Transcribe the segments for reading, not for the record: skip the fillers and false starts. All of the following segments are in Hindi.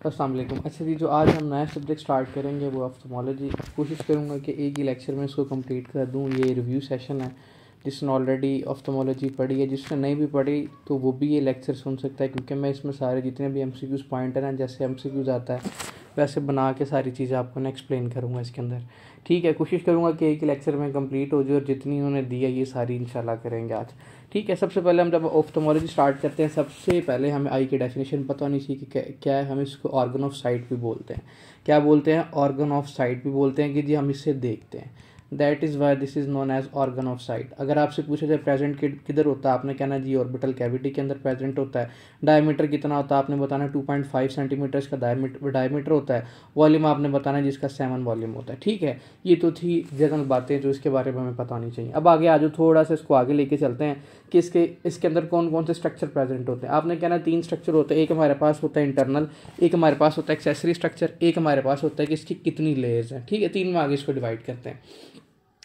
अस्सलाम वालेकुम। अच्छा जी, जो आज हम नया सब्जेक्ट स्टार्ट करेंगे वो ऑफ्थल्मोलॉजी। कोशिश करूँगा कि एक ही लेक्चर में इसको कंप्लीट कर दूँ। ये रिव्यू सेशन है, जिसने ऑलरेडी ऑफ्थल्मोलॉजी पढ़ी है, जिसने नहीं भी पढ़ी तो वो भी ये लेक्चर सुन सकता है, क्योंकि मैं इसमें सारे जितने भी MCQs पॉइंटर हैं, जैसे MCQs आता है वैसे बना के सारी चीज़ें आपको ना एक्सप्लेन करूँगा इसके अंदर। ठीक है, कोशिश करूँगा कि एक ही लेक्चर में कंप्लीट हो जाए और जितनी उन्होंने दी है ये सारी इंशाल्लाह करेंगे आज। ठीक है, सबसे पहले हम जब ऑफ्थल्मोलॉजी स्टार्ट करते हैं, सबसे पहले हमें आई की डेफिनेशन पता होनी चाहिए कि क्या है। हम इसको ऑर्गन ऑफ साइट भी बोलते हैं। क्या बोलते हैं? ऑर्गन ऑफ साइट भी बोलते हैं कि जी हम इससे देखते हैं। That is why this is known as organ of sight. अगर आपसे पूछा जाए प्रेजेंट किधर होता है, आपने कहना जी ऑर्बिटल कैविटी के अंदर प्रेजेंट होता है। डायमीटर कितना होता है, आपने बताना 2.5 सेंटीमीटर्स का डायमीटर होता है। वॉल्यूम आपने बताना जिसका 7 वॉल्यूम होता है। ठीक है, ये तो थी जनरल बातें जो इसके बारे में हमें पता होनी चाहिए। अब आगे आ जाओ, थोड़ा सा इसको आगे लेके चलते हैं कि इसके अंदर कौन कौन से स्ट्रक्चर प्रेजेंट होते हैं। आपने कहना 3 स्ट्रक्चर होते हैं। एक हमारे पास होता है इंटरनल, एक हमारे पास होता है एक्सेसरी स्ट्रक्चर, एक हमारे पास होता है कि इसकी कितनी लेयर्स हैं। ठीक है, 3 में आगे इसको डिवाइड करते हैं।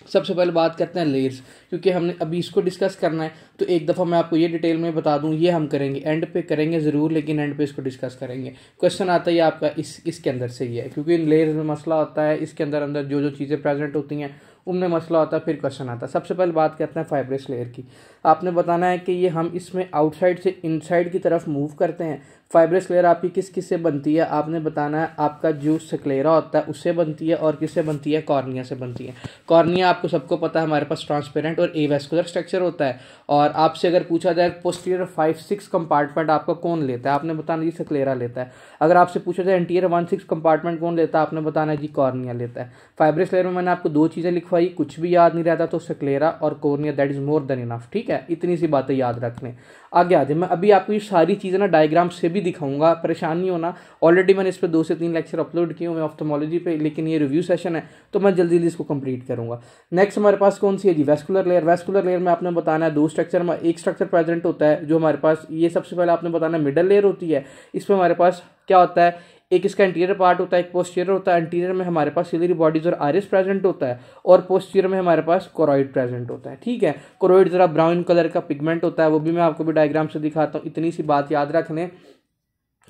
सबसे पहले बात करते हैं लेयर्स, क्योंकि हमने अभी इसको डिस्कस करना है तो एक दफ़ा मैं आपको ये डिटेल में बता दूं। ये हम करेंगे एंड पे करेंगे ज़रूर, लेकिन एंड पे इसको डिस्कस करेंगे। क्वेश्चन आता है आपका इसके अंदर से ही है, क्योंकि इन लेयर्स में मसला होता है। इसके अंदर जो जो चीज़ें प्रेजेंट होती हैं उनमें मसला होता है, फिर क्वेश्चन आता है। सबसे पहले बात करते हैं फाइब्रस लेयर की। आपने बताना है कि ये हम इसमें आउटसाइड से इनसाइड की तरफ मूव करते हैं। फाइब्रस लेयर आपकी किस किस से बनती है, आपने बताना है आपका जो स्क्लेरा होता है उससे बनती है, और किससे बनती है? कॉर्निया से बनती है। कॉर्निया आपको सबको पता है हमारे पास ट्रांसपेरेंट और एवेस्कुलर स्ट्रक्चर होता है। और आपसे अगर पूछा जाए पोस्टीरियर 5-6 कंपार्टमेंट आपका कौन लेता है, आपने बताना जी स्क्लेरा लेता है। अगर आपसे पूछा जाए इंटीरियर 1-6 कंपार्टमेंट कौन लेता है, आपने बताना जी कॉर्निया लेता है। फाइब्रस लेयर में मैंने आपको 2 चीज़ें लिखवाई, कुछ भी याद नहीं रहता तो स्क्लेरा और cornea, that is more than enough. ठीक है, इतनी सी बातें याद रख लें। आगे आ जाए, मैं अभी आपको ये सारी चीज़ें ना डायग्राम से भी दिखाऊंगा, परेशान नहीं होना। ऑलरेडी मैंने इस पर 2 से 3 लेक्चर अपलोड किए हुए ऑफ्थल्मोलॉजी पे, लेकिन ये रिव्यू सेशन है तो मैं जल्दी जल्दी इसको कंप्लीट करूंगा। नेक्स्ट हमारे पास कौन सी है जी? Vascular layer. वेस्कुलर लेयर में आपने बताना है 2 स्ट्रक्चर में एक स्ट्रक्चर प्रेजेंट होता है जो हमारे पास, ये सबसे पहले आपने बताना है मिडल लेयर होती है। इसमें हमारे पास क्या होता है, एक इसका इंटीरियर पार्ट होता है, एक पोस्टीरियर होता है। इंटीरियर में हमारे पास सिलियरी बॉडीज और आइरिस प्रेजेंट होता है, और पोस्टीरियर में हमारे पास कोरॉइड प्रेजेंट होता है। ठीक है, कोरॉइड जरा ब्राउन कलर का पिगमेंट होता है, वो भी मैं आपको भी डायग्राम से दिखाता हूँ। इतनी सी बात याद रख लें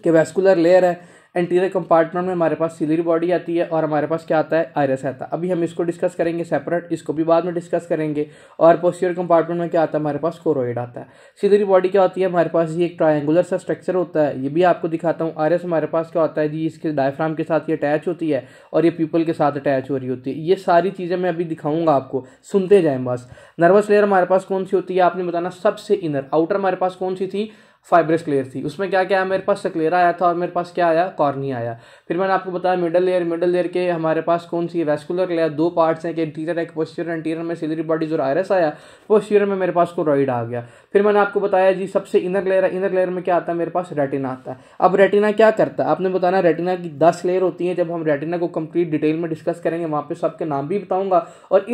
कि वेस्कुलर लेयर है, एंटीरियर कंपार्टमेंट में हमारे पास सिलियरी बॉडी आती है और हमारे पास क्या आता है? आइरिस आता है। अभी हम इसको डिस्कस करेंगे सेपरेट, इसको भी बाद में डिस्कस करेंगे। और पोस्टीरियर कंपार्टमेंट में क्या आता है? हमारे पास कोरोइड आता है। सिलियरी बॉडी क्या होती है? हमारे पास ये एक ट्रायंगुलर सा स्ट्रक्चर होता है, ये भी आपको दिखाता हूँ। आइरिस हमारे पास क्या होता है जी? इसके डायफ्राम के साथ ये अटैच होती है और ये पीपल के साथ अटैच हो रही होती है। ये सारी चीज़ें मैं अभी दिखाऊंगा आपको, सुनते जाएं बस। नर्वस लेयर हमारे पास कौन सी होती है? आपने बताना सबसे इनर। आउटर हमारे पास कौन सी थी? फाइब्रस लेयर थी। उसमें क्या क्या है? मेरे पास स्क्लेरा आया था और मेरे पास क्या आया? कॉर्निया आया। फिर मैंने आपको बताया मिडल लेयर। मिडल लेयर के हमारे पास कौन सी? Vascular layer. 2 पार्ट्स हैं कि इंटीरियर एक पोस्टीरियर। इंटीरियर में सिलियरी बॉडीज और आइरिस आया, पोस्टीरियर में मेरे पास कोरॉइड आ गया। फिर मैंने आपको बताया जी सबसे इनर लेयर है। इनर लेयर में क्या आता है? मेरे पास रेटिना आता है। अब रेटिना क्या करता है? आपने बताना रेटिना की 10 लेयर होती है। जब हम रेटिना को कंप्लीट डिटेल में डिस्कस करेंगे वहां पे सबके नाम भी बताऊंगा, और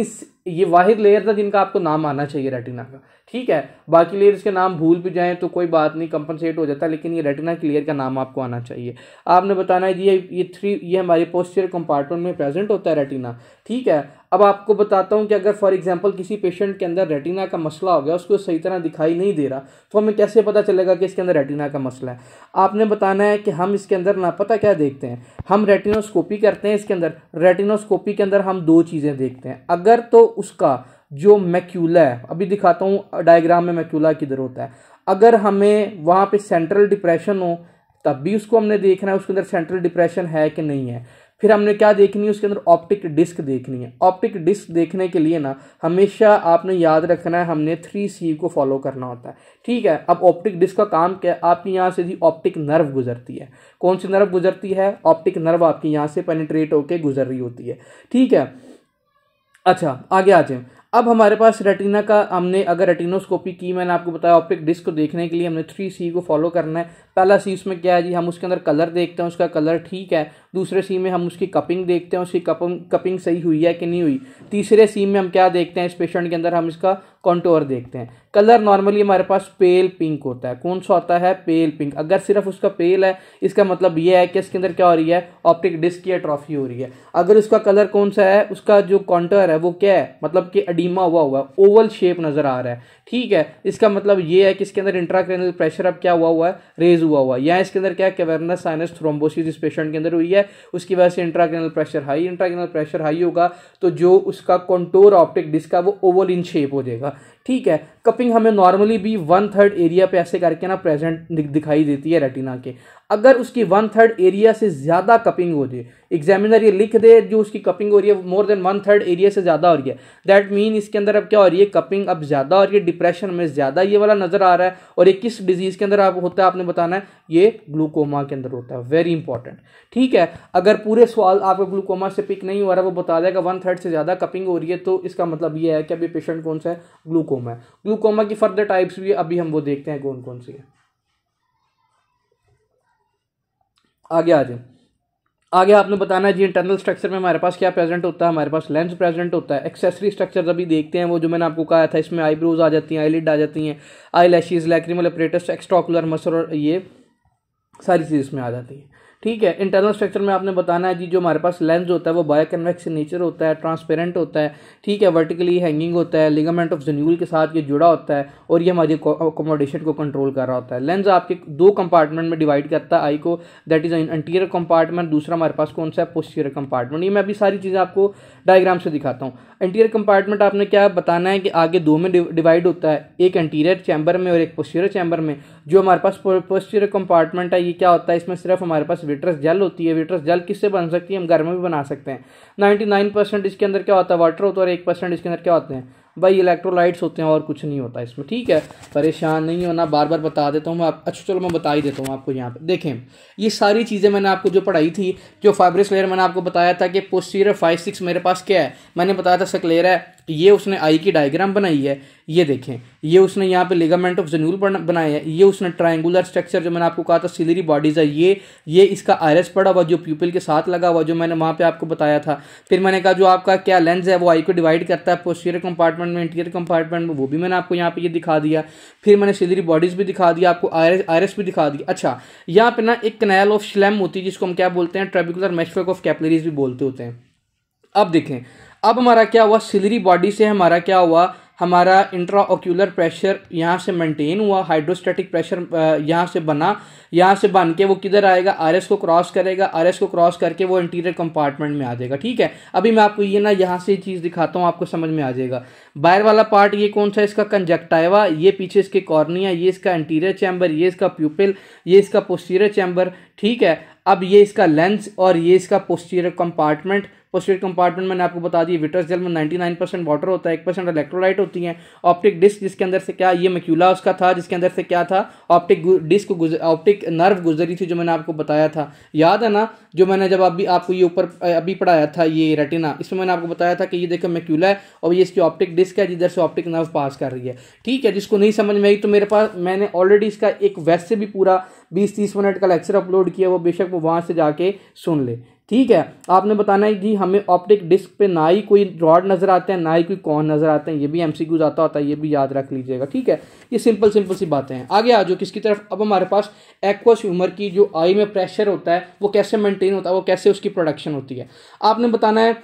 ये वाहिद लेयर था जिनका आपको नाम आना चाहिए रेटिना का। ठीक है, बाकी लेयर्स के नाम भूल भी जाएं तो कोई बात नहीं, कंपनसेट हो जाता है, लेकिन ये रेटिना की लेयर का नाम आपको आना चाहिए। आपने बताना है जी ये हमारे पोस्टीरियर कंपार्टमेंट में प्रेजेंट होता है रेटिना। ठीक है, अब आपको बताता हूं कि अगर फॉर एग्जांपल किसी पेशेंट के अंदर रेटिना का मसला हो गया, उसको सही तरह दिखाई नहीं दे रहा, तो हमें कैसे पता चलेगा कि इसके अंदर रेटिना का मसला है? आपने बताना है कि हम इसके अंदर ना पता क्या देखते हैं, हम रेटिनोस्कोपी करते हैं। इसके अंदर रेटिनोस्कोपी के अंदर हम 2 चीज़ें देखते हैं। अगर तो उसका जो मैक्यूला है, अभी दिखाता हूँ डायग्राम में मैक्यूला किधर होता है। अगर हमें वहाँ पे सेंट्रल डिप्रेशन हो तब भी उसको हमने देखना है उसके अंदर सेंट्रल डिप्रेशन है कि नहीं है। फिर हमने क्या देखनी है? उसके अंदर ऑप्टिक डिस्क देखनी है। ऑप्टिक डिस्क देखने के लिए ना हमेशा आपने याद रखना है, हमने 3C को फॉलो करना होता है। ठीक है, अब ऑप्टिक डिस्क का काम क्या है? आपकी यहाँ से जी ऑप्टिक नर्व गुजरती है। कौन सी नर्व गुजरती है? ऑप्टिक नर्व आपकी यहाँ से पेनिट्रेट होकर गुजर रही होती है। ठीक है, अच्छा आगे आ जाए। अब हमारे पास रेटिना का, हमने अगर रेटिनोस्कोपी की, मैंने आपको बताया ऑप्टिक डिस्क को देखने के लिए हमने 3C को फॉलो करना है। पहला C उसमें क्या है जी? हम उसके अंदर कलर देखते हैं, उसका कलर ठीक है। दूसरे सीन में हम उसकी कपिंग देखते हैं, उसकी कपिंग सही हुई है कि नहीं हुई। तीसरे सीन में हम क्या देखते हैं, इस पेशेंट के अंदर हम इसका कॉन्टोर देखते हैं। कलर नॉर्मली हमारे पास पेल पिंक होता है। कौन सा होता है, पेल पिंक। अगर सिर्फ उसका पेल है, इसका मतलब ये है कि इसके अंदर क्या हो रही है, ऑप्टिक डिस्क की एट्रोफी हो रही है। अगर उसका कलर कौन सा है, उसका जो कॉन्टोर है वो क्या है, मतलब कि एडिमा हुआ है, ओवल शेप नजर आ रहा है, ठीक है। इसका मतलब ये है कि इसके अंदर इंट्राक्रैनियल प्रेशर अब क्या हुआ है, रेज हुआ है। या इसके अंदर क्या, कैवर्नस साइनस थ्रोम्बोसिस इस पेशेंट के अंदर हुई है, उसकी वजह से इंट्राक्रैनियल प्रेशर हाई होगा तो जो उसका कॉन्टोर ऑप्टिक डिस्क का वो ओवल इन शेप हो जाएगा, ठीक है। कपिंग हमें नॉर्मली भी 1/3 एरिया पे ऐसे करके ना प्रेजेंट दिखाई देती है रेटिना के। अगर उसकी 1/3 एरिया से ज्यादा कपिंग हो जाए, एग्जामिनर ये लिख दे जो उसकी कपिंग हो रही है मोर देन 1/3 एरिया से ज्यादा हो रही है, दैट मीन इसके अंदर अब क्या हो रही है, कपिंग अब ज्यादा हो रही है, डिप्रेशन में ज्यादा ये वाला नजर आ रहा है। और ये किस डिजीज के अंदर आप होता है आपने बताना है, ये ग्लूकोमा के अंदर होता है, वेरी इंपॉर्टेंट, ठीक है। अगर पूरे सवाल आपको ग्लूकोमा से पिक नहीं हो रहा, वो बता देगा 1/3 से ज्यादा कपिंग हो रही है, तो इसका मतलब ये है कि अभी पेशेंट कौन सा है, ग्लूकोमा है। ग्लूकोमा की फर्दर टाइप्स भी अभी हम वो देखते हैं कौन कौन सी है। आगे आ जाए, आगे आपने बताना है जी इंटरनल स्ट्रक्चर में हमारे पास क्या प्रेजेंट होता है, हमारे पास लेंस प्रेजेंट होता है। एक्सेसरी स्ट्रक्चर अभी देखते हैं, वो जो मैंने आपको कहा था, इसमें आईब्रोज आ जाती हैं, आईलिड आ जाती हैं, eyelashes, lacrimal apparatus, extraocular muscle, और ये सारी चीज़ इसमें आ जाती हैं, ठीक है। इंटरनल स्ट्रक्चर में आपने बताना है जी जो हमारे पास लेंस होता है वो बायोकन्वेक्स नेचर होता है, ट्रांसपेरेंट होता है, ठीक है, वर्टिकली हैंगिंग होता है, लिगामेंट ऑफ ज़न्यूल के साथ ये जुड़ा होता है और ये हमारी अकोमोडेशन को कंट्रोल कर रहा होता है। लेंस आपके 2 कंपार्टमेंट में डिवाइड करता है आई को, दैट इज एंटीरियर कंपार्टमेंट, दूसरा हमारे पास कौन सा है, पोस्टीरियर कंपार्टमेंट। ये मैं अभी सारी चीज़ें आपको डायग्राम से दिखाता हूँ। एंटीरियर कंपार्टमेंट आपने क्या बताना है कि आगे 2 में डिवाइड होता है, एक एंटीरियर चैम्बर में और एक पोस्टीरियर चैम्बर में। जो हमारे पास पोस्टीरियर कंपार्टमेंट है ये क्या होता है, इसमें सिर्फ हमारे पास विट्रस जेल होती है। विट्रस जेल किससे बन सकती है, हम घर में भी बना सकते हैं। 99% इसके अंदर क्या होता है, वाटर होता है, और 1% इसके अंदर क्या होते हैं भाई, इलेक्ट्रोलाइट्स होते हैं और कुछ नहीं होता इसमें, ठीक है। परेशान नहीं होना, बार बार बता देता हूँ मैं। अच्छा चलो मैं बता ही देता हूँ आपको। यहाँ पे देखें, ये सारी चीज़ें मैंने आपको जो पढ़ाई थी, जो फाइब्रस लेयर मैंने आपको बताया था कि पोस्टीरियर 5-6 मेरे पास क्या है, मैंने बताया था सक्लेरा है। ये उसने आई की डायग्राम बनाई है, ये देखें, ये उसने यहाँ पे लिगामेंट ऑफ ज़न्यूल बनाया है, ये उसने ट्रायंगुलर स्ट्रक्चर जो मैंने आपको कहा था सिलरी बॉडीज है, ये इसका आयरस पड़ा हुआ जो प्यूपिल के साथ लगा हुआ, जो मैंने वहाँ पे आपको बताया था। फिर मैंने कहा जो आपका क्या लेंस है वो आई को डिवाइड करता है पोस्टीरियर कंपार्टमेंट में, इंटीरियर कंपार्टमेंट में, वो भी मैंने आपको यहाँ पे ये दिखा दिया। फिर मैंने सिलरी बॉडीज भी दिखा दिया आपको, आयरस भी दिखा दिया। अच्छा, यहाँ पे ना एक कैनाल ऑफ श्लेम होती है जिसको हम क्या बोलते हैं, ट्रेबिकुलर मेशवर्क ऑफ कैपिलरीज भी बोलते होते हैं। अब देखें, अब हमारा क्या हुआ, सिलरी बॉडी से हमारा क्या हुआ, हमारा इंट्राओक्यूलर प्रेशर यहाँ से मेंटेन हुआ, हाइड्रोस्टैटिक प्रेशर यहाँ से बना, यहाँ से बन के वो किधर आएगा, आरएस को क्रॉस करेगा, आरएस को क्रॉस करके वो इंटीरियर कंपार्टमेंट में आ जाएगा, ठीक है। अभी मैं आपको ये ना यहाँ से चीज़ दिखाता हूँ, आपको समझ में आ जाएगा। बाहर वाला पार्ट ये कौन सा, इसका कंजक्टाइवा, ये पीछे इसके कॉर्निया, ये इसका इंटीरियर चैम्बर, ये इसका प्यूपिल, ये इसका पोस्टीरियर चैम्बर, ठीक है। अब ये इसका लेंस और ये इसका पोस्टीरियर कंपार्टमेंट। पोस्टीरियर कंपार्टमेंट मैंने आपको बता दी, विट्रस जेल में 99% वाटर होता है, 1% इलेक्ट्रोलाइट होती है। ऑप्टिक डिस्क जिसके अंदर से क्या, ये मैक्यूला उसका था जिसके अंदर से क्या था, ऑप्टिक डिस्क, ऑप्टिक नर्व गुजरी थी, जो मैंने आपको बताया था, याद है ना, जो मैंने जब अभी आपको ये ऊपर अभी पढ़ाया था ये रेटिना, इसमें मैंने आपको बताया था कि ये देखो मैक्यूला है और ये इसकी ऑप्टिक डिस्क है जिधर से ऑप्टिक नर्व पास कर रही है, ठीक है। जिसको नहीं समझ में आई तो मेरे पास मैंने ऑलरेडी इसका एक वैसे भी पूरा 20-30 मिनट का लेक्चर अपलोड किया, वो बेशक वो वहाँ से जाके सुन ले, ठीक है। आपने बताना है जी हमें ऑप्टिक डिस्क पे ना ही कोई रॉड नजर आते हैं ना ही कोई कॉन नजर आते हैं, ये भी एमसीक्यूज आता होता है, ये भी याद रख लीजिएगा, ठीक है। ये सिंपल सी बातें हैं। आगे आ जाओ किसकी तरफ, अब हमारे पास एक्वस ह्यूमर की जो आई में प्रेशर होता है वो कैसे मेंटेन होता है, वो कैसे उसकी प्रोडक्शन होती है। आपने बताना है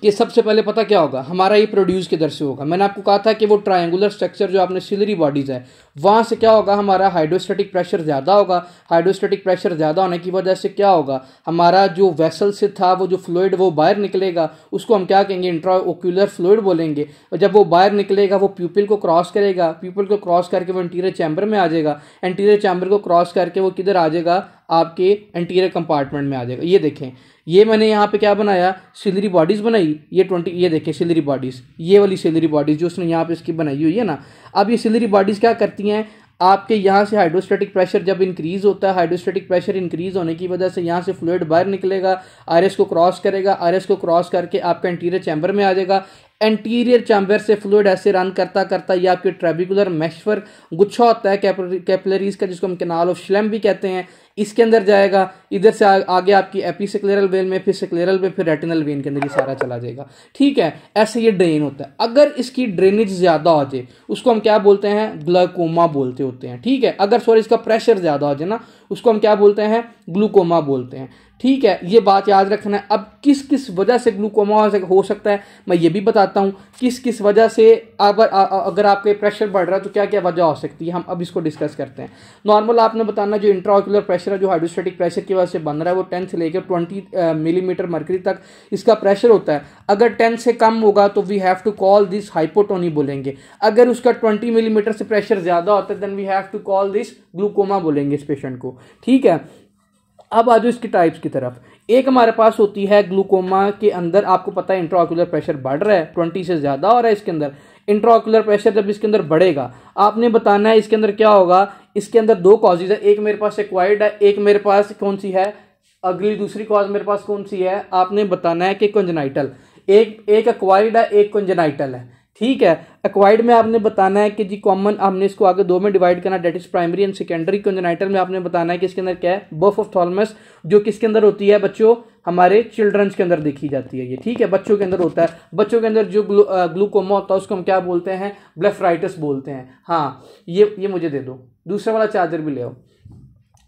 कि सबसे पहले पता क्या होगा, हमारा ये प्रोड्यूस किधर से होगा। मैंने आपको कहा था कि वो ट्रायंगुलर स्ट्रक्चर जो आपने सिलरी बॉडीज है वहां से क्या होगा, हमारा हाइड्रोस्टैटिक प्रेशर ज़्यादा होगा। हाइड्रोस्टैटिक प्रेशर ज़्यादा होने की वजह से क्या होगा, हमारा जो वेसल से था वो जो फ्लूइड वो बाहर निकलेगा, उसको हम क्या कहेंगे, इंट्राओक्यूलर फ्लूइड बोलेंगे। और जब वो बाहर निकलेगा वो प्यूपिल को क्रॉस करेगा, प्यूपिल को क्रॉस करके वो इंटीरियर चैम्बर में आ जाएगा, इंटीरियर चैम्बर को क्रॉस करके वो किधर आ जाएगा, आपके इंटीरियर कंपार्टमेंट में आ जाएगा। ये देखें, ये मैंने यहाँ पे क्या बनाया, सिलरी बॉडीज बनाई, ये देखें सिलरी बॉडीज, ये वाली सिलरी बॉडीज जो उसने यहाँ पे इसकी बनाई हुई है ना। अब ये सिलरी बॉडीज क्या करती हैं, आपके यहाँ से हाइड्रोस्टैटिक प्रेशर जब इंक्रीज होता है, हाइड्रोस्टैटिक प्रेशर इंक्रीज होने की वजह से यहाँ से फ्लूइड बाहर निकलेगा, आरएस को क्रॉस करेगा, आरएस को क्रॉस करके आपका इंटीरियर चैम्बर में आ जाएगा। एंटीरियर चैम्बर से फ्लूइड ऐसे रन करता करता ये आपके ट्रेबिकुलर मेशवर्क गुच्छा होता है कैपिलरीज का, जिसको हम कैनाल ऑफ श्लेम भी कहते हैं, इसके अंदर जाएगा, इधर से आगे आपकी एपिसेक्लेरल वेन में, फिर सेक्लेरल में, फिर रेटिनल वेन के अंदर ये सारा चला जाएगा। ठीक है, ऐसे ये ड्रेन होता है। अगर इसकी ड्रेनेज ज़्यादा हो जाए उसको हम क्या बोलते हैं, ग्लाइकोमा बोलते होते हैं। ठीक है, अगर सॉरी इसका प्रेशर ज़्यादा हो जाए ना उसको हम क्या बोलते हैं, ग्लूकोमा बोलते हैं। ठीक है, ये बात याद रखना है। अब किस किस वजह से ग्लूकोमा हो सकता है मैं ये भी बताता हूँ, किस किस वजह से अगर आपके प्रेशर बढ़ रहा है तो क्या क्या वजह हो सकती है, हम अब इसको डिस्कस करते हैं। नॉर्मल आपने बताना जो इंट्राओक्यूलर प्रेशर है जो हाइड्रोस्टैटिक प्रेशर की वजह से बन रहा है वो 10 से लेकर 20 मिलीमीटर मर्करी तक इसका प्रेशर होता है। अगर 10 से कम होगा तो we have to call this hypotony बोलेंगे। अगर उसका 20 मिलीमीटर से प्रेशर ज़्यादा होता है then we have to call this glaucoma बोलेंगे इस पेशेंट को। ठीक है, अब आ जाओ इसकी टाइप्स की तरफ। एक हमारे पास होती है ग्लूकोमा के अंदर आपको पता है इंट्राओक्यूलर प्रेशर बढ़ रहा है, 20 से ज़्यादा हो रहा है इसके अंदर। इंट्राओक्यूलर प्रेशर जब इसके अंदर बढ़ेगा आपने बताना है इसके अंदर क्या होगा। इसके अंदर दो कॉजेज है, एक मेरे पास एक्वायर्ड है, एक मेरे पास कौन सी है, अगली दूसरी कॉज मेरे पास कौन सी है, आपने बताना है कि कंजेनाइटल। एक एक्वायर्ड है, एक कंजेनाइटल है। ठीक है, एक्वायर्ड में आपने बताना है कि जी कॉमन, हमने इसको आगे दो में डिवाइड करना, that is primary and secondary. Congenital में आपने बताना है कि इसके अंदर क्या है, बर्थ ऑफ थॉलमस, जो किसके अंदर होती है बच्चों, हमारे चिल्ड्रंस के अंदर देखी जाती है ये। ठीक है, बच्चों के अंदर होता है। बच्चों के अंदर जो ग्लूकोमा होता है उसको हम क्या बोलते हैं, ब्लेफराइटिस बोलते हैं। हाँ, ये मुझे दे दो, दूसरा वाला चार्जर भी ले आओ।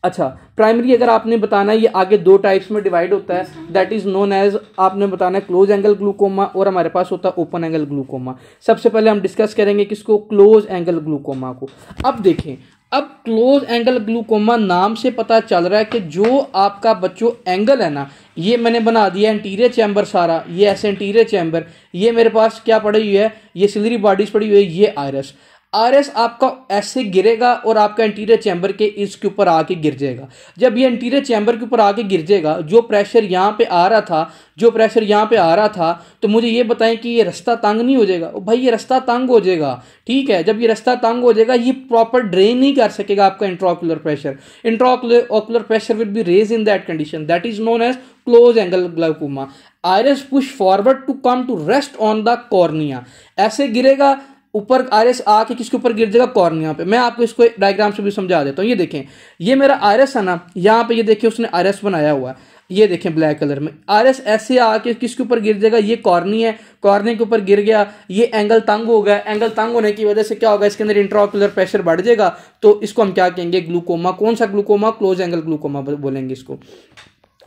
अच्छा, प्राइमरी अगर आपने बताना है ये आगे दो टाइप्स में डिवाइड होता है, दैट इज नोन एज, आपने बताना है क्लोज एंगल ग्लूकोमा और हमारे पास होता है ओपन एंगल ग्लूकोमा। सबसे पहले हम डिस्कस करेंगे किसको, क्लोज एंगल ग्लूकोमा को। अब देखें, अब क्लोज एंगल ग्लूकोमा नाम से पता चल रहा है कि जो आपका बच्चों एंगल है ना, ये मैंने बना दिया एंटीरियर चैम्बर सारा, ये ऐसे एंटीरियर चैम्बर, ये मेरे पास क्या पड़ी हुई है, ये सिलरी बॉडीज पड़ी हुई है, ये आयरस। आरएस आपका ऐसे गिरेगा और आपका इंटीरियर चैम्बर के इसके ऊपर आके गिर जाएगा। जब ये इंटीरियर चैम्बर के ऊपर आके गिर जाएगा, जो प्रेशर यहाँ पे आ रहा था, जो प्रेशर यहाँ पे आ रहा था, तो मुझे ये बताएं कि ये रास्ता तंग नहीं हो जाएगा। भाई ये रास्ता तंग हो जाएगा। ठीक है, जब ये रास्ता तंग हो जाएगा ये प्रॉपर ड्रेन नहीं कर सकेगा आपका intraocular pressure. Intraocular pressure will be raise in that condition, that is known as close angle glaucoma. Iris push forward to come to rest on the cornea, ऐसे गिरेगा ऊपर, आयरस आके किसके ऊपर गिर जाएगा, कॉर्निया पे। मैं आपको इसको डायग्राम से भी समझा देता हूँ। ये देखें, ये मेरा आयरस है ना, यहाँ पे ये देखिए उसने आयरस बनाया हुआ है, ये देखें ब्लैक कलर में। आयरस ऐसे आके किसके ऊपर गिर जाएगा, ये कॉर्नी है, कॉर्नी के ऊपर गिर गया, ये एंगल तंग हो गया। एंगल तंग होने की वजह से क्या होगा, इसके अंदर इंट्राओक्यूलर प्रेशर बढ़ जाएगा, तो इसको हम क्या कहेंगे, ग्लूकोमा। कौन सा ग्लूकोमा, क्लोज एंगल ग्लूकोमा बोलेंगे इसको।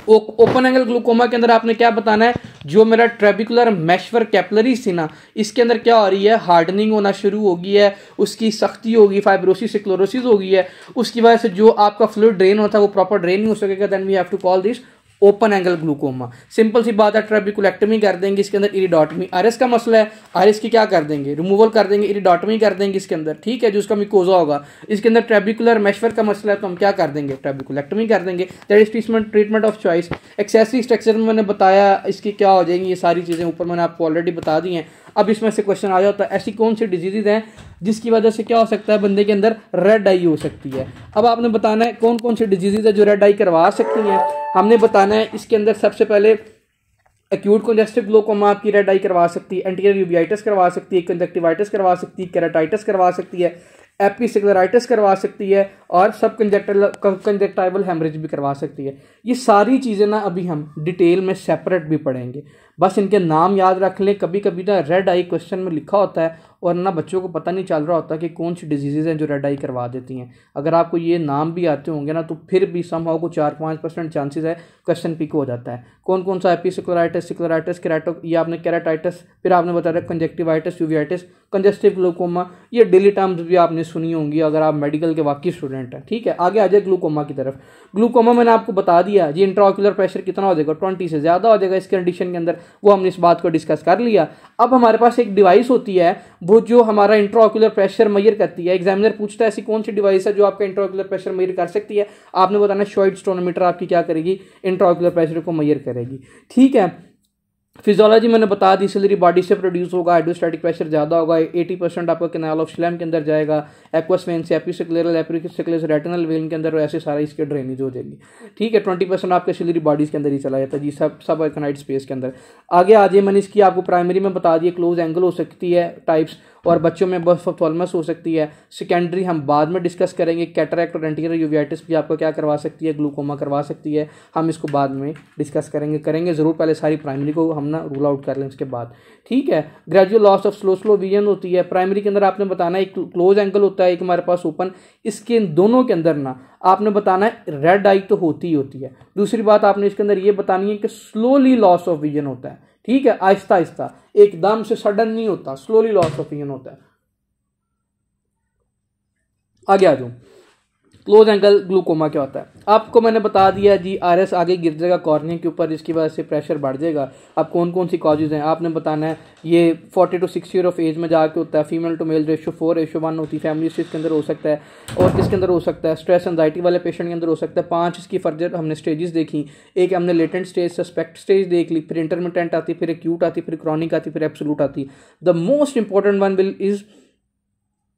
ओपन एंगल ग्लूकोमा के अंदर आपने क्या बताना है, जो मेरा ट्रेबिकुलर मैशवर कैपिलरीज थी ना, इसके अंदर क्या हो रही है, हार्डनिंग होना शुरू हो गई है, उसकी सख्ती होगी, फाइब्रोसिस क्लोरोसिस हो गई है, उसकी वजह से जो आपका फ्लूइड ड्रेन होता है वो प्रॉपर ड्रेन नहीं हो सकेगा। Then we have to call this open angle glaucoma. Simple सी बात है, ट्रेबिकुलेक्टमी कर देंगे, इसके अंदर इरिडोटमी। आयरस का मसला है, आयरस की क्या कर देंगे, रिमूवल कर देंगे, इरिडोटमी कर देंगे इसके अंदर। ठीक है, जो उसका मिकोजा होगा। इसके अंदर ट्रेबिकुलर मैशवर का मसला है तो हम क्या कर देंगे, ट्रेबिकुलेक्टमी कर देंगे। That is treatment of choice. Accessory structure में मैंने बताया इसकी क्या हो जाएंगी, ये सारी चीज़ें ऊपर मैंने आपको ऑलरेडी बता दी हैं। अब इसमें से क्वेश्चन आ जाता है, ऐसी कौन सी डिजीज़ हैं जिसकी वजह से क्या हो सकता है, बंदे के अंदर रेड आई हो सकती है। अब आपने बताना है कौन कौन सी डिजीज़ है जो रेड आई करवा सकती हैं। हमने बताना है इसके अंदर सबसे पहले एक्यूट कंजेस्टिव ग्लूकोमा आपकी रेड आई करवा सकती है, एंटीरियर यूवियाइटिस करवा सकती है, कंजक्टिवाइटिस करवा सकती है, केराटाइटिस करवा सकती है, एपिसेक्लेराइटिस करवा सकती है, और सब कंजक्टाइवल हेमरेज भी करवा सकती है। ये सारी चीज़ें ना अभी हम डिटेल में सेपरेट भी पढ़ेंगे, बस इनके नाम याद रख लें। कभी कभी ना रेड आई क्वेश्चन में लिखा होता है और ना बच्चों को पता नहीं चल रहा होता कि कौन सी डिजीज़ हैं जो रेड आई करवा देती हैं। अगर आपको ये नाम भी आते होंगे ना तो फिर भी समहाउ को 4-5% चांसेस है क्वेश्चन पिक हो जाता है। कौन कौन सा, एपिसेक्लेराइटिस, सेक्लेराइटिस, केराटो, ये आपने केराटाइटिस, फिर आपने बताया कंजक्टिवाइटिस, यूवियाइटिस, कंजेस्टिव ग्लूकोमा। ये डेली टर्म्स भी आपने सुनी होंगी अगर आप मेडिकल के वाकई स्टूडेंट हैं। ठीक है, आगे आ जाए ग्लूकोमा की तरफ। ग्लूकोमा मैंने आपको बता दिया जी, इंट्राओक्यूलर प्रेशर कितना हो जाएगा, 20 से ज़्यादा हो जाएगा इस कंडीशन के अंदर, वो हमने इस बात को डिस्कस कर लिया। अब हमारे पास एक डिवाइस होती है वो जो हमारा इंट्राओक्यूलर प्रेशर मेजर करती है। एग्जामिनर पूछता है ऐसी कौन सी डिवाइस है जो आपका इंट्राओक्यूलर प्रेशर मेजर कर सकती है, आपने बताना शॉइड स्टोनोमीटर आपकी क्या करेगी, इंट्राओक्यूलर प्रेशर को मेजर करेगी। ठीक है, फिजियोलॉजी मैंने बता दी, सिलरी बॉडी से प्रोड्यूस होगा, हाइड्रोस्टैटिक प्रेशर ज़्यादा होगा, 80% आपका कैनाल ऑफ स्लैम के अंदर जाएगा, एक्वस वेन से एपिसेक्लेरल, एपिसेक्लेरल रेटिनल वेन के अंदर, ऐसे सारा इसके ड्रेनेज हो जाएगी। ठीक है, 20% आपके सिलरी बॉडीज़ के अंदर ही चला जाता है जी, सब अर्कनाइड स्पेस के अंदर। आगे आ जाए, मैंने इसकी आपको प्राइमरी में बता दिया, क्लोज एंगल हो सकती है टाइप्स, और बच्चों में बर्स्ट ऑप्थेल्मस हो सकती है। सेकेंडरी हम बाद में डिस्कस करेंगे, कैटरैक्ट और एंटीरियर यूवियाटिस भी आपको क्या करवा सकती है, ग्लूकोमा करवा सकती है, हम इसको बाद में डिस्कस करेंगे ज़रूर, पहले सारी प्राइमरी को हम ना रूल आउट कर लें उसके बाद, ठीक है। Gradual loss of slow vision होती है। प्राइमरी के अंदर आपने बताना है एक क्लोज एंगल होता है, एक हमारे पास ओपन, इसके दोनों के अंदर ना आपने बताना है रेड आई तो होती ही होती है। दूसरी बात आपने इसके अंदर ये बतानी है कि स्लोली लॉस ऑफ विजन होता है, ठीक है, आहिस्ता आहिस्ता, एकदम से सडन नहीं होता, स्लोली लॉस ऑफ विजन होता है। आगे आ जाऊं, क्लोज एंगल ग्लूकोमा क्या होता है आपको मैंने बता दिया जी। आरएस आगे गिर जाएगा कॉर्निया के ऊपर, जिसकी वजह से प्रेशर बढ़ जाएगा। अब कौन कौन सी कॉजेज हैं आपने बताना है। ये 40 to 60 ईयर ऑफ एज में जाके होता है। फीमेल टू मेल रेशो 4:1 होती है। फैमिली हिस्ट्री इसके अंदर हो सकता है, और किसके अंदर हो सकता है, स्ट्रेस एंजाइटी वाले पेशेंट के अंदर हो सकता है। 5 इसकी फर्दर हमने स्टेजेस देखी, एक हमने लेटेंट स्टेज, सस्पेक्ट स्टेज देख ली, फिर इंटरमिटेंट आती, फिर एक्यूट आती, फिर क्रॉनिक आती, फिर एब्सोल्यूट आती। The most important one will is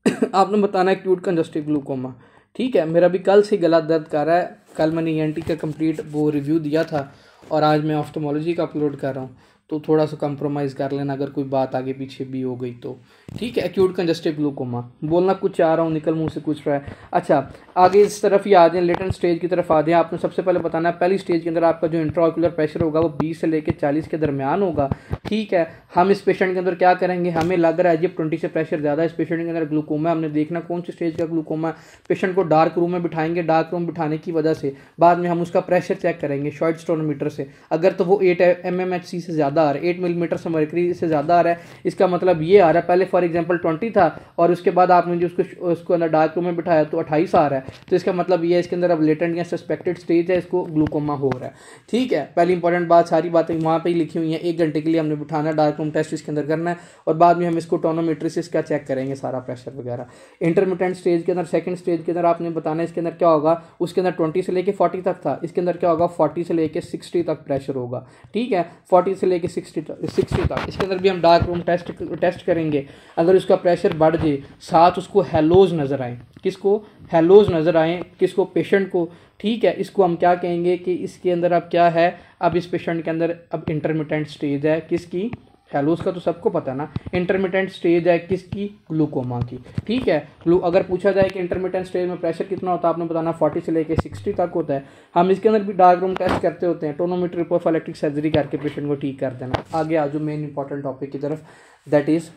आपने बताना है एक्यूट कंजस्टिव ग्लूकोमा, ठीक है। मेरा भी कल से गला दर्द कर रहा है, कल मैंने ENT का कंप्लीट वो रिव्यू दिया था और आज मैं ऑफ्थेमोलॉजी का अपलोड कर रहा हूँ, तो थोड़ा सा कंप्रोमाइज़ कर लेना अगर कोई बात आगे पीछे भी हो गई तो, ठीक है। एक्यूट कंजस्टिव ग्लूकोमा बोलना कुछ चाह रहा हूँ, निकल मुंह से कुछ रहा है। अच्छा आगे इस तरफ ही आ जाए, लेटेंट स्टेज की तरफ आ जाए। आपने सबसे पहले बताना है पहली स्टेज के अंदर आपका जो इंट्राऑक्यूलर प्रेशर होगा वो 20 से लेकर 40 के दरमियान होगा, ठीक है। हम इस पेशेंट के अंदर क्या करेंगे, हमें लग रहा है जब 20 से प्रेशर ज़्यादा है इस पेशेंट के अंदर ग्लूकोमा, हमने देखना कौन सी स्टेज का ग्लूकोमा। पेशेंट को डार्क रूम में बिठाएंगे, डार्क रूम बिठाने की वजह से बाद में हम उसका प्रेशर चेक करेंगे शॉर्ट स्टोनोमीटर से। अगर तो वो 8 mmHg से ज़्यादा आ रहा है, 8 मिलीमीटर से मर्करी से ज़्यादा आ रहा है, इसका मतलब ये आ रहा है पहले फॉर एग्जांपल 20 था और उसके बाद आपने जो उसको अंदर डार्क रूम में बिठाया तो 28 आ रहा है, तो इसका मतलब ये है इसके अंदर अब लेटेंट या सस्पेक्टेड स्टेज है, इसको ग्लूकोमा हो रहा है, ठीक है। पहली इंपॉर्टेंट बात, सारी बातें वहाँ पे ही लिखी हुई हैं। 1 घंटे के लिए हमने बिठाना, डार्क रूम टेस्ट इसके अंदर करना है और बाद में हम इसको टोनोमीटर से इसका चेक करेंगे सारा प्रेशर वगैरह। इंटरमिटेंट स्टेज के अंदर, सेकंड स्टेज के अंदर आपने बताना है इसके अंदर क्या होगा, उसके अंदर 20 से लेके 40 तक था, इसके अंदर क्या होगा 40 से लेके 60 तक प्रेशर होगा, ठीक है, 40 से लेके 60 तक। इसके अंदर भी हम डार्क रूम टेस्ट करेंगे। अगर उसका प्रेशर बढ़ जाए, साथ उसको हेलोज नज़र आए, किसको हेलोज नज़र आए, किसको, पेशेंट को, ठीक है। इसको हम क्या कहेंगे कि इसके अंदर अब क्या है, अब इस पेशेंट के अंदर अब इंटरमिटेंट स्टेज है, किसकी, हेलोज का तो सबको पता ना, इंटरमिटेंट स्टेज है किसकी, ग्लूकोमा की, ठीक है। अगर पूछा जाए कि इंटरमिटेंट स्टेज में प्रेशर कितना होता है, आपने बताना 40 से लेकर 60 तक होता है। हम इसके अंदर भी डार्क रूम टेस्ट करते होते हैं, टोनोमीटर रिपोर्ट इलेक्ट्रिक सर्जरी करके पेशेंट को ठीक कर देना। आगे आ जाओ मेन इंपॉर्टेंट टॉपिक की तरफ, that is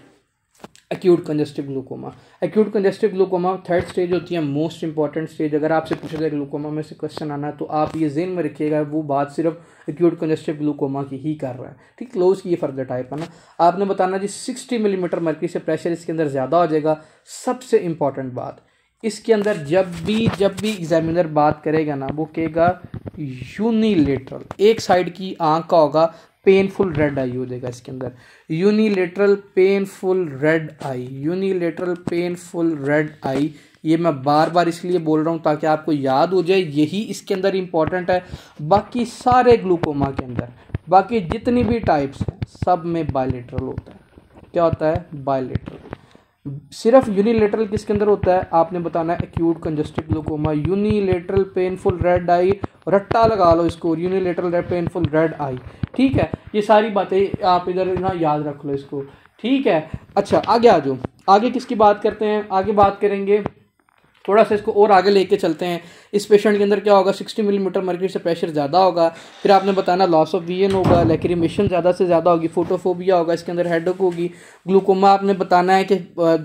acute congestive glaucoma. Acute congestive glaucoma third stage होती है, मोस्ट इंपॉर्टेंट स्टेज। अगर आपसे पूछा जाए ग्लूकोमा में से क्वेश्चन आना है तो आप ये ज़हन में रखिएगा वो बात सिर्फ एक्यूट कंजस्टिव ग्लूकोमा की ही कर रहा है, ठीक। क्लोज की ये फर्दर टाइप है ना। आपने बताना जी 60 मिलीमीटर मर्करी से प्रेशर इसके अंदर ज़्यादा हो जाएगा। सबसे इंपॉर्टेंट बात, इसके अंदर जब भी एग्जामिनर बात करेगा ना वो कहेगा यूनिलेटरल, एक साइड की आंख का होगा, पेनफुल रेड आई हो जाएगा इसके अंदर, यूनिलेटरल पेनफुल रेड आई, यूनिलेटरल पेनफुल रेड आई। ये मैं बार बार इसलिए बोल रहा हूँ ताकि आपको याद हो जाए, यही इसके अंदर इंपॉर्टेंट है। बाकी सारे ग्लूकोमा के अंदर, बाकी जितनी भी टाइप्स हैं सब में बायलेटरल होता है। क्या होता है, बायलेटरल। सिर्फ यूनिलेटरल किसके अंदर होता है, आपने बताना है acute congestive glaucoma, unilateral painful red eye, रट्टा लगा लो इसको, यूनिलेटरल पेनफुल रेड आई, ठीक है। ये सारी बातें आप इधर ना याद रख लो इसको, ठीक है। अच्छा आगे आ जाओ, आगे किसकी बात करते हैं, आगे बात करेंगे थोड़ा सा इसको और आगे लेके चलते हैं। इस पेशेंट के अंदर क्या होगा, 60 मिलीमीटर मर्करी से प्रेशर ज़्यादा होगा, फिर आपने बताना लॉस ऑफ विजन होगा, लैक्रिमेशन ज़्यादा से ज़्यादा होगी, फोटोफोबिया होगा, इसके अंदर हेडेक होगी। ग्लूकोमा आपने बताना है कि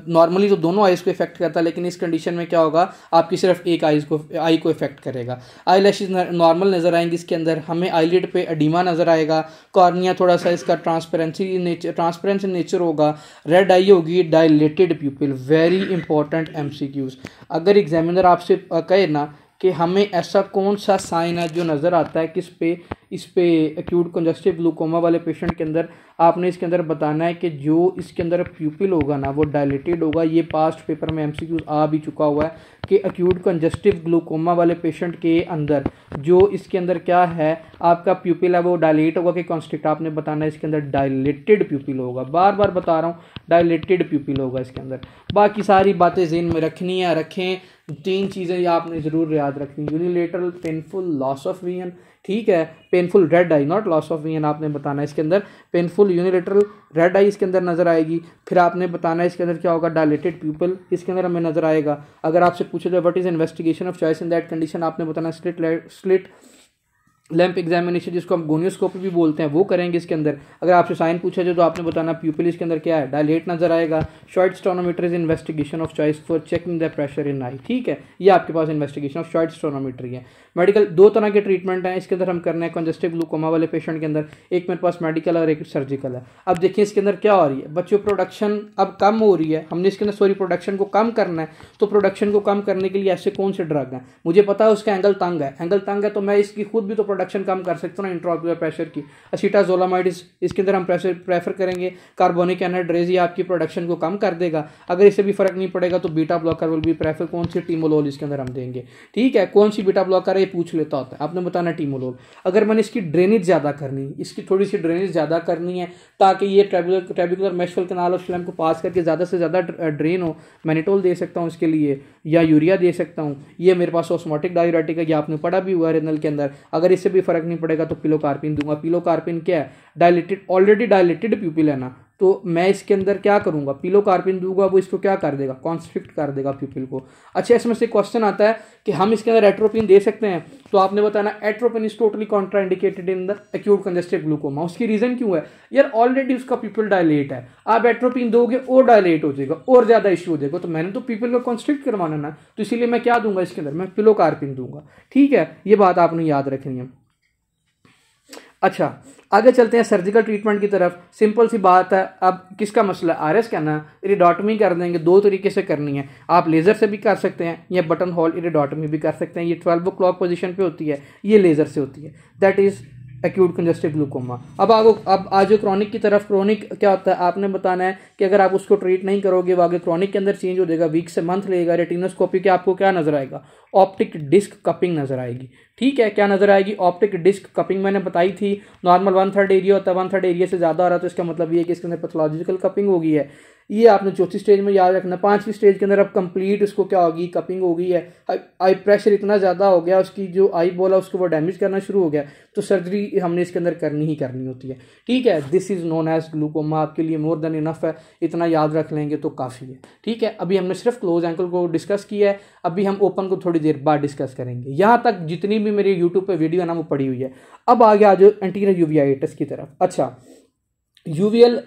नॉर्मली तो दोनों आइज़ को इफेक्ट करता है, लेकिन इस कंडीशन में क्या होगा, आपकी सिर्फ एक आई को इफेक्ट करेगा। आई लैशेज नॉर्मल नज़र आएंगी, इसके अंदर हमें आईलिड पे एडिमा नज़र आएगा, कॉर्निया थोड़ा सा इसका ट्रांसपेरेंसी नेचर होगा, रेड आई होगी, डायलेटेड प्यूपिल। Very important MCQs। अगर एग्जामिनर आपसे कहे ना कि हमें ऐसा कौन सा साइन है जो नज़र आता है किस पे, इस पे एक्यूट कंजस्टिव ग्लूकोमा वाले पेशेंट के अंदर, आपने इसके अंदर बताना है कि जो इसके अंदर प्यूपिल होगा ना वो डायलेटेड होगा। ये पास्ट पेपर में MCQ आ भी चुका हुआ है कि एक्यूट कंजस्टिव ग्लूकोमा वाले पेशेंट के अंदर जो इसके अंदर क्या है आपका प्यूपिल है वो डायलेट होगा कि कॉन्स्ट्रिक्ट, आपने बताना है इसके अंदर डायलेटेड प्यूपिल होगा। बार बार बता रहा हूँ डायलेटेड प्यूपिल होगा इसके अंदर। बाकी सारी बातें ज़हन में रखनी है, रखें। 3 चीज़ें आपने ज़रूर याद रखनी, unilateral painful loss of vision, ठीक है। Painful red I, not loss of vision, आपने बताना है इसके अंदर पेनफुल यूनिलेटरल रेड आई इसके अंदर नजर आएगी। फिर आपने बताना है इसके अंदर क्या होगा, डायलेटेड प्यूपल इसके अंदर हमें नजर आएगा। अगर आपसे पूछे जाए what is investigation of choice in that condition, आपने बताना स्लिट लैंप एग्जामिनेशन, जिसको हम गोनियोस्कोपी भी बोलते हैं, वो करेंगे इसके अंदर। अगर आपसे साइन पूछा जाए तो आपने बताना प्यूपिल इसके अंदर क्या है, डायलेट नजर आएगा। Schiotz tonometer is investigation of choice for checking the pressure in eye, ठीक है। ये आपके पास इन्वेस्टिगेशन ऑफ शॉर्ट स्टोनोमीटर है। मेडिकल दो तरह के ट्रीटमेंट हैं इसके अंदर हम करना है कंजस्टिव ग्लूकोमा वाले पेशेंट के अंदर, एक मेरे पास मेडिकल और एक सर्जिकल है। अब देखिए इसके अंदर क्या हो रही है, बच्चों प्रोडक्शन अब कम हो रही है, हमने इसके अंदर प्रोडक्शन को कम करना है। तो प्रोडक्शन को कम करने के लिए ऐसे कौन से ड्रग हैं, मुझे पता है उसका एंगल तंग है, एंगल तंग है तो मैं इसकी खुद भी तो प्रोडक्शन कम कर सकता हूँ ना इंट्राऑक्यूलर प्रेशर की। असीटाजोलामाइड इसके अंदर हम प्रेफर करेंगे। कार्बोनिक एनहाइड्रेज ये आपकी प्रोडक्शन को कम कर देगा। अगर इससे भी फर्क नहीं पड़ेगा तो beta blocker will be prefer, कौन सी, टीमोलोल इसके अंदर हम देंगे, ठीक है। कौन सी बीटा ब्लॉकर है ये पूछ लेता होता है, आपने बताना टीमोलोल। अगर मैंने इसकी ड्रेनेज ज़्यादा करनी, इसकी थोड़ी सी ड्रेनेज ज़्यादा करनी है ताकि ये trabecular Mischel canal of slam को पास करके ज़्यादा से ज़्यादा ड्रेन हो, मैनिटोल दे सकता हूँ इसके लिए, या यूरिया दे सकता हूँ। ये मेरे पास ऑस्मोटिक डायूरेटिक है, ये आपने पढ़ा भी हुआ है रेनल के अंदर। अगर इससे भी फर्क नहीं पड़ेगा तो पिलोकार्पिन दूंगा। पिलोकार्पिन क्या है, डायलेटेड, ऑलरेडी डायलेटेड प्यूपिल है ना, तो मैं इसके अंदर क्या करूंगा, पिलोकार्पिन दूंगा, वो इसको क्या कर देगा, कॉन्स्ट्रिक्ट कर देगा प्यूपिल को। अच्छा, इसमें से क्वेश्चन आता है कि हम इसके अंदर एट्रोपिन दे सकते हैं, तो आपने बताना atropine is totally contraindicated in the acute congestive glaucoma. उसकी रीजन क्यों है यार, ऑलरेडी उसका प्यूपिल डायलेट है, आप एट्रोपिन दोगे और डायलेट हो जाएगा और ज्यादा इश्यू हो जाएगा। तो मैंने तो प्यूपिल को कॉन्स्ट्रिक्ट करवाना ना, तो इसीलिए मैं क्या दूंगा इसके अंदर, मैं पिलोकार्पिन दूंगा, ठीक है। ये बात आपने याद रखनी है। अच्छा, आगे चलते हैं सर्जिकल ट्रीटमेंट की तरफ। सिंपल सी बात है, अब किसका मसला, आरएस करना, इरिडोटमी कर देंगे। दो तरीके से करनी है, आप लेज़र से भी कर सकते हैं या बटन होल इरिडोटमी भी कर सकते हैं। ये 12 o'clock पोजीशन पे होती है, ये लेज़र से होती है, that is acute congestive glaucoma. अब आज क्रॉनिक की तरफ, क्रॉनिक क्या होता है आपने बताना है कि अगर आप उसको ट्रीट नहीं करोगे वो आगे क्रॉनिक के अंदर चेंज हो जाएगा, वीक से मंथ लेगा। रेटिनोस्कोपी के आपको क्या नजर आएगा, ऑप्टिक डिस्क कपिंग नजर आएगी, ठीक है। क्या नजर आएगी, ऑप्टिक डिस्क कपिंग मैंने बताई थी। नॉर्मल 1/3 एरिया होता है, 1/3 एरिया से ज्यादा आ रहा है तो इसका मतलब ये है कि इसके अंदर पैथोलॉजिकल कपिंग हो गई है। ये आपने चौथी स्टेज में याद रखना। 5वीं स्टेज के अंदर अब कंप्लीट उसको क्या होगी, कपिंग हो गई है, आई प्रेशर इतना ज़्यादा हो गया, उसकी जो आई बॉल है उसको वो डैमेज करना शुरू हो गया, तो सर्जरी हमने इसके अंदर करनी ही करनी होती है, ठीक है। This is known as glaucoma, आपके लिए मोर देन इनफ है, इतना याद रख लेंगे तो काफ़ी है, ठीक है। अभी हमने सिर्फ क्लोज एंकल को डिस्कस किया है, अभी हम ओपन को थोड़ी देर बाद डिस्कस करेंगे। यहाँ तक जितनी भी मेरी यूट्यूब पर वीडियो है ना वो पड़ी हुई है। अब आगे आ जाओ एंटीरियर यूवियाइटिस की तरफ। अच्छा, यूवीएल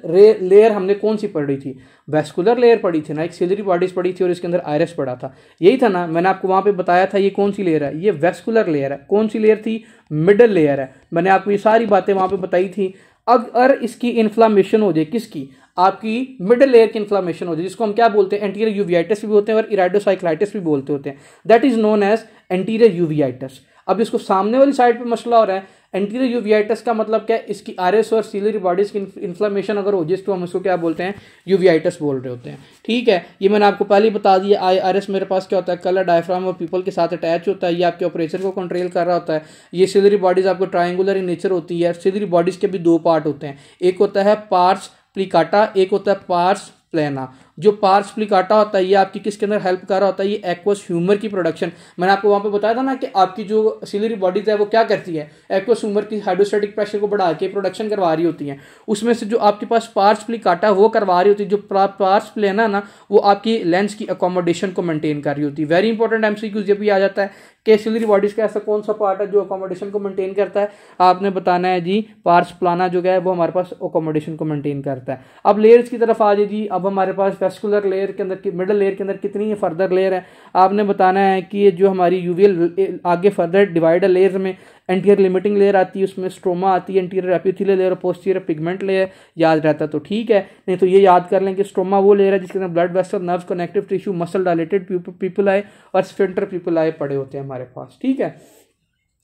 लेयर हमने कौन सी पढ़ी थी, वेस्कुलर लेयर पढ़ी थी ना, एक सिलरी बॉडीज पढ़ी थी और इसके अंदर आयरस पढ़ा था, यही था ना। मैंने आपको वहां पे बताया था ये कौन सी लेयर है, ये वेस्कुलर लेयर है। कौन सी लेयर थी, मिडल लेयर है। मैंने आपको ये सारी बातें वहां पे बताई थी। अगर इसकी इन्फ्लामेशन हो जाए, किसकी, आपकी मिडल लेयर की इन्फ्लामेशन हो जाए, जिसको हम क्या बोलते हैं, एंटीरियर यूवियाइटिस भी बोलते हैं और इराइडोसाइक्लाइटिस भी बोलते होते हैं, that is known as anterior uveitis. अब इसको सामने वाली साइड पे मसला हो रहा है, एंटीरियर यूवियाइटिस का मतलब क्या है, इसकी आरएस और सीलरी बॉडीज की इन्फ्लेमेशन अगर हो जाए तो हम इसको क्या बोलते हैं, यूवियाइटिस बोल रहे होते हैं, ठीक है। ये मैंने आपको पहले ही बता दिया। आरएस मेरे पास क्या होता है, कलर डायफ्राम और पीपल के साथ अटैच होता है, ये आपके ऑपरेशन को कंट्रोल कर रहा होता है। ये सीलरी बॉडीज आपको ट्रायंगुलर इन नेचर होती है। सीलरी बॉडीज के भी दो पार्ट होते हैं, एक होता है पार्स प्लिकाटा, एक होता है पार्स प्लेना। जो पार्स प्लिकाटा होता है ये आपकी किसके अंदर हेल्प कर रहा होता है, ये एक्वस ह्यूमर की प्रोडक्शन। मैंने आपको वहां पे बताया था ना कि आपकी जो सिलरी बॉडीज है वो क्या करती है, एक्वस ह्यूमर की हाइड्रोस्टैटिक प्रेशर को बढ़ा के प्रोडक्शन करवा रही होती है। उसमें से जो आपके पास पार्स प्लिकाटा वो करवा रही होती है, जो पार्स प्लेना ना वो आपकी लेंस की अकोमोडेशन को मेंटेन कर रही होती है। वेरी इंपॉर्टेंट एमसीक्यूज ये भी आ जाता है कि सिलरी बॉडीज का ऐसा कौन सा पार्ट है जो अकोमोडेशन को मेंटेन करता है, आपने बताना है जी पार्स प्लाना जो है वो हमारे पास अकोमोडेशन को मेंटेन करता है। अब लेयर्स की तरफ आ जाए जी। अब हमारे पास वेस्कुलर लेयर के अंदर, मिडल लेयर के अंदर कितनी फर्दर लेयर है, आपने बताना है कि ये जो हमारी यूवीएल आगे फर्दर डिवाइडर लेयर में एंटीरियर लिमिटिंग लेयर आती है, उसमें स्ट्रोमा आती है, एंटीरियर एपिथेलियल लेयर और पोस्टीरियर पिगमेंट लेयर, याद रहता तो ठीक है, नहीं तो ये याद कर लें कि स्ट्रोमा वो लेयर है जिसके अंदर blood vessel, nerves, connective tissue, muscle, dilated प्यूपिल और स्फिंक्टर प्यूपिल पड़े होते हैं हमारे पास, ठीक है।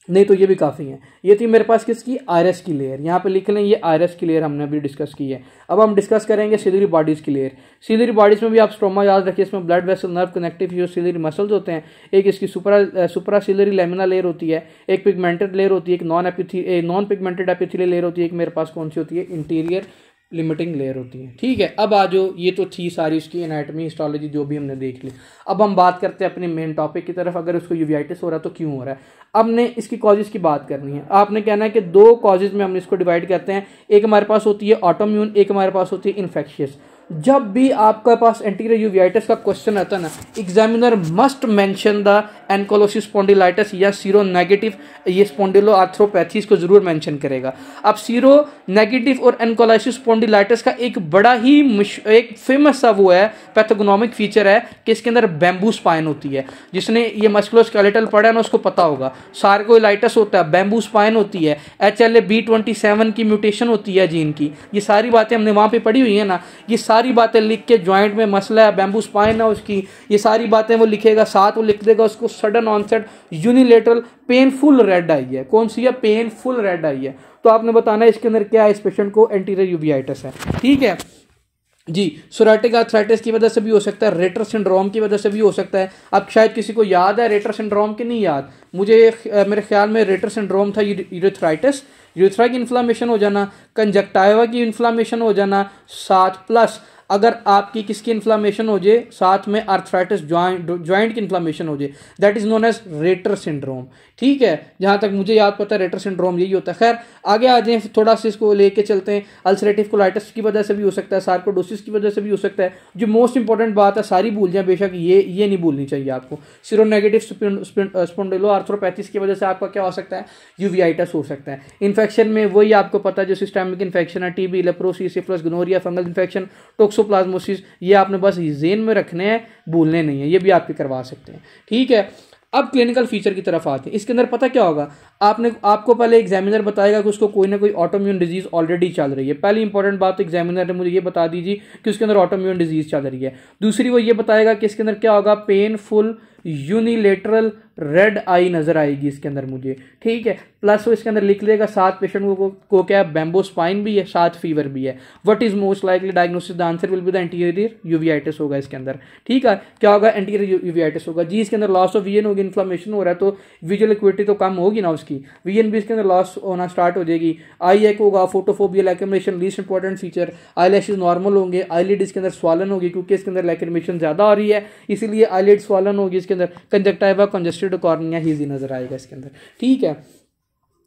नहीं तो ये भी काफ़ी है। ये थी मेरे पास किसकी, आयरस की लेयर, यहाँ पे लिख लें ये आयरस की लेयर हमने अभी डिस्कस की है। अब हम डिस्कस करेंगे सिलरी बॉडीज की लेयर। सिलरी बॉडीज में भी आप स्ट्रोमा याद रखिए, इसमें blood vessel, nerve, connective tissue, ciliary muscles होते हैं। एक इसकी सुपरा सिलरी लेमिना लेयर होती है, एक पिगमेंटेड लेयर होती है, एक नॉन पिगमेंटेड एपिथेलियल लेयर होती है, एक मेरे पास कौन सी होती है, इंटीरियर लिमिटिंग लेयर होती है। ठीक है, अब आ जाओ, ये तो थी सारी उसकी एनाटॉमी हिस्टोलॉजी जो भी हमने देख ली। अब हम बात करते हैं अपने मेन टॉपिक की तरफ। अगर उसको यूवियाइटिस हो रहा है तो क्यों हो रहा है, अब ने इसकी कॉजेज़ की बात करनी है। आपने कहना है कि दो कॉजेज़ में हम इसको डिवाइड करते हैं, एक हमारे पास होती है ऑटोम्यून, एक हमारे पास होती है इन्फेक्शियस। जब भी आपका पास एंटीरियर यूवियाइटिस का क्वेश्चन आता है ना, examiner must mention the ankylosing spondylitis या सीरो नेगेटिव ये स्पॉन्डिलो आर्थ्रोपैथीज को जरूर मेंशन करेगा। अब सीरो नेगेटिव और एनकोलोसिस स्पॉन्डिलाइटिस का एक बड़ा ही एक फेमस सा वो है पैथोगनोमिक फीचर है कि इसके अंदर बैम्बू स्पाइन होती है। जिसने ये मस्कुलोस्केलेटल पढ़ा है ना उसको पता होगा। सार्कोइलाइटिस होता है, बैम्बू स्पाइन होती है, HLA-B27 की म्यूटेशन होती है जीन की। ये सारी बातें हमने वहाँ पे पढ़ी हुई है ना, ये सारी बातें लिख के जॉइंट में मसला है, बैम्बू स्पाइन है उसकी, ये सारी बातें वो लिखेगा। साथ वो लिख देगा उसको sudden onset unilateral painful red eye है। कौन सी है? पेनफुल रेड आई है। तो आपने बताना है इसके अंदर क्या है, इस पेशेंट को एंटीरियर यूवियाइटिस है। ठीक है जी, सोराटिक आर्थराइटिस की वजह से भी हो सकता है, रेटर सिंड्रोम की वजह से भी हो सकता है। अब शायद किसी को याद है रेटर सिंड्रोम की, नहीं याद मुझे, मेरे ख्याल में रेटर सिंड्रोम था यूरेथ्राइटिस, यूरेथ्रा की इन्फ्लामेशन हो जाना, कंजक्टाइवा की इन्फ्लामेशन हो जाना, साथ प्लस अगर आपकी किसकी इन्फ्लामेशन हो जाए, साथ में आर्थराइटिस जॉइंट की इन्फ्लामेशन हो जाए, that is known as Reiter syndrome. ठीक है, जहां तक मुझे याद पता है रेटर सिंड्रोम यही होता है। खैर आगे आ जाए, थोड़ा सा इसको लेके चलते हैं। अल्सरेटिव कोलाइटिस की वजह से भी हो सकता है, सार्कोडोसिस की वजह से भी हो सकता है। जो मोस्ट इंपॉर्टेंट बात है सारी भूल जाए बेशक, ये नहीं भूलनी चाहिए आपको। सीरोनेगेटिव स्पॉन्डिलो आर्थ्रोपैथीज की वजह से आपका क्या हो सकता है, यूवियाइटिस हो सकता है। इन्फेक्शन में वही आपको पता है जो सिस्टेमिक इन्फेक्शन है, TB, leprosy, syphilis, gonorrhoea, fungal infection, toxoplasmosis, ये आपने बस जेन में रखने हैं, भूलने नहीं है, ये भी आपके करवा सकते हैं। ठीक है, अब क्लिनिकल फीचर की तरफ आते हैं। इसके अंदर पता क्या होगा, आपको पहले एग्जामिनर बताएगा कि उसको कोई ना कोई ऑटोम्यून डिजीज ऑलरेडी चल रही है। पहली इंपॉर्टेंट बात तो एग्जामिनर ने मुझे ये बता दीजिए कि उसके अंदर ऑटोम्यून डिजीज चल रही है। दूसरी वो ये बताएगा कि इसके अंदर क्या होगा, पेनफुल यूनिलेटरल रेड आई नजर आएगी इसके अंदर मुझे। ठीक है, प्लस वो इसके अंदर लिख लेगा साथ पेशेंट को क्या है, बैम्बो स्पाइन भी है, साथ फीवर भी है। What is most likely diagnosis, the answer will be the anterior uveitis होगा इसके अंदर। ठीक है, क्या होगा, एंटीरियर यूवियाइटिस होगा जी। इसके अंदर लॉस ऑफ विजन होगी, इन्फ्लेमेशन हो रहा है तो विजुअल एक्यूटी तो कम होगी ना उसकी, विजन भी इसके अंदर लॉस होना स्टार्ट हो जाएगी। आई एक होगा, photophobia, lacrimation, least important feature, eyelashes normal होंगे, आईलिड इसके अंदर स्वॉलन होगी क्योंकि इसके अंदर लैक्रिमेशन ज्यादा हो रही है, इसीलिए आईलिड स्वॉलन होगी इसके अंदर। कंजक्टिवा, कंजेस्टेड कॉर्निया, हीजी नजर आएगा इसके अंदर। ठीक है,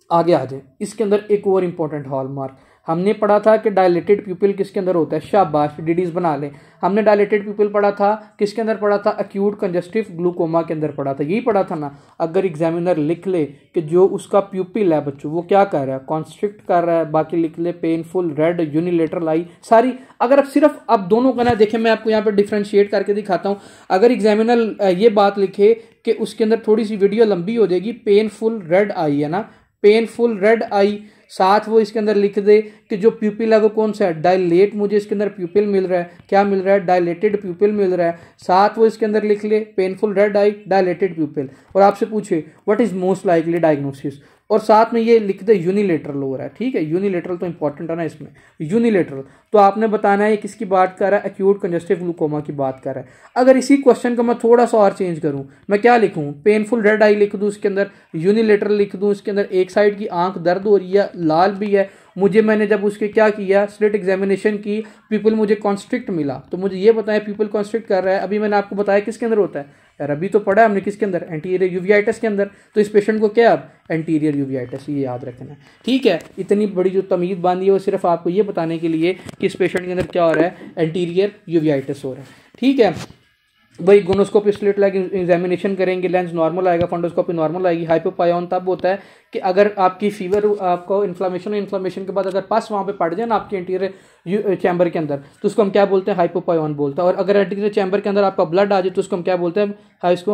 आगे आ जाए। इसके अंदर एक और इंपॉर्टेंट हॉलमार्क हमने पढ़ा था कि डायलेटेड प्यूपिल किसके अंदर होता है, शाबाश डीडीज बना लें। हमने डायलेटेड प्यूपिल पढ़ा था, किसके अंदर पढ़ा था, एक्यूट कंजस्टिव ग्लूकोमा के अंदर पढ़ा था, यही पढ़ा था ना। अगर एग्जामिनर लिख ले कि जो उसका प्यूपिल है बच्चों वो क्या कर रहा है, कॉन्स्ट्रिक्ट कर रहा है, बाकी लिख ले पेनफुल रेड यूनिलेटरल आई सारी। अगर अब सिर्फ अब दोनों का ना देखें, मैं आपको यहाँ पर डिफ्रेंशिएट करके दिखाता हूँ। अगर एग्जामिनर ये बात लिखे कि उसके अंदर थोड़ी सी वीडियो लंबी हो जाएगी, पेनफुल रेड आई है ना, पेनफुल रेड आई, साथ वो इसके अंदर लिख दे कि जो प्यूपिल है वो कौन सा है, डायलेट, मुझे इसके अंदर प्यूपिल मिल रहा है, क्या मिल रहा है, डायलेटेड प्यूपिल मिल रहा है। साथ वो इसके अंदर लिख ले पेनफुल रेड आई, डायलेटेड प्यूपिल, और आपसे पूछे what is most likely diagnosis, और साथ में ये लिख दे यूनिलेटरल हो रहा है। ठीक है, यूनिलेटरल तो इंपॉर्टेंट है ना इसमें, यूनिलेटरल तो आपने बताना है किसकी बात कर रहा है, एक्यूट कंजस्टिव ग्लूकोमा की बात कर रहा है। अगर इसी क्वेश्चन को मैं थोड़ा सा और चेंज करूं, मैं क्या लिखूं, पेनफुल रेड आई लिख दूं, इसके अंदर यूनिलेटरल लिख दूं, इसके अंदर एक साइड की आंख दर्द हो रही है, लाल भी है, मैंने जब उसके क्या किया, स्लिट एग्जामिनेशन की, पीपल मुझे कॉन्स्ट्रिक्ट मिला, तो मुझे ये बताया पीपल कॉन्स्ट्रिक्ट कर रहा है। अभी मैंने आपको बताया किसके अंदर होता है यार, अभी तो पढ़ा है हमने किसके अंदर, एंटीरियर यूवियाइटिस के अंदर। तो इस पेशेंट को क्या अब एंटीरियर यूवियाइटिस, ये याद रखना है। ठीक है, इतनी बड़ी जो तमीज़ बांधी है वो सिर्फ आपको ये बताने के लिए कि इस पेशेंट के अंदर क्या हो रहा है, एंटीरियर यूवियाइटिस हो रहा है। ठीक है, वही गोनोस्कोपी स्लिट लाइक एग्जामिनेशन करेंगे, लेंस नॉर्मल आएगा, फंडोस्कोपी नॉर्मल आएगी। हाइपोपायोन तब होता है कि अगर आपकी फीवर, आपको इन्फ्लामेशन के बाद अगर पस वहाँ पे पड़ जाए ना आपके एंटीरियर चैम्बर के अंदर, तो उसको हम क्या बोलते हैं, हाइपोपायोन बोलते हैं। और अगर एंटीरियर चैम्बर के अंदर आपका ब्लड आ जाए तो उसको हम क्या बोलते हैं, इसको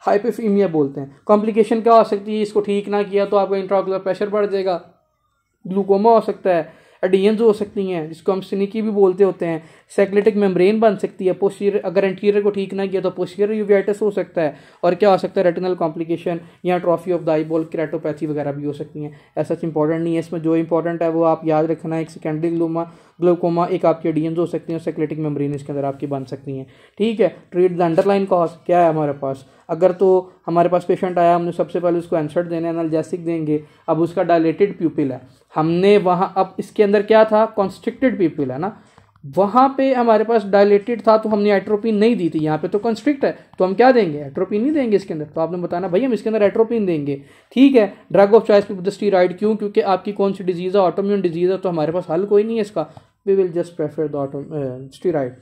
हाइपोफीमिया बोलते हैं। कॉम्प्लिकेशन क्या हो सकती है, इसको ठीक ना किया तो आपका इंट्राऑक्यूलर प्रेशर बढ़ जाएगा, ग्लूकोमा हो सकता है, एडियंस हो सकती हैं जिसको हम सिनिकी भी बोलते होते हैं, सैक्लेटिक मेम्ब्रेन बन सकती है, पोस्टीरियर अगर एंटीरियर को ठीक ना किया तो पोस्टीरियर यूवियाइटिस हो सकता है, और क्या हो सकता है, रेटिनल कॉम्प्लिकेशन या trophy of the eyeball, keratopathy वगैरह भी हो सकती हैं। ऐसा इंपॉर्टेंट नहीं है इसमें, जो इंपॉर्टेंट है वो आप याद रखना है। एक सेकेंडरी ग्लूकोमा, एक आपकी एडियंस हो सकती हैं, सैक्लेटिक मेम्ब्रेन इसके अंदर आपकी बन सकती हैं। ठीक है, ट्रीट द अंडरलाइन कॉज, क्या है हमारे पास, अगर तो हमारे पास पेशेंट आया, हमने सबसे पहले उसको एनसर्ट देना है, एनाल्जेसिक देंगे। अब उसका डायलेटेड प्यूपिल है, हमने वहाँ, अब इसके अंदर क्या था, कॉन्स्ट्रिक्टेड प्यूपिल है ना, वहाँ पे हमारे पास डायलेटेड था तो हमने एट्रोपिन नहीं दी थी, यहाँ पे तो कंस्ट्रिक्ट है तो हम क्या देंगे, एट्रोपिन नहीं देंगे इसके अंदर। तो आपने बताना भाई हम इसके अंदर एट्रोपिन देंगे, ठीक है। ड्रग ऑफ चॉइस पे स्टीरॉइड, क्यों, क्योंकि आपकी कौन सी डिजीज़ है, ऑटोइम्यून डिजीज़ है, तो हमारे पास हल कोई नहीं है इसका, we will just prefer the steroid.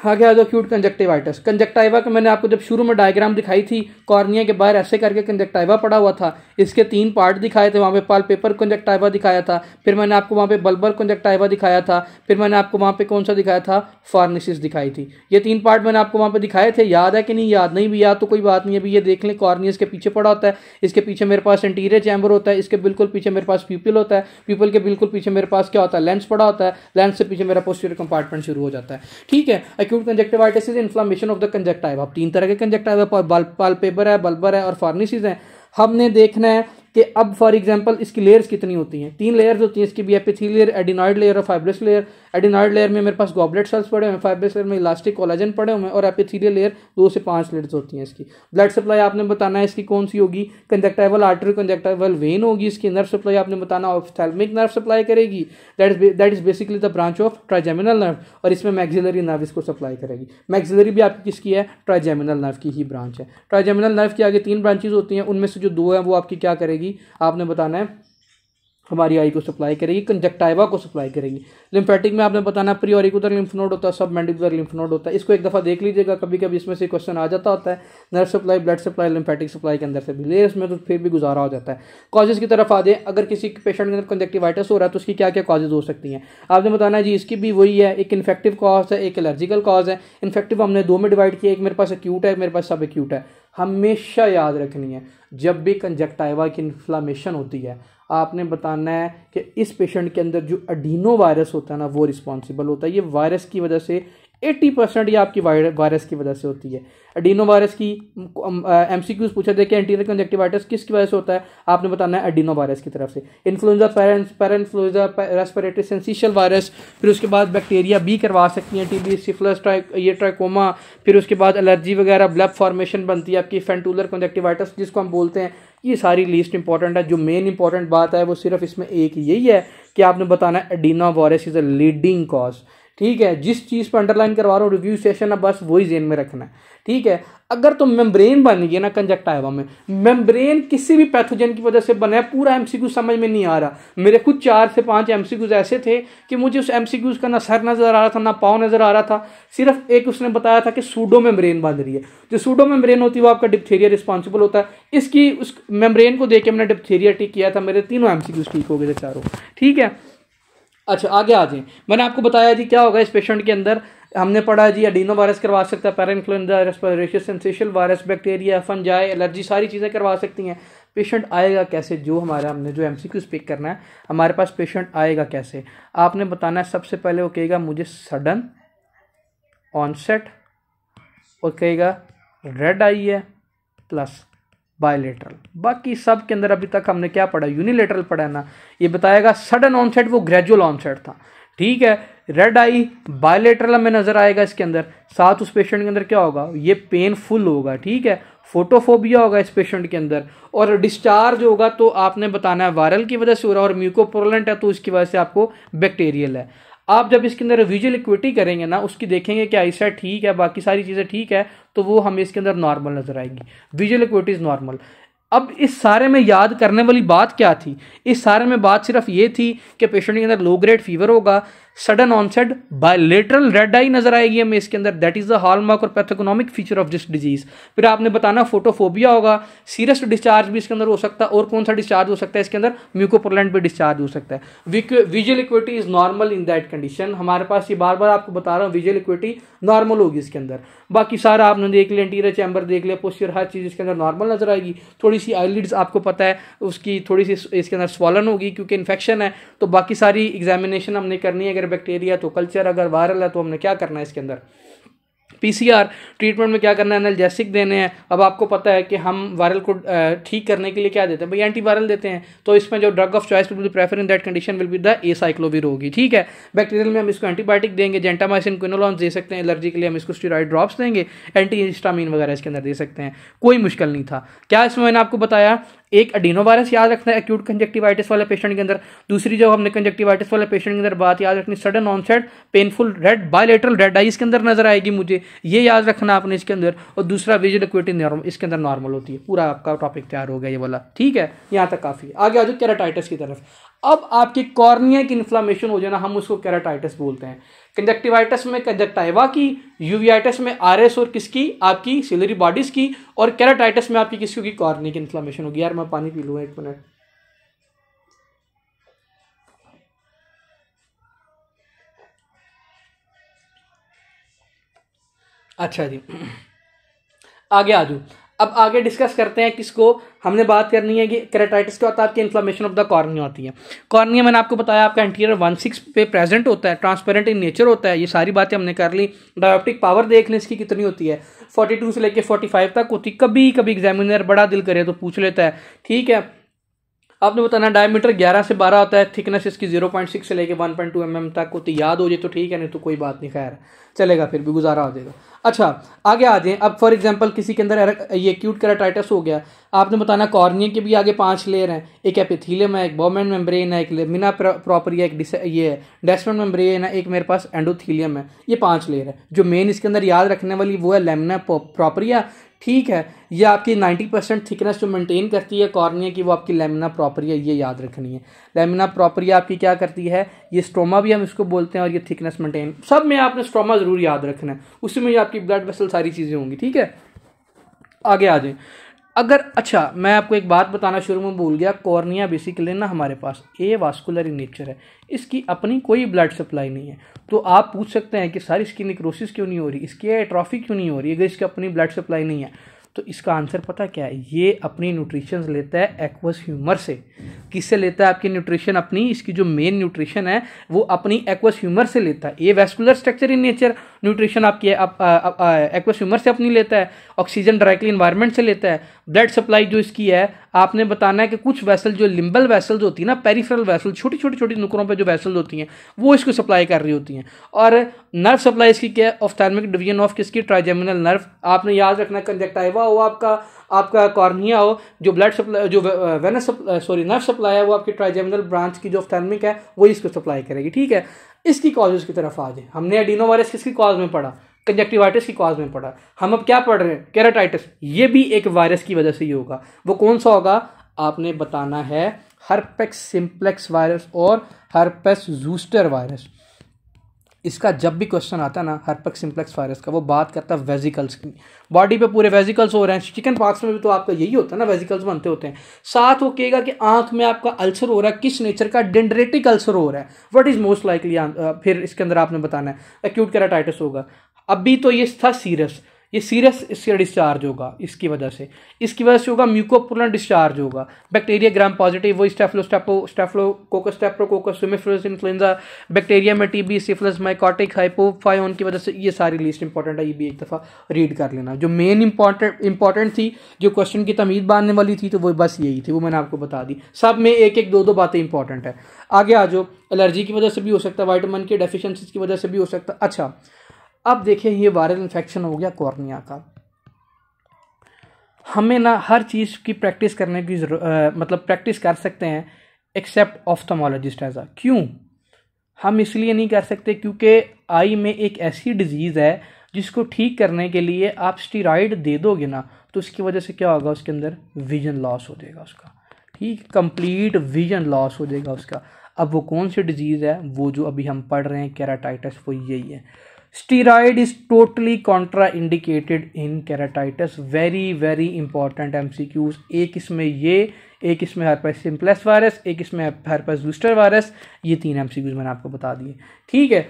आगे आ जाओ एक्यूट कंजक्टिवाइटिस। कंजक्टिवा का मैंने आपको जब शुरू में डायग्राम दिखाई थी, कॉर्निया के बाहर ऐसे करके कंजक्टिवा पड़ा हुआ था, इसके 3 पार्ट दिखाए थे, वहाँ पे पालपेपर कंजक्टिवा दिखाया था, फिर मैंने आपको वहाँ पे बल्बर कंजक्टिवा दिखाया था, फिर मैंने आपको वहाँ पे कौन सा दिखाया था, फार्निसिस दिखाई थी। ये 3 पार्ट मैंने आपको वहाँ पे दिखाए थे, याद है कि नहीं, याद नहीं भी याद तो कोई बात नहीं है। अभी ये देख लें, कॉर्निया इसके पीछे पड़ा होता है, इसके पीछे मेरे पास एंटीरियर चैम्बर होता है, इसके बिल्कुल पीछे मेरे पास प्यूपिल होता है, प्यूपिल के बिल्कुल पीछे मेरे पास क्या होता है, लेंस पड़ा होता है, लेंस से पीछे मेरा पोस्टीरियर कंपार्टमेंट शुरू हो जाता है, ठीक है। Acute conjunctivitis inflammation of the conjunctiva. 3 तरह के कंजक्टिवा, पालपेबर है, बल्बर है और फार्निसिस है। हमने देखना है कि अब फॉर एग्जांपल इसकी लेयर्स कितनी होती हैं, 3 लेयर्स होती हैं इसकी भी, एपिथेलियल, एडिनॉइड लेयर और फाइब्रस लेयर। एडिनॉइड लेयर में मेरे पास गॉबलेट सेल्स पड़े हुए हैं, फाइब्रस लेयर में इलास्टिक कोलेजन पड़े हुए हैं, और एपिथेलियल लेयर 2 से 5 लेयर्स होती हैं इसकी। ब्लड सप्लाई आपने बताना है इसकी कौन सी होगी, कंजक्टिवल आर्टरी, कंजक्टिवल वेन होगी इसकी। नर्व सप्लाई आपने बताना ऑप्थेल्मिक नर्व सप्लाई करेगी, that is basically the branch of trigeminal nerve, और इसमें मैक्सिलरी नर्व इसको सप्लाई करेगी। मैक्सिलरी भी आपकी किसकी है, ट्राइजेमिनल नर्व की ही ब्रांच है। ट्राइजेमिनल नर्व की आगे 3 ब्रांचेज होती हैं, उनमें से जो 2 है वो आपकी क्या करेगी, आपने बताना है हमारी आई को सप्लाई करेगी, कंजक्टिवा को सप्लाई करेगी। लिम्फेटिक में आपने बताना प्री ऑरिकुलर लिम्फ नोड होता है, सब मैंडिबुलर लिम्फ नोड होता है। इसको एक दफ़ा देख लीजिएगा, कभी कभी इसमें से क्वेश्चन आ जाता होता है। Nerve supply, blood supply, lymphatic supply के अंदर से भी लेयर्स में तो फिर भी गुजारा हो जाता है। कॉजेज की तरफ आ जाए, अगर किसी पेशेंट के अंदर कंजक्टिवाइटिस हो रहा है तो उसकी क्या क्या कॉजेज हो सकती हैं, आपने बताना है जी। इसकी भी वही है, एक इन्फेक्टिव कॉज है, एक एलर्जिकल कॉज है। इन्फेक्टिव हमने 2 में डिवाइड किया, एक मेरे पास एक्यूट है, मेरे पास सब एक्यूट है। हमेशा याद रखनी है, जब भी कंजक्टिवा की इन्फ्लामेशन होती है आपने बताना है कि इस पेशेंट के अंदर जो एडिनो वायरस होता है ना वो रिस्पॉन्सिबल होता है। ये वायरस की वजह से 80% ये आपकी वायरस की वजह से होती है। एडिनो वायरस की एमसीक्यूज पूछा था कि एंटीरियर कंजक्टिवाइटिस किसकी वजह से होता है, आपने बताना है एडिनो वायरस की तरफ से। Influenza, parainfluenza, respiratory syncytial virus, फिर उसके बाद बैक्टीरिया भी करवा सकती हैं, टीबी, सिफिलिस, ये ट्राइकोमा, फिर उसके बाद एलर्जी वगैरह, ब्लब फॉर्मेशन बनती है आपकी, फेंटुलर कंजक्टिवाइटिस जिसको हम बोलते हैं। ये सारी लिस्ट इंपॉर्टेंट है। जो मेन इंपॉर्टेंट बात है वो सिर्फ इसमें एक यही है कि आपने बताना है adeno virus is a leading cause, ठीक है। जिस चीज़ पर अंडरलाइन करवा रहा हूँ रिव्यू सेशन है, बस वही जेन में रखना है, ठीक है। अगर तो मेम्ब्रेन बन गई ना कंजक्टिवा में, मेम्ब्रेन किसी भी पैथोजन की वजह से बना है, पूरा एमसीक्यू समझ में नहीं आ रहा। मेरे खुद 4 से 5 एमसीक्यूज ऐसे थे कि मुझे उस एमसीक्यूज का ना सर नजर आ रहा था ना पाँव नजर आ रहा था, सिर्फ एक उसने बताया था कि सूडो मेम्ब्रेन बन रही है। जो सूडो मेम्ब्रेन होती है वो आपका डिप्थीरिया रिस्पॉन्सिबल होता है। इसकी उस मेम्ब्रेन को देख के मैंने डिप्थीरिया ठीक किया था, मेरे 3 एमसीक्यूज ठीक हो गए थे चारों, ठीक है। अच्छा आगे आ जाए, मैंने आपको बताया जी क्या होगा इस पेशेंट के अंदर। हमने पढ़ा जी एडिनो वायरस करवा सकता है, parainfluenza, respiratory syncytial virus, bacteria, fungi, allergy, सारी चीज़ें करवा सकती हैं। पेशेंट आएगा कैसे, जो हमारा हमने जो एमसीक्यू पिक करना है, हमारे पास पेशेंट आएगा कैसे, आपने बताना है। सबसे पहले वो कहेगा मुझे सडन ऑनसेट, और कहेगा रेड आई है प्लस बायलेटरल। बाकी सब के अंदर अभी तक हमने क्या पढ़ा, यूनिलेटरल पढ़ा है ना। ये बताएगा सडन ऑनसेट वो ग्रेजुअल ऑनसेट था, ठीक है। रेड आई बायलेटरल में नजर आएगा इसके अंदर, साथ उस पेशेंट के अंदर क्या होगा, ये पेनफुल होगा, ठीक है। फोटोफोबिया होगा इस पेशेंट के अंदर, और डिस्चार्ज होगा तो आपने बताना है वायरल की वजह से हो रहा है, और म्यूकोपुरुलेंट है तो इसकी वजह से आपको बैक्टीरियल है। आप जब इसके अंदर विजुअल इक्विटी करेंगे ना, उसकी देखेंगे कि आईसाइट ठीक है, बाकी सारी चीज़ें ठीक है, तो वो हमें इसके अंदर नॉर्मल नजर आएगी, विजुअल इक्विटी इज नॉर्मल। अब इस सारे में याद करने वाली बात क्या थी, इस सारे में बात सिर्फ ये थी कि पेशेंट के अंदर लो ग्रेड फीवर होगा, सडन ऑनसेट बायलेटरल रेड आई नजर आएगी हमें इसके अंदर, दैट इज द हॉलमार्क और पैथोगनोमिक फीचर ऑफ दिस डिजीज। फिर आपने बताना फोटोफोबिया होगा, सीरियस डिस्चार्ज भी इसके अंदर हो सकता है, और कौन सा डिस्चार्ज हो सकता है इसके अंदर, म्यूकोपुरुलेंट भी डिस्चार्ज हो सकता है। Visual equity is normal in that condition, हमारे पास ये बार बार आपको बता रहा हूँ विजुअल इक्विटी नॉर्मल होगी इसके अंदर। बाकी सारा आपने देख लिया, एंटीरियर चैम्बर देख लिया, पोस्टीरियर, हर चीज़ इसके अंदर नॉर्मल नजर आएगी। थोड़ी सी आईलिड्स आपको पता है उसकी थोड़ी सी इसके अंदर स्वॉलन होगी क्योंकि इन्फेक्शन है, तो बाकी सारी एग्जामिनेशन हमने करनी है। अगर बैक्टीरिया तो कल्चर, अगर वायरल है तो हमने क्या करना है इसके अंदर, पीसीआर ट्रीटमेंट में क्या करना है, एनाल्जेसिक देने हैं। अब आपको पता है कि हम वायरल को ठीक करने के लिए क्या देते हैं भाई, एंटीवायरल देते हैं। तो इसमें जो drug of choice will be prefer in that condition will be the acyclovir होगी, ठीक है। बैक्टीरियल में हम इसको एंटीबायोटिक देंगे, जेंटामाइसिन, क्विनोलॉन्स दे सकते हैं। एलर्जी के लिए हम इसको स्टेरॉइड ड्रॉप्स देंगे, एंटी हिस्टामिन वगैरह इसके अंदर दे सकते हैं। कोई मुश्किल नहीं था। क्या इसमें मैंने आपको बताया, एक एडिनोवायरस याद रखना है एक्यूट कंजक्टिवाइटिस वाले पेशेंट के अंदर। दूसरी जो हमने कंजक्टिवाइटिस वाले पेशेंट के अंदर बात याद रखनी, sudden onset painful red bilateral red eye इसके अंदर नजर आएगी मुझे, ये याद रखना आपने इसके अंदर। और दूसरा विजुअल एक्यूटी नॉर्मल इसके अंदर नॉर्मल होती है। पूरा आपका टॉपिक तैयार हो गया ये वाला, ठीक है। यहाँ तक काफी। आगे आ जाओ केराटाइटिस की तरफ। अब आपकी कॉर्निया की इन्फ्लामेशन हो जाए ना, हम उसको केराटाइटिस बोलते हैं। कंजक्टिवाइटिस में कंजक्टाइवा की, यूवियाइटिस में आरएस और किसकी, आपकी सिलरी बॉडीज की, और केराटाइटिस में आपकी किसकी होगी, कॉर्निया की इन्फ्लामेशन होगी। यार मैं पानी पी लूँ 1 मिनट। अच्छा जी, आगे आ जाओ। अब आगे डिस्कस करते हैं किसको, हमने बात करनी है कि केराटाइटिस क्या होता है, आपकी इन्फ्लेमेशन ऑफ द कॉर्निया होती है। कॉर्निया मैंने आपको बताया आपका एंटीरियर 1/6 पे प्रेजेंट होता है, ट्रांसपेरेंट इन नेचर होता है। ये सारी बातें हमने कर ली। डायोप्टिक पावर देख लें इसकी कितनी होती है, 42 से लेकर 45 तक होती है। कभी कभी एग्जामिनर बड़ा दिल करे तो पूछ लेता है, ठीक है। आपने बताना डायमीटर 11 से 12 होता है, थिकनेस इसकी 0.6 से लेके 1.2 mm तक होती। याद हो जाए तो ठीक है, नहीं तो कोई बात नहीं, खैर चलेगा, फिर भी गुजारा हो जाएगा। अच्छा आगे आ जाएं। अब फॉर एग्जांपल किसी के अंदर ये एक्यूट केराटाइटिस हो गया, आपने बताना कॉर्निया के भी आगे 5 लेयर हैं। एक एपिथेलियम है, एक बोमेन मेम्ब्रेन है, एक लेमिना प्रोपरिया, एक ये डेस्मन मेम्ब्रेन है, एक मेरे पास एंडोथीलियम है। ये 5 लेयर है। जो मेन इसके अंदर याद रखने वाली वो है लेमिना प्रोपरिया, ठीक है। ये आपकी 90% थिकनेस जो मेंटेन करती है कॉर्निया की, वो आपकी लेमिना प्रोपरिया, ये याद रखनी है। लेमिना प्रोपरिया आपकी क्या करती है, ये स्ट्रोमा भी हम इसको बोलते हैं, और ये थिकनेस मेंटेन, सब में आपने स्ट्रोमा जरूर याद रखना है। उसमें आपकी ब्लड वेसल सारी चीज़ें होंगी, ठीक है। आगे आ जाए। अगर अच्छा मैं आपको एक बात बताना शुरू में भूल गया, कॉर्निया बेसिकली ना हमारे पास ए वास्कुलर इन नेचर है, इसकी अपनी कोई ब्लड सप्लाई नहीं है। तो आप पूछ सकते हैं कि सारी इसकी निक्रोसिस क्यों नहीं हो रही, इसकी एट्रॉफी क्यों नहीं हो रही अगर इसकी अपनी ब्लड सप्लाई नहीं है। तो इसका आंसर पता क्या है, ये अपनी न्यूट्रिशन लेता है एक्वस ह्यूमर से। किससे लेता है आपकी न्यूट्रिशन, अपनी इसकी जो मेन न्यूट्रिशन है वो अपनी एक्वस ह्यूमर से लेता है। ये vascular structure in nature nutrition आपकी एक्वस ह्यूमर से अपनी लेता है, ऑक्सीजन डायरेक्टली इन्वायरमेंट से लेता है। ब्लड सप्लाई जो इसकी है आपने बताना है कि कुछ वेसल जो लिम्बल वेसल्स होती है ना, पेरिफेरल वेसल, छोटी छोटी छोटी नुकरों पे जो वेसल्स होती हैं वो इसको सप्लाई कर रही होती हैं। और नर्व सप्लाई इसकी क्या है, ऑफ्थैल्मिक डिवीजन ऑफ किसकी, ट्राइजेमिनल नर्व। आपने याद रखना कंजक्टाइवा हो आपका कॉर्निया हो, जो ब्लड सप्लाई जो वेनस सॉरी नर्व सप्लाई है वो आपकी ट्राइजेमिनल ब्रांच की जो ऑफ्थैल्मिक है वो इसको सप्लाई करेगी, ठीक है। इसकी कॉजेज की तरफ आ जाए। हमने एडिनोवायरस किसकी कॉज में पढ़ा, कंजक्टिवाइटिस की कॉज में पढ़ा। हम अब क्या पढ़ रहे हैं, केराटाइटिस। ये भी एक वायरस की वजह से ही होगा। वो कौन सा होगा, आपने बताना है हर्पेक्स सिंप्लेक्स वायरस और हर्पेस ज़ूस्टर वायरस। इसका जब भी क्वेश्चन आता है ना हर्पेक्स सिंप्लेक्स वायरस का, वो बात करता है वेजिकल्स की। बॉडी पे पूरे वेजिकल्स हो रहे हैं। चिकन पॉक्स में भी तो आपका यही होता है ना, वेजिकल्स बनते होते हैं। साथ वो कहेगा कि आंख में आपका अल्सर हो रहा है, किस नेचर का, डेंड्रेटिक अल्सर हो रहा है। व्हाट इज मोस्ट लाइकली, फिर इसके अंदर आपने बताना है एक्यूट केराटाइटिस होगा। अभी तो ये था सीरस, ये सीरस इससे डिस्चार्ज होगा इसकी वजह से होगा म्यूकोपुलर डिस्चार्ज होगा। बैक्टीरिया ग्राम पॉजिटिव, वो स्टेफिलोकोकस स्टेप्टोकोकस सिमिफ्लस इन्फ्लुएंजा, बैक्टीरिया में टीबी, सिफिलिस, माइकोटिक हाइपोफायोन की वजह से, ये सारी लिस्ट इंपॉर्टेंट है। ये भी एक दफ़ा रीड कर लेना। जो मेन इंपॉर्टेंट थी, जो क्वेश्चन की तमीद बांधने वाली थी, तो वो बस यही थी, वो मैंने आपको बता दी। सब में एक एक दो बातें इंपॉर्टेंट है। आगे आ जाओ। एलर्जी की वजह से भी हो सकता है, वाइटामिन की डेफिशिएंसी की वजह से भी हो सकता है। अच्छा अब देखिए, ये वायरल इन्फेक्शन हो गया कॉर्निया का। हमें ना हर चीज़ की प्रैक्टिस करने की मतलब प्रैक्टिस कर सकते हैं एक्सेप्ट ऑफ्थल्मोलॉजिस्ट एज क्यों हम इसलिए नहीं कर सकते क्योंकि आई में एक ऐसी डिजीज़ है जिसको ठीक करने के लिए आप स्टीरॉइड दे दोगे ना, तो उसकी वजह से क्या होगा, उसके अंदर विजन लॉस हो जाएगा उसका, ठीक, कंप्लीट विजन लॉस हो जाएगा उसका। अब वो कौन सी डिजीज़ है, वो जो अभी हम पढ़ रहे हैं केराटाइटिस, वो यही है। Steroid is totally Contra indicated in keratitis. Very very important MCQs, एक इसमें ये, एक इसमें हर्पेस सिम्प्लेक्स वायरस, एक इसमें हर्पेस ज़ूस्टर वायरस। ये 3 एमसीक्यूज मैंने आपको बता दिए, ठीक है।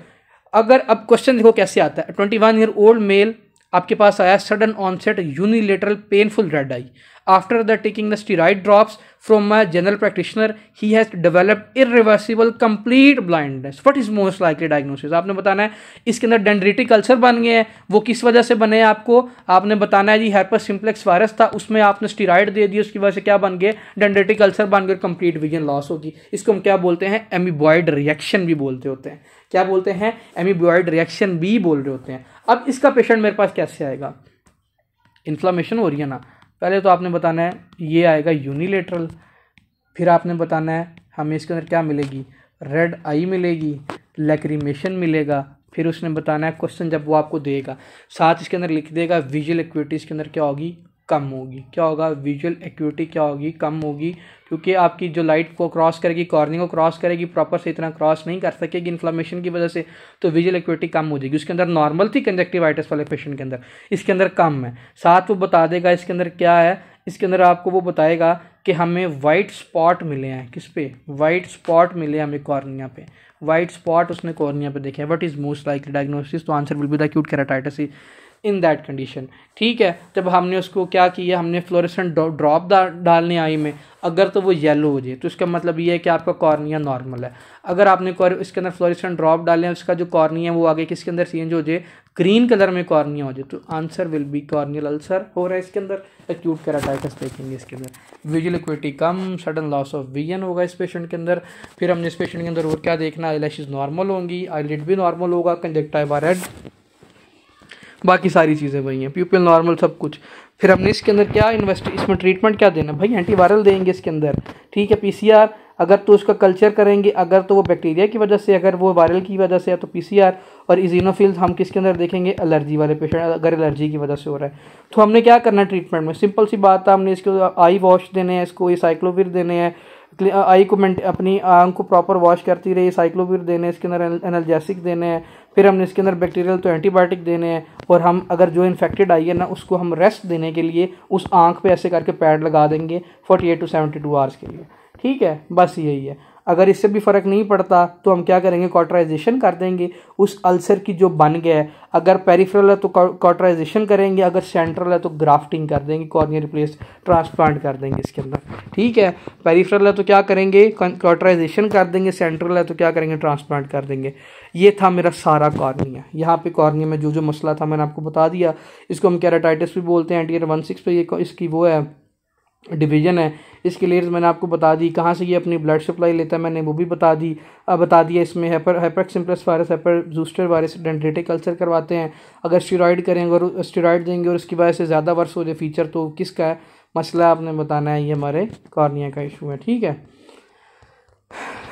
अगर अब क्वेश्चन देखो कैसे आता है। 21 ईयर ओल्ड मेल आपके पास आया, sudden onset unilateral painful red eye. After the taking the steroid drops from a general practitioner he has developed irreversible complete blindness, what is most likely diagnosis. आपने बताना है इसके अंदर डेंड्रिटिक अल्सर बन गए हैं, वो किस वजह से बने हैं आपको आपने बताना है जी, herpes simplex वायरस था उसमें आपने स्टेरॉइड दे दिया, उसकी वजह से क्या बन गए, डेंड्रिटिक अल्सर बन गए, कंप्लीट विजन लॉस होगी। इसको हम क्या बोलते हैं, एमीबॉयड रिएक्शन भी बोलते होते हैं। क्या बोलते हैं, एमीबॉयड रिएक्शन भी बोल रहे होते हैं। अब इसका पेशेंट मेरे पास कैसे आएगा, इन्फ्लामेशन हो रही है ना, पहले तो आपने बताना है ये आएगा यूनिलेटरल, फिर आपने बताना है हमें इसके अंदर क्या मिलेगी, रेड आई मिलेगी, लैक्रीमेशन मिलेगा, फिर उसने बताना है क्वेश्चन जब वो आपको देगा साथ इसके अंदर लिख देगा विजुअल एक्यूटी इसके अंदर क्या होगी, कम होगी। क्या होगा, विजुअल एक्यूटी क्या होगी, कम होगी, क्योंकि आपकी जो लाइट को क्रॉस करेगी, कॉर्निंग को क्रॉस करेगी, प्रॉपर से इतना क्रॉस नहीं कर सकेगी इन्फ्लामेशन की वजह से, तो विजुअल एक्यूटी कम हो जाएगी। उसके अंदर नॉर्मल थी कंजक्टिवाइटिस वाले पेशेंट के अंदर, इसके अंदर कम है। साथ वो बता देगा इसके अंदर क्या है, इसके अंदर आपको वो बताएगा कि हमें वाइट स्पॉट मिले हैं, किस पे, वाइट स्पॉट मिले हमें कॉर्निया पे, वाइट स्पॉट उसने कॉर्निया पे देखे हैं। What is most likely diagnosis, तो answer will be the acute keratitis in that condition. ठीक है, जब हमने उसको क्या किया, हमने फ्लोरेसेंट ड्रॉप डालने आई में, अगर तो वो येलो हो जाए तो इसका मतलब ये है कि आपका कॉर्निया नॉर्मल है। अगर आपने इसके अंदर फ्लोरेसेंट ड्रॉप डाले हैं, उसका जो कॉर्निया है वो आगे किसके अंदर चेंज हो जाए, ग्रीन कलर में कॉर्निया हो जाए, तो answer will B corneal ulcer हो रहा है इसके अंदर, एक्यूट केराटाइटिस देखेंगे इसके अंदर। Visual acuity come, sudden loss of vision होगा इस पेशेंट के अंदर। फिर हमने इस पेशेंट के अंदर और क्या देखना, आईलैशेस नॉर्मल होंगी, आईलिड भी नॉर्मल होगा, कंजक्टिवा रेड, बाकी सारी चीज़ें वही हैं, प्यूपिल नॉर्मल सब कुछ। फिर हमने इसके अंदर क्या इसमें ट्रीटमेंट क्या देना भाई, एंटीवायरल देंगे इसके अंदर। ठीक है, पीसीआर अगर तो उसका कल्चर करेंगे, अगर तो वो बैक्टीरिया की वजह से, अगर वो वायरल की वजह से है तो पीसीआर, और इजिनोफिल्स हम किसके अंदर देखेंगे, एलर्जी वाले पेशेंट, अगर एलर्जी की वजह से हो रहा है तो हमने क्या करना है ट्रीटमेंट में, सिंपल सी बात है, हमने इसको आई वॉश देने हैं, इसको ये साइक्लोविर देने हैं, आई को अपनी आंख को प्रॉपर वॉश करती रही, साइक्लोविर देने हैं, इसके अंदर एनाल्जेसिक देने हैं, फिर हमने इसके अंदर बैक्टीरियल तो एंटीबायोटिक देने हैं, और हम अगर जो इन्फेक्टेड आई है ना उसको हम रेस्ट देने के लिए उस आंख पे ऐसे करके पैड लगा देंगे 48 to 72 आवर्स के लिए। ठीक है, बस यही है। अगर इससे भी फ़र्क नहीं पड़ता तो हम क्या करेंगे, कॉटराइजेशन कर देंगे उस अल्सर की जो बन गया है। अगर पेरिफेरल है तो कॉटराइजेशन करेंगे, अगर सेंट्रल है तो ग्राफ्टिंग कर देंगे, कॉर्निया रिप्लेस ट्रांसप्लांट कर देंगे इसके अंदर। ठीक है, पेरिफेरल है तो क्या करेंगे, कॉटराइजेशन कर देंगे, सेंट्रल है तो क्या करेंगे, ट्रांसप्लांट कर देंगे। ये था मेरा सारा कॉर्निया। यहाँ पे कॉर्निया में जो जो मसला था मैंने आपको बता दिया। इसको हम केराटाइटिस भी बोलते हैं, एंटीयर 16 पे ये इसकी वो है डिवीजन है। इसके लेयर्स मैंने आपको बता दी, कहाँ से ये अपनी ब्लड सप्लाई लेता है मैंने वो भी बता दिया। इसमें हेपेक्स simplex virus, हेपर zoster virus, dendritic ulcer करवाते हैं। अगर स्टेरॉइड करेंगे और स्टेरॉइड देंगे और उसकी वजह से ज़्यादा वर्ष हो जाए फीचर, तो किसका है मसला आपने बताना है, ये हमारे कॉर्निया का इशू है। ठीक है,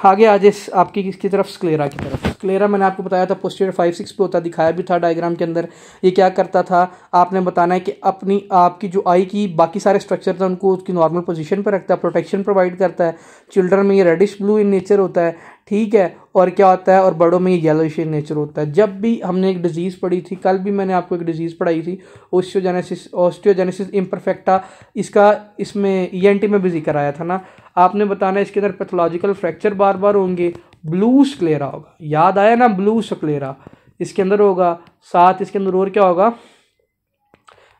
आगे आ जाए आपकी किसकी तरफ, स्क्लेरा की तरफ। स्क्लेरा मैंने आपको बताया था पोस्टीरियर 5-6 पे होता, दिखाया भी था डायग्राम के अंदर। ये क्या करता था, आपने बताना है कि आपकी जो आई की बाकी सारे स्ट्रक्चर थे उनको उसकी नॉर्मल पोजीशन पर रखता है, प्रोटेक्शन प्रोवाइड करता है। चिल्ड्रन में ये रेडिश ब्लू इन नेचर होता है, ठीक है, और क्या होता है, और बड़ों में ये येलोइश इन नेचर होता है। जब भी हमने एक डिजीज़ पढ़ी थी, कल भी मैंने आपको एक डिजीज़ पढ़ाई थी, ऑस्टियोजेनेसिस इम्परफेक्टा, इसमें ENT में भी जिक्र आया था ना। आपने बताना है इसके अंदर पैथोलॉजिकल फ्रैक्चर बार बार होंगे, ब्लू स्क्लेरा होगा, याद आया ना, ब्लू स्क्लेरा इसके अंदर होगा। साथ इसके अंदर और क्या होगा,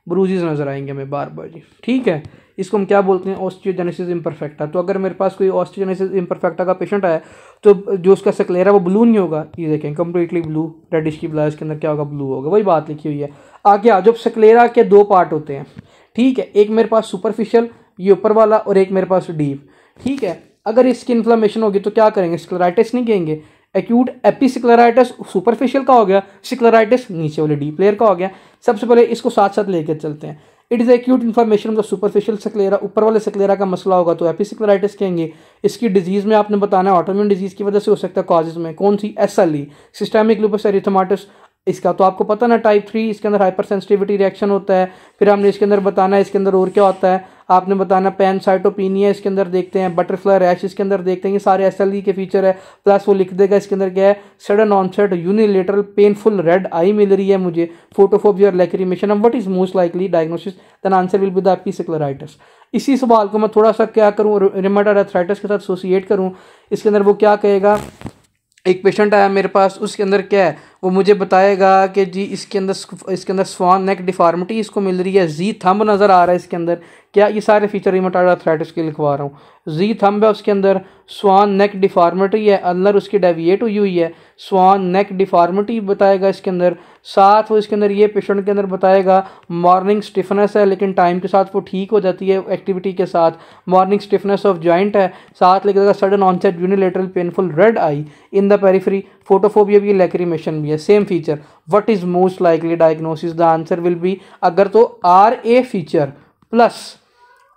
ब्रूजेस नजर आएंगे हमें बार बार जी। ठीक है, इसको हम क्या बोलते हैं, ऑस्टियोजेनेसिस इम्परफेक्टा। तो अगर मेरे पास कोई ऑस्टियोजेनेसिस इम्परफेक्टा का पेशेंट है तो जो उसका स्क्लेरा वो ब्लू नहीं होगा, ये देखें कंप्लीटली ब्लू, रेडिश की बजाय इसके अंदर क्या होगा, ब्लू होगा। वही बात लिखी हुई है आगे। आज स्क्लेरा के दो पार्ट होते हैं, ठीक है, एक मेरे पास सुपरफिशियल ये ऊपर वाला, और एक मेरे पास डीप। ठीक है, अगर इसकी इन्फ्लेमेशन होगी तो क्या करेंगे, स्क्लेराइटिस नहीं कहेंगे, एक्यूट एपिस्क्लेराइटिस सुपरफिशियल का हो गया, स्क्लेराइटिस नीचे वाले डीप लेयर का हो गया। सबसे पहले इसको साथ साथ लेकर चलते हैं। It is acute information of the superficial sclera, ऊपर वाले स्क्लेरा का मसला होगा तो एपिस्क्लेराइटिस कहेंगे। इसकी डिजीज में आपने बताना है ऑटोइम्यून डिजीज की वजह से हो सकता है, कॉजेज में कौन सी, SLE सिस्टेमिक लूपस एरिथेमाटिस, इसका तो आपको पता ना टाइप 3, इसके अंदर हाइपर सेंसिटिविटी रिएक्शन होता है। फिर हमने इसके अंदर बताना है इसके अंदर और क्या होता है, आपने बताना पैनसाइटोपिनिया इसके अंदर देखते हैं, बटरफ्लाई रैश इसके अंदर देखते हैं, ये सारे SLE के फीचर है। प्लस वो लिख देगा इसके अंदर क्या है, sudden onset unilateral painful red eye मिल रही है मुझे, फोटोफोबिया और lacrimation. What is most likely diagnosis, then answer will be the episcleritis. इसी सवाल को मैं थोड़ा सा क्या करूँ, रिमेटॉइड आर्थराइटिस के साथ एसोसिएट करूँ। इसके अंदर वो क्या कहेगा, एक पेशेंट आया मेरे पास, उसके अंदर क्या है, वो मुझे बताएगा कि जी इसके अंदर स्वान नेक डिफॉर्मिटी इसको मिल रही है, जी थंब नज़र आ रहा है इसके अंदर। क्या ये सारे फीचर रिमेटॉइड आर्थराइटिस के लिखवा रहा हूँ। जी थंब है, उसके अंदर स्वान नेक डिफॉर्मिटी है, अंदर उसकी डेविएट हुई हुई है, स्वान नेक डिफॉर्मिटी बताएगा इसके अंदर। साथ वो इसके अंदर ये पेशेंट के अंदर बताएगा मॉर्निंग स्टिफनेस है, लेकिन टाइम के साथ वो ठीक हो जाती है एक्टिविटी के साथ। मॉर्निंग स्टिफनेस ऑफ जॉइंट है, साथ लिखेगा sudden onset unilateral painful red eye in the periphery, photophobia भी है, लैक्रिमेशन भी है, same feature. What is most likely diagnosis? The answer will be, अगर तो are a feature plus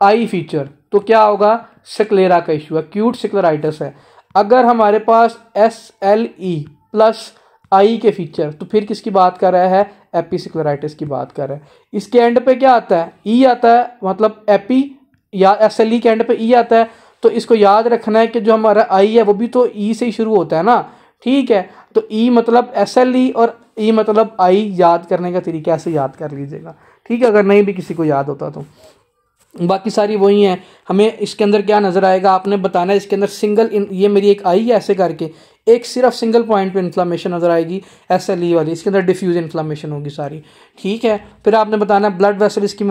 eye feature तो क्या होगा? स्क्लेरा का इशू है, एक्यूट स्क्लेराइटिस है। अगर हमारे पास एस एल ई प्लस आई के फीचर, तो फिर किसकी बात कर रहा है? एपीस्क्लेराइटिस की बात कर रहा है। इसके एंड पे क्या आता है? ई आता है, मतलब एपी या एस एल ई के एंड पे ई आता है। तो इसको याद रखना है कि जो हमारा आई है वो भी तो ई से ही शुरू होता है ना, ठीक है। तो ई मतलब एस एल ई और ई मतलब आई, याद करने का तरीका ऐसे याद कर लीजिएगा, ठीक है, अगर नहीं भी किसी को याद होता तो। बाकी सारी वही हैं। हमें इसके अंदर क्या नज़र आएगा आपने बताना है। इसके अंदर सिंगल ये मेरी एक आई है ऐसे करके, एक सिर्फ सिंगल पॉइंट पे इन्फ्लामेशन नज़र आएगी एसएलई वाली, इसके अंदर डिफ्यूज इन्फ्लामेशन होगी सारी, ठीक है। फिर आपने बताना है ब्लड वेसल इसकी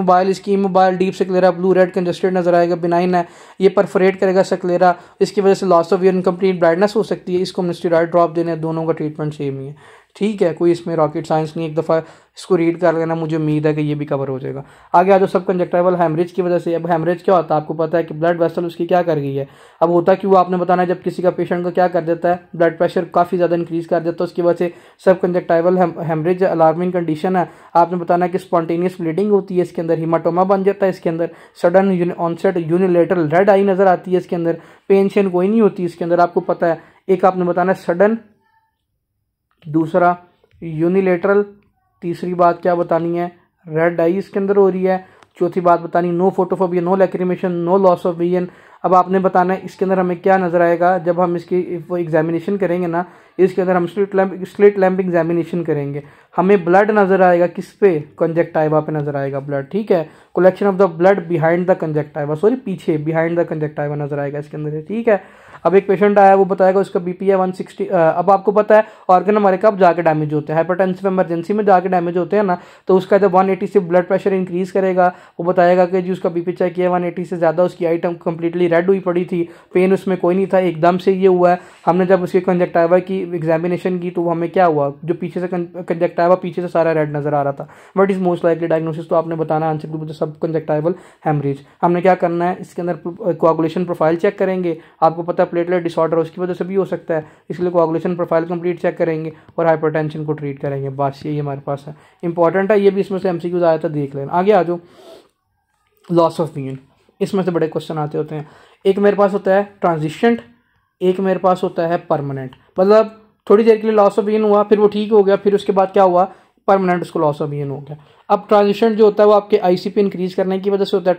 mobile deep sclera, blue red congested नज़र आएगा, बिनाइन है, ये परफोरेट करेगा स्क्लेरा, इसकी वजह से loss of urine, complete blindness हो सकती है। इसको हमने स्टेरॉइड ड्रॉप देने, दोनों का ट्रीटमेंट सेम ही है, ठीक है, कोई इसमें रॉकेट साइंस नहीं। एक दफ़ा इसको रीड कर लेना, मुझे उम्मीद है कि ये भी कवर हो जाएगा। आगे आ जाओ सब कंजक्टाइवल हेमरेज की वजह से। अब हेमरेज क्या होता है आपको पता है कि ब्लड वेसल उसकी क्या कर गई है। अब होता क्यों आपने बताना है, जब किसी का पेशेंट को क्या कर देता है, ब्लड प्रेशर काफ़ी ज़्यादा इंक्रीज कर देता है, उसकी वजह से सब कंजक्टाइवल हेमरेज अलार्मिंग कंडीशन है। आपने बताना है कि स्पॉन्टेनियस ब्लीडिंग होती है, इसके अंदर हीमाटोमा बन जाता है, इसके अंदर सडन ऑनसेट यूनिलेटरल रेड आई नज़र आती है, इसके अंदर पेन शेन कोई नहीं होती इसके अंदर, आपको पता है। एक आपने बताना है सडन, दूसरा यूनिलेटरल, तीसरी बात क्या बतानी है, रेड आई इसके अंदर हो रही है, चौथी बात बतानी no photophobia, no lacrimation, no loss of vision. अब आपने बताना है इसके अंदर हमें क्या नज़र आएगा जब हम इसकी वो एग्जामिनेशन करेंगे ना, इसके अंदर हम स्लिट लैम्प एग्जामिनेशन करेंगे, हमें ब्लड नज़र आएगा किस पे? कंजक्टाइवा पे नज़र आएगा ब्लड, ठीक है। Collection of the blood behind the conjunctiva, sorry पीछे बिहाइंड द कंजक्टाइवा नज़र आएगा इसके अंदर, ठीक है। अब एक पेशेंट आया, वो बताएगा उसका बीपी है 160। अब आपको पता है ऑर्गन हमारे कब जाके डैमेज होते हैं, हाइपरटेंसिव इमरजेंसी में जाके डैमेज होते हैं ना, तो उसका जब 180 से ब्लड प्रेशर इंक्रीज करेगा, वो बताएगा कि जी उसका बीपी चेक किया 180 से ज़्यादा, उसकी आइटम कंप्लीटली रेड हुई पड़ी थी, पेन उसमें कोई नहीं था, एकदम से ये हुआ है। हमने जब उसकी कंजक्टाइवा की एग्जामिनेशन की तो हमें क्या हुआ, जो पीछे से कंजक्टाइवा पीछे से सारा रेड नजर आ रहा था। What is most likely diagnosis? तो आपने बताना आंसर टू सब कंजक्टाइवल हेमरेज। हमने क्या करना है, इसके अंदर कोआगुलेशन प्रोफाइल चेक करेंगे, आपको पता है प्लेटलेट डिसऑर्डर उसकी वजह से भी हो सकता है, इसलिए कोआगुलेशन प्रोफाइल कंप्लीट चेक करेंगे और हाइपरटेंशन को ट्रीट करेंगे, बस यही हमारे पास है। इंपॉर्टेंट है, ये भी इसमें से एमसीक्यूज आया था, देख लेना। आगे आ जाओ, लॉस ऑफ विजन, इसमें से बड़े क्वेश्चन आते होते हैं। एक मेरे पास होता है ट्रांजिशंट, एक मेरे पास होता है परमानेंट, मतलब थोड़ी देर के लिए लॉस ऑफ विजन हुआ, फिर वो ठीक हो गया, फिर उसके बाद क्या हुआ, परमानेंट उसको लॉस ऑफ विजन हो गया। अब ट्रांजिशन जो होता है वो आपके आईसीपी इंक्रीज करने की वजह से होता है,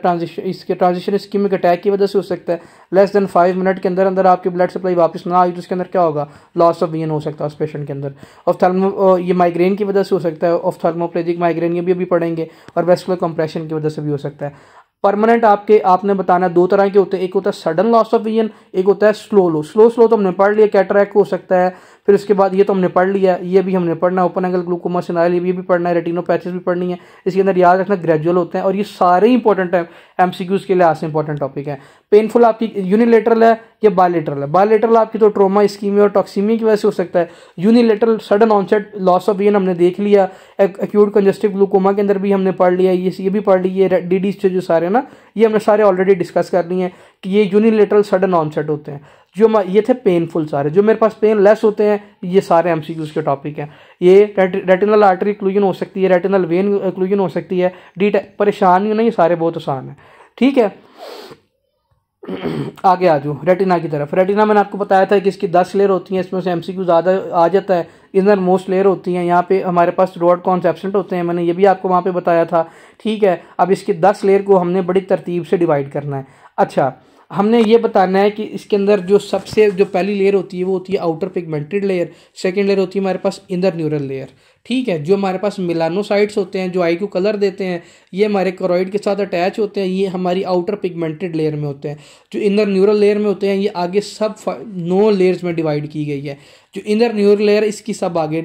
ट्रांजिशन इस्कीमिक अटैक की वजह से हो सकता है, लेस देन 5 मिनट के अंदर अंदर आपकी ब्लड सप्लाई वापस ना आई तो उसके अंदर क्या होगा, लॉस ऑफ विजन हो सकता है उस पेशेंट के अंदर। ऑफ्थाल्मो ये माइग्रेन की वजह से हो सकता है, ऑफ्थाल्मोप्लेजिक माइग्रेन ये भी अभी पढ़ेंगे, और वेस्कुलर कंप्रेशन की वजह से भी हो सकता है। परमानेंट आपने बताना दो तरह के होते हैं, एक होता है सडन लॉस ऑफ विजन, एक होता है स्लो तो हमने पढ़ लिया, कैटरैक्ट हो सकता है, फिर उसके बाद ये तो हमने पढ़ लिया, ये भी हमने पढ़ना, ओपन एंगल ग्लूकोमा सिनाइल ये भी पढ़ना है, रेटिनोपैथीज भी पढ़नी है, इसके अंदर याद रखना ग्रेजुअल होते हैं, और ये सारे इंपॉर्टेंट है एमसीक्यूज के लिहाज से इंपॉर्टेंट टॉपिक है। पेनफुल आपकी यूनिलेटरल है या बायलेटरल है, बायलेटरल आपकी तो ट्रोमा इस्कीमिया और टॉक्सीमिया की वजह से हो सकता है, unilateral sudden onset loss of vision हमने देख लिया, एक्यूट कंजस्टिव ग्लूकोमा के अंदर भी हमने पढ़ लिया, ये भी पढ़ लिया, डीडी से जो सारे ना ये हमने सारे ऑलरेडी डिस्कस कर लिए हैं कि ये यूनिलेटरल सडन ऑनसेट होते हैं। जो ये थे पेनफुल सारे, जो मेरे पास पेन लेस होते हैं ये सारे एमसीक्यूज के टॉपिक हैं। ये रेटिनल आर्टरी क्लूजन हो सकती है, रेटिनल वेन क्लूजन हो सकती है, परेशान नहीं, ये सारे बहुत आसान है, ठीक है। आगे आ जाओ रेटिना की तरफ। रेटिना मैंने आपको बताया था कि इसकी 10 लेयर होती हैं, इसमें से एमसीक्यू ज़्यादा आ जाता है, इनर मोस्ट लेयर होती हैं, यहाँ पे हमारे पास रोड कॉन्स एब्सेंट होते हैं, मैंने ये भी आपको वहाँ पे बताया था, ठीक है। अब इसकी 10 लेयर को हमने बड़ी तरतीब से डिवाइड करना है। अच्छा, हमने ये बताना है कि इसके अंदर जो पहली लेयर होती है वो होती है outer pigmented layer, second layer होती है हमारे पास इनर न्यूरल लेयर, ठीक है। जो हमारे पास मेलानोसाइट्स होते हैं जो आई को कलर देते हैं, ये हमारे कोरोइड के साथ अटैच होते हैं, ये हमारी आउटर पिगमेंटेड लेयर में होते हैं। जो इनर न्यूरल लेयर में होते हैं ये आगे सब 9 लेयर्स में डिवाइड की गई है। जो इनर न्यूरल लेयर इसकी सब आगे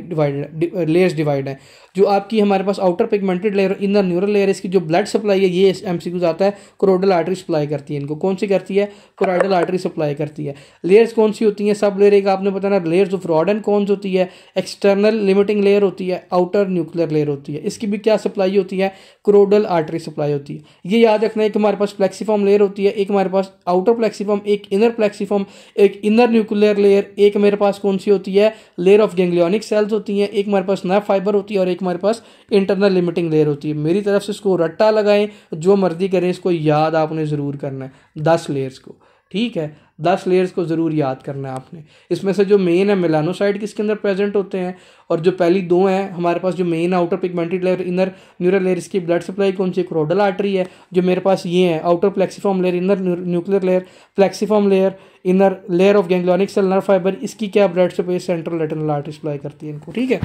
लेयर्स डिवाइड है। जो आपकी हमारे पास outer pigmented layer inner neural layer, इसकी जो ब्लड सप्लाई है ये एमसीक्यूज आता है, कोरोइडल आर्टरी सप्लाई करती है इनको। कौन सी करती है? कोरोइडल आर्टरी सप्लाई करती है। लेयर्स कौन सी होती हैं? सब लेयर एक आपने बताना, layers of rod and cons होती है, एक्सटर्नल लिमिटिंग लेयर होती है, आउटर न्यूक्लियर लेयर होती है। इसकी भी क्या सप्लाई होती है? कोरोइडल आर्टरी सप्लाई होती है। ये याद रखना है कि हमारे पास प्लेक्सीफॉर्म लेयर होती है, एक हमारे पास आउटर प्लेक्सीफॉर्म, एक इनर प्लेक्सीफॉर्म, एक इनर न्यूक्लियर लेयर, एक मेरे पास कौन सी होती है? लेयर ऑफ गैंग्लियोनिक सेल्स होती हैं, एक हमारे पास नर्व फाइबर होती है और एक हमारे पास इंटरनल लिमिटिंग लेयर होती है। मेरी तरफ से इसको रट्टा लगाएं, जो मर्जी करें, इसको याद आपने ज़रूर करना है 10 लेयर्स को। ठीक है, 10 लेयर्स को ज़रूर याद करना है आपने। इसमें से जो मेन है मेलानोसाइट किसके अंदर प्रेजेंट होते हैं, और जो पहली 2 हैं हमारे पास जो main outer pigmented layer inner neural layer, इसकी ब्लड सप्लाई कौन सी? कोरोइडल आर्टरी है। जो मेरे पास ये है outer plexiform layer, inner nuclear layer, plexiform layer, inner layer of ganglionic cell, nerve fibre, इसकी क्या blood supply? Central retinal artery supply करती है इनको। ठीक है,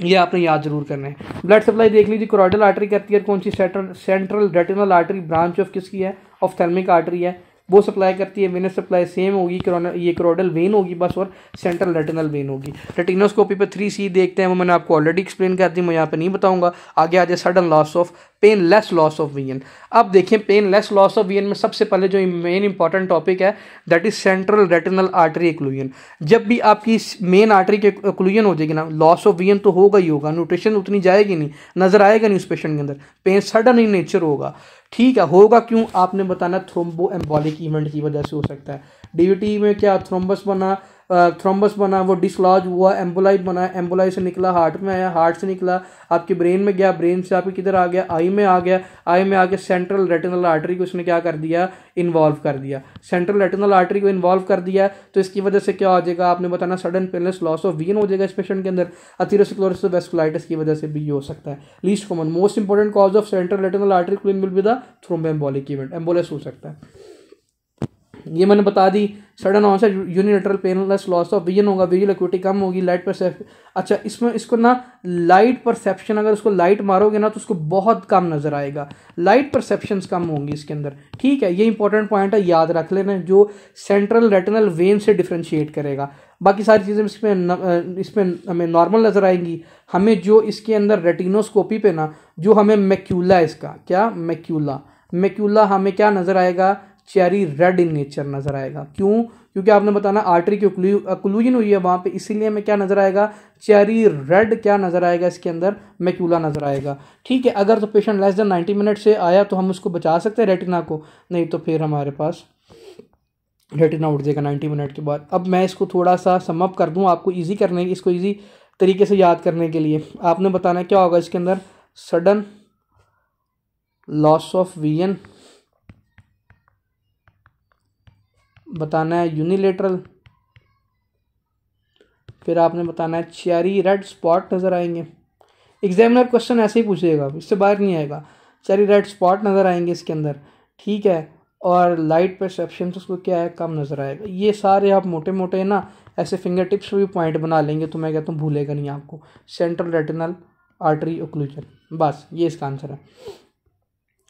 ये आपने याद जरूर करना है। ब्लड सप्लाई देख लीजिए, कोरोइडल आर्टरी करती है कौन सी? Central retinal artery, branch of किसकी है? ऑफ्थेल्मिक आर्टरी है, वो सप्लाई करती है। वेनस सप्लाई सेम होगी, ये कोरोइडल वेन होगी बस, और सेंट्रल रेटिनल वेन होगी। रेटिनोस्कोपी पे 3C देखते हैं, वो मैंने आपको ऑलरेडी एक्सप्लेन कर दी, मैं यहाँ पे नहीं बताऊंगा। आगे आ जाए sudden loss of painless loss of vision. अब देखें पेनलेस लॉस ऑफ विजन में सबसे पहले जो मेन इंपॉर्टेंट टॉपिक है that is central retinal artery occlusion. जब भी आपकी मेन आर्टरी के एक्लूजन हो जाएगी ना, लॉस ऑफ विजन तो होगा ही होगा, न्यूट्रिशन उतनी जाएगी नहीं, नजर आएगा नहीं उस पेशेंट के अंदर, पेन सडन इन नेचर होगा। ठीक है, होगा क्यों? आपने बताना थ्रोम्बो एम्बोलिक इवेंट की वजह से हो सकता है। डीवीटी में क्या थ्रोम्बस बना, वो डिसलॉज हुआ, एम्बोलाई बना, एम्बोलाई से निकला हार्ट में आया, हार्ट से निकला आपके ब्रेन में गया, ब्रेन से आपके किधर आ गया? आई में आ गया, आई में आके सेंट्रल रेटिनल आर्टरी को उसने क्या कर दिया? इन्वॉल्व कर दिया। सेंट्रल रेटिनल आर्टरी को इन्वॉल्व कर दिया तो इसकी वजह से क्या हो जाएगा? आपने बताना sudden painless loss of vision हो जाएगा इस पेशेंट के अंदर। अथेरोस्क्लेरोसिस वेस्कुलाइटिस की वजह से भी ये हो सकता है। Least common most important cause of central retinal artery will be the thromboembolic event, embolus हो सकता है। ये मैंने बता दी। Sudden onset unilateral painless loss of vision होगा, विजुअल एक्यूटी कम होगी, लाइट परसेप्शन। अच्छा, इसमें इसको ना लाइट परसेप्शन, अगर उसको लाइट मारोगे ना तो उसको बहुत कम नजर आएगा, लाइट परसेप्शंस कम होंगी इसके अंदर। ठीक है, ये इंपॉर्टेंट पॉइंट है, याद रख लेना, जो सेंट्रल रेटिनल वेन से डिफ्रेंशिएट करेगा। बाकी सारी चीज़ें इसमें हमें नॉर्मल नजर आएंगी। हमें जो इसके अंदर रेटिनोस्कोपी पे ना, जो हमें मैक्यूला, इसका क्या मैक्यूला हमें क्या नजर आएगा? चेरी रेड इन नेचर नजर आएगा। क्यों? क्योंकि आपने बताना आर्टरी की ओक्लूजन हुई है वहां पे, इसीलिए हमें क्या नजर आएगा? चेरी रेड क्या नजर आएगा? इसके अंदर मैक्यूला नजर आएगा। ठीक है, अगर तो पेशेंट लेस देन 90 मिनट से आया तो हम उसको बचा सकते हैं रेटिना को, नहीं तो फिर हमारे पास रेटिना उठ जाएगा 90 मिनट के बाद। अब मैं इसको थोड़ा सा सम अप कर दूं आपको ईजी करने, इसको ईजी तरीके से याद करने के लिए। आपने बताना क्या होगा इसके अंदर? सडन लॉस ऑफ विजन बताना है, यूनिलेटरल, फिर आपने बताना है चेरी रेड स्पॉट नजर आएंगे। एग्जामिनर क्वेश्चन ऐसे ही पूछेगा, इससे बाहर नहीं आएगा। चेरी रेड स्पॉट नजर आएंगे इसके अंदर। ठीक है, और लाइट परसेप्शन तो उसको क्या है? कम नजर आएगा। ये सारे आप मोटे मोटे ना ऐसे फिंगर टिप्स पे भी पॉइंट बना लेंगे तो मैं कहता हूँ भूलेगा नहीं आपको। सेंट्रल रेटिनल आर्टरी ओक्लूजन, बस ये इसका आंसर है।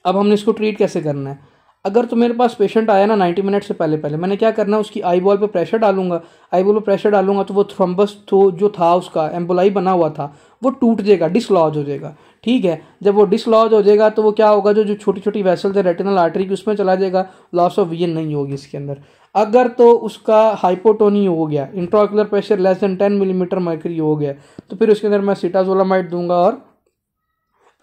अब हमने इसको ट्रीट कैसे करना है? अगर तो मेरे पास पेशेंट आया ना 90 मिनट से पहले मैंने क्या करना है? उसकी आई बॉल पे प्रेशर डालूंगा। आई बॉल पे प्रेशर डालूंगा तो वो थ्रोम्बस जो था, उसका एम्बोलाई बना हुआ था, वो टूट जाएगा, डिसलॉज हो जाएगा। ठीक है, जब वो डिसलॉज हो जाएगा तो वो क्या होगा? जो छोटी छोटी वेसल्स है रेटिनल आर्टरी की, उसमें चला जाएगा, लॉस ऑफ विजन नहीं होगी इसके अंदर। अगर तो उसका हाइपोटोनी हो गया, इंट्राओक्युलर pressure less than 10 millimetre mercury हो गया, तो फिर उसके अंदर मैं सीटाजोलामाइड दूंगा और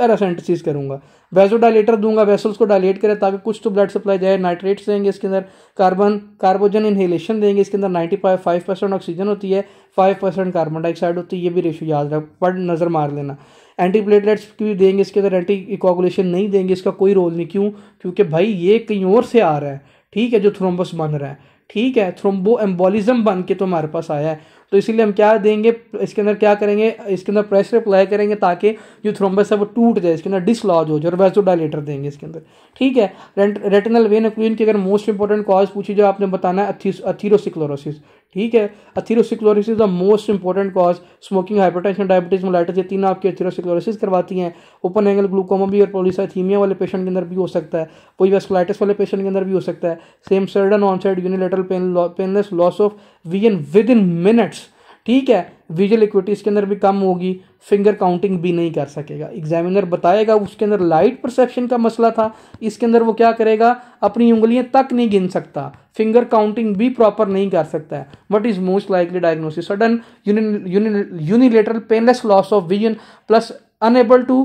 पैरासेंटेसिस करूंगा। वेसोडाइलेटर दूंगा, वेसल्स को डायलेट करे ताकि कुछ तो ब्लड सप्लाई जाए। नाइट्रेट्स देंगे इसके अंदर, कार्बोजन इनहेलेशन देंगे इसके अंदर। 95% ऑक्सीजन होती है, 5% कार्बन डाइऑक्साइड होती है, ये भी रेशियो याद रख, पढ़ नजर मार लेना। एंटी प्लेटलेट्स भी देंगे इसके अंदर, एंटी कोगुलेशन नहीं देंगे, इसका कोई रोल नहीं। क्यों? क्योंकि भाई ये कहीं और से आ रहा है। ठीक है, जो थ्रोम्बस बन रहा है, ठीक है, थ्रोम्बो एम्बोलिज्म बन के तो हमारे पास आया है। तो इसीलिए हम क्या देंगे, इसके अंदर क्या करेंगे, इसके अंदर प्रेशर अप्लाई करेंगे ताकि जो थ्रोम्बस है वो टूट जाए, इसके अंदर डिसलॉज हो जाए, और वैसोडाइलेटर देंगे इसके अंदर, ठीक है। रेटिनल वेन ओक्लूजन की अगर मोस्ट इंपॉर्टेंट कॉज पूछी जो आपने बताना है अथीरोस्क्लेरोसिस, ठीक है। Atherosclerosis the most important cause, smoking, hypertension, diabetes, mellitus, ये तीन आपकी अथीरोस्क्लेरोसिस करवाती हैं। ओपन एंगल ग्लूकोमा भी और पॉलीसाइथीमिया वाले पेशेंट के अंदर भी हो सकता है, कोई वेस्कुलाइटिस वाले पेशेंट के अंदर भी हो सकता है। Same sudden onset unilateral painless loss of vision within minutes, ठीक है। विजुअल इक्विटी इसके अंदर भी कम होगी, फिंगर काउंटिंग भी नहीं कर सकेगा। एग्जामिनर बताएगा उसके अंदर लाइट परसेप्शन का मसला था, इसके अंदर वो क्या करेगा, अपनी उंगलियां तक नहीं गिन सकता, फिंगर काउंटिंग भी प्रॉपर नहीं कर सकता है। What is most likely diagnosis, sudden unilateral painless loss of vision plus unable to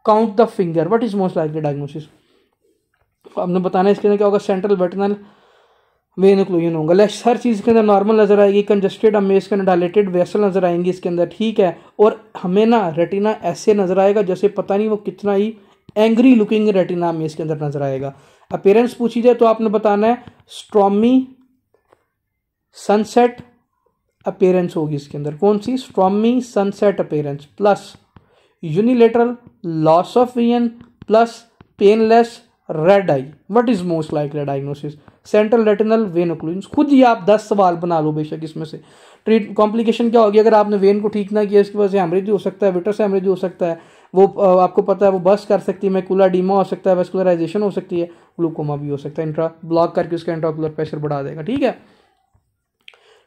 count the finger, what is most likely diagnosis. आपने बताना है इसके अंदर क्या होगा, सेंट्रल रेटिनल वेन ओक्लूजन होगा। लेफ्ट हर चीज़ के अंदर नॉर्मल नजर आएगी, कंजस्टेड हमें इसके अंदर डायलेटेड वेसल नजर आएंगी इसके अंदर, ठीक है। और हमें ना रेटिना ऐसे नजर आएगा जैसे पता नहीं वो कितना ही एंग्री लुकिंग रेटिना हमें इसके अंदर नजर आएगा। अपीयरेंस पूछी जाए तो आपने बताना है स्ट्रॉमी सनसेट अपीयरेंस होगी इसके अंदर, कौन सी, stormy sunset appearance plus unilateral loss of vision plus painless red eye, what is most likely diagnosis, central retinal vein occlusion. खुद ही आप 10 सवाल बना लो बेशक इसमें से। ट्रीट कॉम्प्लिकेशन क्या होगी, अगर आपने वेन को ठीक ना किया इसकी वजह से हेमरेज हो सकता है, विट्रस हेमरेज हो सकता है, वो आपको पता है वो बस्ट कर सकती है, मैकुलर एडीमा हो सकता है, वेस्कुलराइजेशन हो सकती है, ग्लूकोमा भी हो सकता है, इंट्रा ब्लॉक करके उसका इंट्राओकुलर प्रेशर बढ़ा देगा, ठीक है।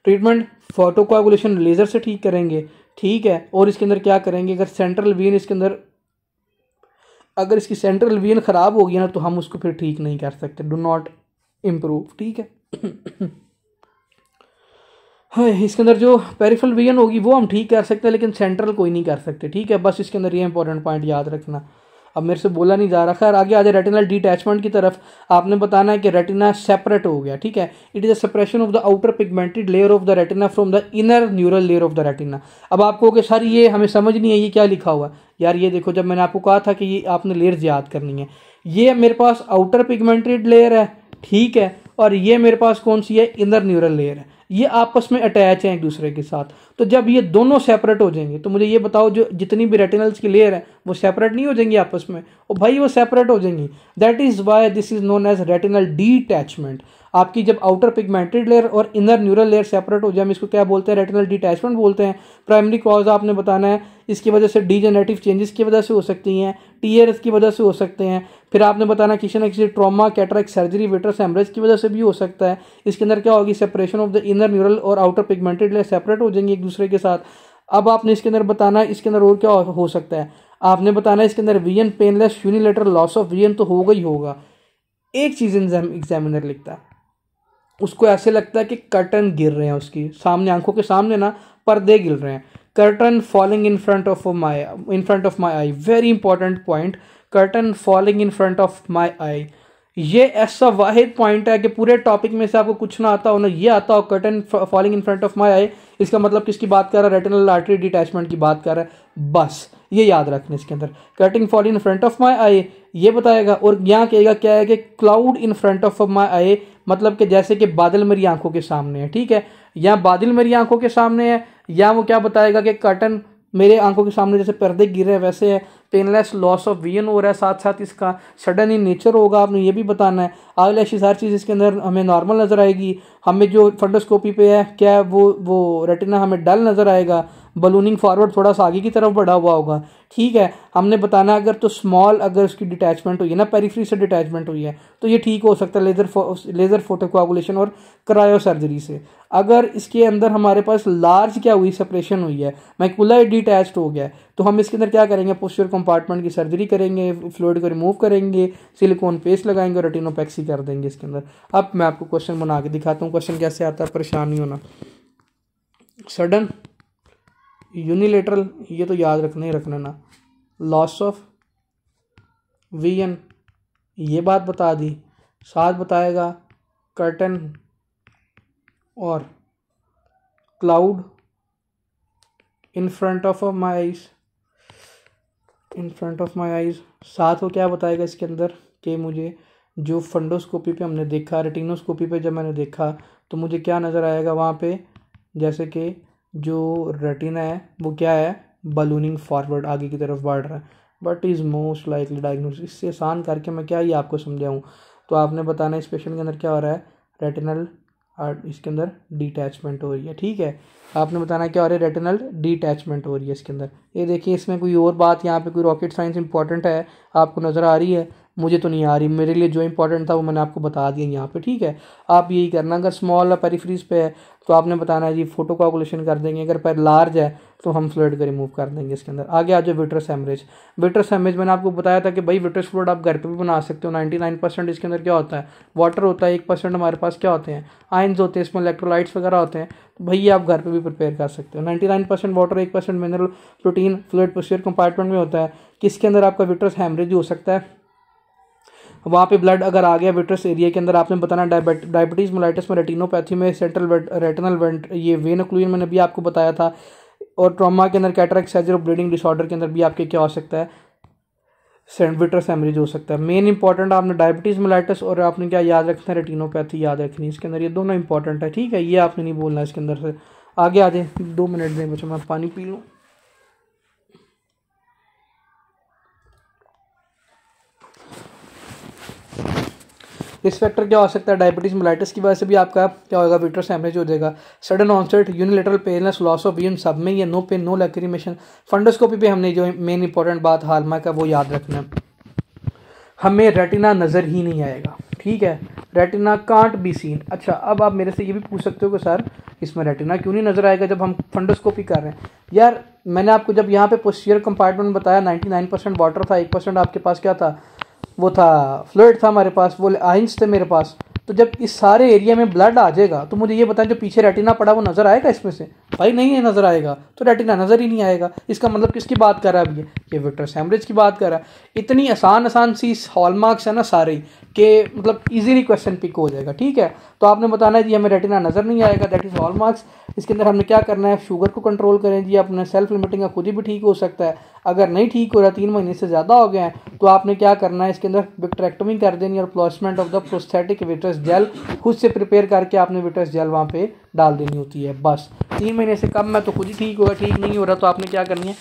ट्रीटमेंट फोटोकोआगुलेशन लेजर से ठीक करेंगे, ठीक है। और इसके अंदर क्या करेंगे, अगर सेंट्रल वेन इसके अंदर अगर इसकी सेंट्रल वेन खराब होगी ना तो हम उसको फिर ठीक नहीं कर सकते, डू नॉट इम्प्रूव, ठीक है। हाँ, इसके अंदर जो पेरिफेरल विजन होगी वो हम ठीक कर सकते हैं लेकिन सेंट्रल कोई नहीं कर सकते, ठीक है। बस इसके अंदर ये इंपॉर्टेंट पॉइंट याद रखना। अब मेरे से बोला नहीं जा रहा, खैर आगे आ जाए रेटिनल डिटैचमेंट की तरफ। आपने बताना है कि रेटिना सेपरेट हो गया, ठीक है। It is a separation of the outer pigmented layer of the retina from the inner neural layer of the retina. अब आपको कि सर ये हमें समझ नहीं है ये क्या लिखा हुआ है, यार ये देखो, जब मैंने आपको कहा था कि ये आपने लेयर्स याद करनी है, ये मेरे पास आउटर पिगमेंटेड लेयर है, ठीक है, और ये मेरे पास कौन सी है, इनर न्यूरल लेयर है, ये आपस में अटैच हैं एक दूसरे के साथ। तो जब ये दोनों सेपरेट हो जाएंगे तो मुझे ये बताओ जो जितनी भी रेटिनल्स की लेयर है वो सेपरेट नहीं हो जाएंगी आपस में, और भाई वो सेपरेट हो जाएंगी। That is why this is known as retinal detachment. आपकी जब आउटर पिगमेंटेड लेयर और इनर न्यूरल लेयर सेपरेट हो जाए, हम इसको क्या बोलते हैं, रेटिनल डिटैचमेंट बोलते हैं। प्राइमरी कॉज आपने बताना है, इसकी वजह से डीजेनरेटिव चेंजेस की वजह से हो सकती हैं, टीएरएस की वजह से हो सकते हैं। फिर आपने बताना किसी न किसी trauma, cataract surgery, vitreous haemorrhage की वजह से भी हो सकता है। इसके अंदर क्या होगी, separation of the inner neural और आउटर पिगमेंटेड लेयर सेपरेट हो जाएंगे एक दूसरे के साथ। अब आपने इसके अंदर बताना है इसके अंदर और क्या हो सकता है, आपने बताना है इसके अंदर vision painless unilateral loss of vision तो होगा ही होगा। एक चीज एग्जामिनर लिखता है, उसको ऐसे लगता है कि कर्टन गिर रहे हैं उसकी सामने, आंखों के सामने ना पर्दे गिर रहे हैं, curtain falling in front of my eye, very important point, curtain falling in front of my eye. ये ऐसा वाहिद पॉइंट है कि पूरे टॉपिक में से आपको कुछ ना आता हो ना ये आता हो, curtain falling in front of my eye, इसका मतलब किसकी बात कर रहा है, रेटिनल आर्टरी डिटैचमेंट की बात कर रहा है। बस ये याद रखना, इसके अंदर curtain falling in front of my eye ये बताएगा, और यहाँ कहेगा क्या है कि cloud in front of my eye, मतलब कि जैसे कि बादल मेरी आंखों के सामने है, ठीक है, या बादल मेरी आंखों के सामने है, या वो क्या बताएगा कि कर्टन मेरे आंखों के सामने जैसे पर्दे गिर रहे हैं वैसे है, पेनलेस लॉस ऑफ विजन हो रहा है, साथ साथ इसका सडन इन नेचर होगा, आपने ये भी बताना है। आईलैशेस हर चीज़ इसके अंदर हमें नॉर्मल नज़र आएगी, हमें जो फंडोस्कोपी पे है क्या है वो रेटिना हमें डल नज़र आएगा, बलूनिंग फॉरवर्ड थोड़ा सा आगे की तरफ बढ़ा हुआ होगा, ठीक है। हमने बताना अगर तो स्मॉल अगर उसकी डिटैचमेंट हुई है ना, पेरिफेरी से डिटैचमेंट हुई है तो ये ठीक हो सकता है लेजर फोटोकोआगुलेशन और क्रायो सर्जरी से। अगर इसके अंदर हमारे पास लार्ज क्या हुई, सेपरेशन हुई है, मैकुलर डिटैच्ड हो गया है, तो हम इसके अंदर क्या करेंगे, पोस्टीरियर कंपार्टमेंट की सर्जरी करेंगे, फ्लूइड को रिमूव करेंगे, सिलिकॉन पेस्ट लगाएंगे और रेटिनोपैक्सी कर देंगे इसके अंदर। अब मैं आपको क्वेश्चन बना के दिखाता हूँ, क्वेश्चन कैसे आता है, परेशान नहीं होना। सडन यूनिलेटरल, ये तो याद रखना ही रखना ना, लॉस ऑफ विजन ये बात बता दी, साथ बताएगा कर्टन और cloud in front of my eyes, in front of my eyes, साथ वो क्या बताएगा इसके अंदर कि मुझे जो फंडोस्कोपी पे हमने देखा, रेटिनोस्कोपी पे जब मैंने देखा तो मुझे क्या नज़र आएगा वहाँ पे, जैसे कि जो रेटिना है वो क्या है, बलूनिंग फॉरवर्ड, आगे की तरफ बढ़ रहा है, but is most likely diagnosis. इससे आसान करके मैं क्या ये आपको समझाऊँ, तो आपने बताना इस पेशेंट के अंदर क्या हो रहा है, रेटिनल इसके अंदर डिटैचमेंट हो रही है, ठीक है। आपने बताना क्या हो रहा है, रेटिनल डिटैचमेंट हो रही है इसके अंदर। ये देखिए इसमें कोई और बात, यहाँ पे कोई रॉकेट साइंस इंपॉर्टेंट है आपको नज़र आ रही है, मुझे तो नहीं आ रही, मेरे लिए जो इंपॉर्टेंट था वो मैंने आपको बता दिया यहाँ पे, ठीक है। आप यही करना, अगर स्मॉल पेरिफेरीज पे है तो आपने बताना है जी फोटो कोआगुलेशन कर देंगे, अगर पर लार्ज है तो हम फ्लूइड को रिमूव कर देंगे इसके अंदर। आगे आ जाओ विट्रस हेमरेज। विट्रस हेमरेज मैंने आपको बताया था कि भाई विट्रस फ्लूइड आप घर पे भी बना सकते हो। 99% इसके अंदर क्या होता है, वाटर होता है, 1% हमारे पास क्या होते हैं, आयंस होते हैं, इसमें इलेक्ट्रोलाइट्स वगैरह होते हैं, तो भैया आप घर पे भी प्रिपेयर कर सकते हो। 99% water, 1% mineral protein fluid posterior compartment में होता है, किसके अंदर आपका विट्रस हेमरेज हो सकता है, वहाँ पे ब्लड अगर आ गया विट्रस एरिया के अंदर, आपने बताना डायबिटीज़ मेलाइटिस में, रेटिनोपैथी में, सेंट्रल रेटिनल वेंट ये वेन ओक्लूजन मैंने भी आपको बताया था, और ट्रॉमा के अंदर कैटरेक्ट सीजर और ब्लीडिंग डिसऑर्डर के अंदर भी आपके क्या हो सकता है, विट्रस हेमरेज हो सकता है। मेन इंपॉर्टेंट आपने डायबिटीज़ मेलाइटिस और आपने क्या याद रखना है, रेटिनोपैथी याद रखनी है इसके अंदर, ये दोनों इंपॉर्टेंट है, ठीक है। ये आपने नहीं बोलना इसके अंदर से। आगे आ जाए, 2 मिनट दें बच्चों, मैं पानी पी लूँ। रिस्क फैक्टर क्या हो सकता है, डायबिटीज मेलाइटिस की वजह से भी आपका क्या होगा, विट्रस हेमरेज हो जाएगा। Sudden onset unilateral painless loss of vision, सब में ये no pain no lacrimation. Fundoscopy पे हमने जो मेन इंपॉर्टेंट बात हालमार्क का वो याद रखना है, हमें रेटिना नज़र ही नहीं आएगा, ठीक है, रेटिना कांट बी सीन। अच्छा, अब आप मेरे से ये भी पूछ सकते हो कि सर इसमें रेटिना क्यों नहीं नज़र आएगा जब हम फंडोस्कोपी कर रहे हैं। यार मैंने आपको जब यहाँ पे पोस्टीरियर कंपार्टमेंट बताया 99% वाटर था, 1% आपके पास क्या था, वो था फ्लूइड था हमारे पास, वो आइंस थे मेरे पास। तो जब इस सारे एरिया में ब्लड आ जाएगा तो मुझे ये बताएं जो पीछे रेटिना पड़ा वो नज़र आएगा इसमें से, भाई नहीं है, नज़र आएगा, तो रेटिना नज़र ही नहीं आएगा। इसका मतलब किसकी बात कर रहा है अब ये विट्रस हेमरेज की बात कर रहा है। इतनी आसान सी हॉलमार्क्स है ना सारे कि मतलब इजीली क्वेश्चन पिक हो जाएगा, ठीक है। तो आपने बताना है जी हमें रेटिना नज़र नहीं आएगा, दैट इज़ हॉलमार्क्स। इसके अंदर हमने क्या करना है, शुगर को कंट्रोल करें जी, अपने सेल्फ लिमिटिंग का खुद ही भी ठीक हो सकता है। अगर नहीं ठीक हो रहा, 3 महीने से ज़्यादा हो गए हैं, तो आपने क्या करना है, इसके अंदर विट्रेक्टोमी कर देनी और placement of the prosthetic vitreous gel खुद से प्रिपेयर करके आपने विट्रस जेल वहाँ पे डाल देनी होती है। बस 3 महीने से कम में तो खुद ही ठीक होगा, ठीक नहीं हो रहा तो आपने क्या करनी है,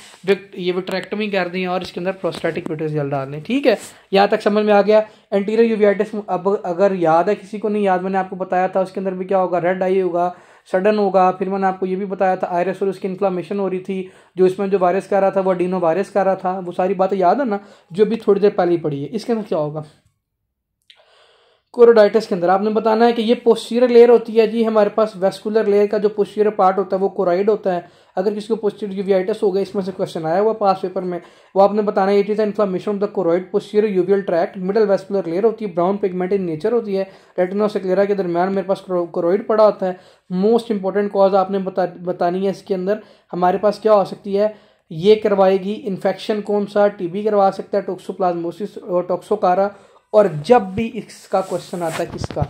ये विट्रेक्टोमी कर दी और इसके अंदर प्रोस्थेटिक विट्रस जेल डाल दें, ठीक है। यहाँ तक समझ में आ गया। एंटीरियर यूवियाटिस, अब अगर याद है, किसी को नहीं याद, मैंने आपको बताया था उसके अंदर भी क्या होगा, रेड आई होगा, सडन होगा। फिर मैंने आपको ये भी बताया था आयरस और उसकी इन्फ्लामेशन हो रही थी, जो इसमें जो वायरस कर रहा था वो एडिनो वायरस कर रहा था, वो सारी बातें याद है ना, जो भी थोड़ी देर पहले ही पड़ी है। इसके अंदर क्या होगा, कोरोडाइटिस के अंदर आपने बताना है कि ये पोस्टीरियर लेयर होती है जी, हमारे पास वेस्कुलर लेयर का जो पोस्टीरियर पार्ट होता है वो कोराइड होता है। अगर किसी को पोस्टीरियर यूवियाइटिस हो गया, इसमें से क्वेश्चन आया हुआ पास पेपर में, वो आपने बताना है it is inflammation of the choroid posterior uveal tract, middle vascular layer होती है, ब्राउन पिगमेंट इन नेचर होती है, रेटिनोस्क्लेरा के दरमियान मेरे पास कोराइड पड़ा होता है। मोस्ट इंपॉर्टेंट कॉज आपने बतानी है इसके अंदर, हमारे पास क्या हो सकती है, ये करवाएगी इन्फेक्शन, कौन सा, टीबी करवा सकता है, टोक्सोप्लाज्मोसिस और टोक्सोकारा। और जब भी इसका क्वेश्चन आता है किसका,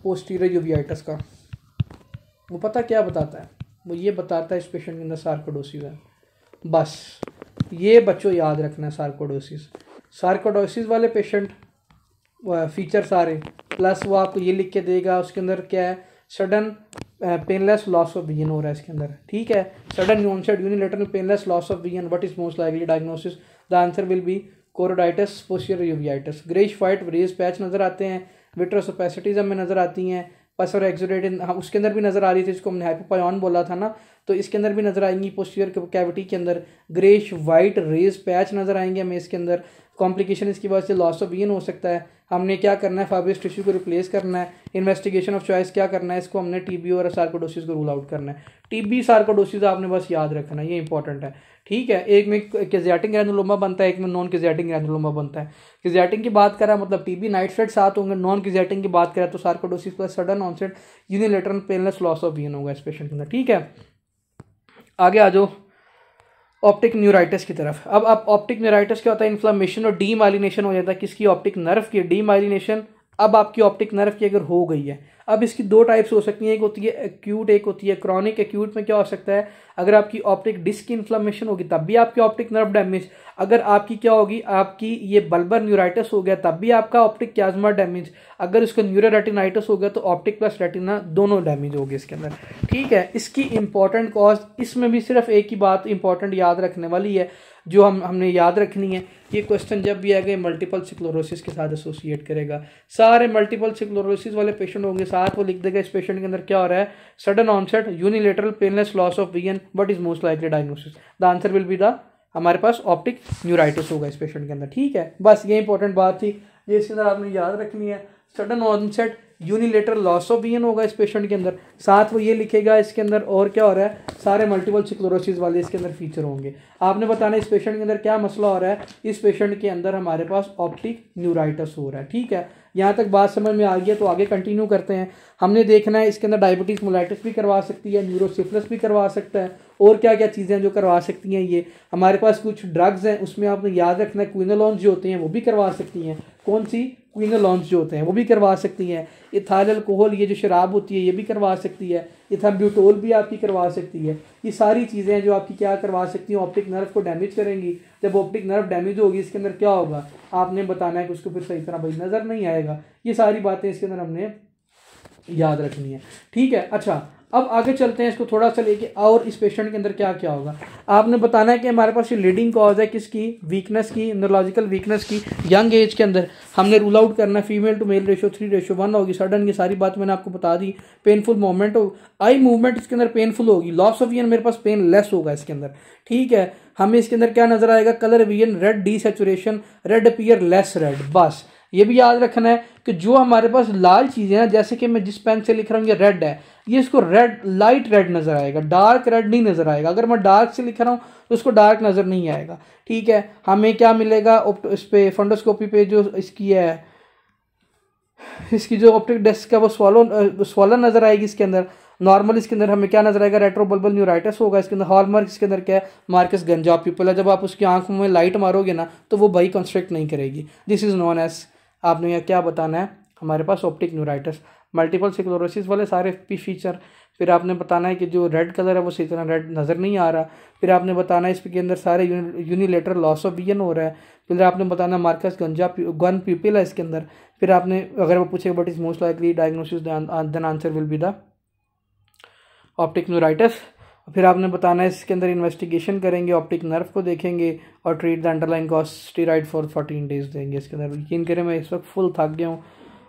पोस्टीरियर यूवियाइटिस का, वो पता क्या बताता है, वो ये बताता है इस पेशेंट के अंदर सार्कोडोसिस है। बस ये बच्चों याद रखना है, सार्कोडोसिस वाले पेशेंट फीचर सारे, प्लस वो आपको ये लिख के देगा उसके अंदर क्या है, sudden painless loss of vision हो रहा है इसके अंदर, ठीक है। Sudden onset unilateral painless loss of vision, what is most likely diagnosis, the answer will be choroiditis posterior uveitis. Greyish white raised patch नजर आते हैं, विट्रस ओपेसिटीज में नजर आती हैं, पस और एक्सुडेटेड उसके अंदर भी नजर आ रही थी, इसको हमने हाइपोपायन बोला था ना, तो इसके अंदर भी नजर आएंगी, पोस्टीरियर कैविटी के अंदर ग्रेश वाइट रेज पैच नजर आएंगे हमें इसके अंदर। कॉम्प्लिकेशन इसकी वजह से लॉस ऑफ विजन हो सकता है। हमने क्या करना है, फाइब्रस टिश्यू को रिप्लेस करना है। इन्वेस्टिगेशन ऑफ चॉइस क्या करना है, इसको हमने टीबी और सार्कोडोसिस को रूल आउट करना है। टीबी सार्कोडोसिस आपने बस याद रखना है, ये इंपॉर्टेंट है, ठीक है। एक में किज़ियाटिक ग्रैनुलोमा बनता है, एक में नॉन किज़ियाटिक ग्रैनुलोमा बनता है। किज़ियाटिक की बात करा मतलब टीबी नाइट स्वेट साथ होंगे, नॉन किज़ियाटिक की बात करें तो sarcoidosis plus sudden onset unilateral painless loss of vision होगा इस पेशेंट के अंदर, ठीक है। आगे आ जाओ ऑप्टिक न्यूराइटिस की तरफ। अब ऑप्टिक न्यूराइटिस क्या होता है, इन्फ्लामेशन और डीमाइलिनेशन हो जाता है किसकी, ऑप्टिक नर्व की। डीमाइलिनेशन अब आपकी ऑप्टिक नर्व की अगर हो गई है, अब इसकी दो टाइप्स हो सकती हैं, एक होती है एक्यूट, एक होती है क्रॉनिक। एक्यूट में क्या हो सकता है, अगर आपकी ऑप्टिक डिस्क की इन्फ्लेमेशन होगी तब भी आपकी ऑप्टिक नर्व डैमेज, अगर आपकी क्या होगी, आपकी ये बल्बर न्यूराइटिस हो गया तब भी आपका ऑप्टिक क्याज्मा डैमेज, अगर उसका न्यूरो रेटिनाइटिस हो गया तो ऑप्टिक प्लस रेटिना दोनों डैमेज हो गए इसके अंदर। ठीक है, इसकी इंपॉर्टेंट कॉज, इसमें भी सिर्फ एक ही बात इंपॉर्टेंट याद रखने वाली है जो हमने याद रखनी है। ये क्वेश्चन जब भी आएगा मल्टीपल स्क्लेरोसिस के साथ एसोसिएट करेगा। सारे मल्टीपल स्क्लेरोसिस वाले पेशेंट होंगे, साथ वो लिख देगा इस पेशेंट के अंदर क्या हो रहा है, sudden onset unilateral painless loss of vision, what is most likely diagnosis, the answer will be the, हमारे पास ऑप्टिक न्यूराइटिस होगा इस पेशेंट के अंदर। ठीक है, बस ये इंपॉर्टेंट बात थी, ये इसके अंदर आपने याद रखनी है। Sudden onset unilateral loss of vision होगा इस पेशेंट के अंदर, साथ वो ये लिखेगा इसके अंदर, और क्या हो रहा है, सारे मल्टीपल स्क्लेरोसिस वाले इसके अंदर फीचर होंगे। आपने बताना इस पेशेंट के अंदर क्या मसला हो रहा है, इस पेशेंट के अंदर हमारे पास ऑप्टिक न्यूराइटिस हो रहा है। ठीक है, यहाँ तक बात समझ में आ गई, तो आगे कंटिन्यू करते हैं। हमने देखना है इसके अंदर डायबिटीज मोलाइटिस भी करवा सकती है, न्यूरोसिफिलिस भी करवा सकता है, और क्या क्या चीज़ें हैं जो करवा सकती हैं। ये हमारे पास कुछ ड्रग्स हैं, उसमें आपने याद रखना है क्विनोलॉन्स जो होते हैं वो भी करवा सकती हैं। कौन सी, क्विनोलॉन्स जो होते हैं वो भी करवा सकती हैं। इथाइल अल्कोहल, ये जो शराब होती है ये भी करवा सकती है। इथाम्ब्यूटोल भी आपकी करवा सकती है। ये सारी चीज़ें हैं जो आपकी क्या करवा सकती हैं, ऑप्टिक नर्व को डैमेज करेंगी। जब ऑप्टिक नर्व डैमेज होगी इसके अंदर क्या होगा, आपने बताना है कि उसको फिर सही तरह भाई नज़र नहीं आएगा। ये सारी बातें इसके अंदर हमने याद रखनी है। ठीक है, अच्छा अब आगे चलते हैं, इसको थोड़ा सा लेके, और इस पेशेंट के अंदर क्या क्या होगा आपने बताना है कि हमारे पास ये लीडिंग कॉज है किसकी, वीकनेस की, न्यूरोलॉजिकल वीकनेस की। यंग एज के अंदर हमने रूल आउट करना है, फीमेल टू मेल रेशो 3:1 होगी। सडन, ये सारी बात मैंने आपको बता दी। पेनफुल मूवमेंट हो, आई मूवमेंट इसके अंदर पेनफुल होगी। लॉस ऑफ विजन मेरे पास पेन लेस होगा इसके अंदर। ठीक है, हमें इसके अंदर क्या नजर आएगा, colour vision red, D saturation red appear less red. बस ये भी याद रखना है कि जो हमारे पास लाल चीज़ें हैं, जैसे कि मैं जिस पेन से लिख रहा हूँ ये रेड है, ये इसको रेड, लाइट रेड नजर आएगा, डार्क रेड नहीं नजर आएगा। अगर मैं डार्क से लिख रहा हूँ तो उसको डार्क नजर नहीं आएगा। ठीक है, हमें क्या मिलेगा इस पे फंडोस्कोपी पे जो इसकी है, इसकी जो ऑप्टिक डिस्क है वो स्वॉलन नजर आएगी इसके अंदर। नॉर्मल इसके अंदर हमें क्या नजर आएगा, रेट्रोबल्बल न्यूराइटिस होगा इसके अंदर। हॉलमार्क इसके अंदर क्या है, मार्कस गंजा पीपल है। जब आप उसकी आंखों में लाइट मारोगे ना तो वो भाई कंस्ट्रक्ट नहीं करेगी। दिस इज नॉन एज, आपने यह क्या बताना है, हमारे पास ऑप्टिक न्यूराइटिस, मल्टीपल स्क्लेरोसिस वाले सारे फीचर। फिर आपने बताना है कि जो रेड कलर है वो सही तरह रेड नज़र नहीं आ रहा। फिर आपने बताना है इसके अंदर सारे यूनिलेटरल लॉस ऑफ विजन हो रहा है। फिर आपने बताना मार्कस गन प्यूपिल है इसके अंदर। फिर आपने, अगर वो पूछेगा but is most likely diagnosis, then answer will be the optic neuritis. फिर आपने बताना है इसके अंदर इन्वेस्टिगेशन करेंगे, ऑप्टिक नर्व को देखेंगे और treat the underline cause, steroid for 14 days देंगे इसके अंदर। यकीन करें मैं इस वक्त फुल थक गया हूँ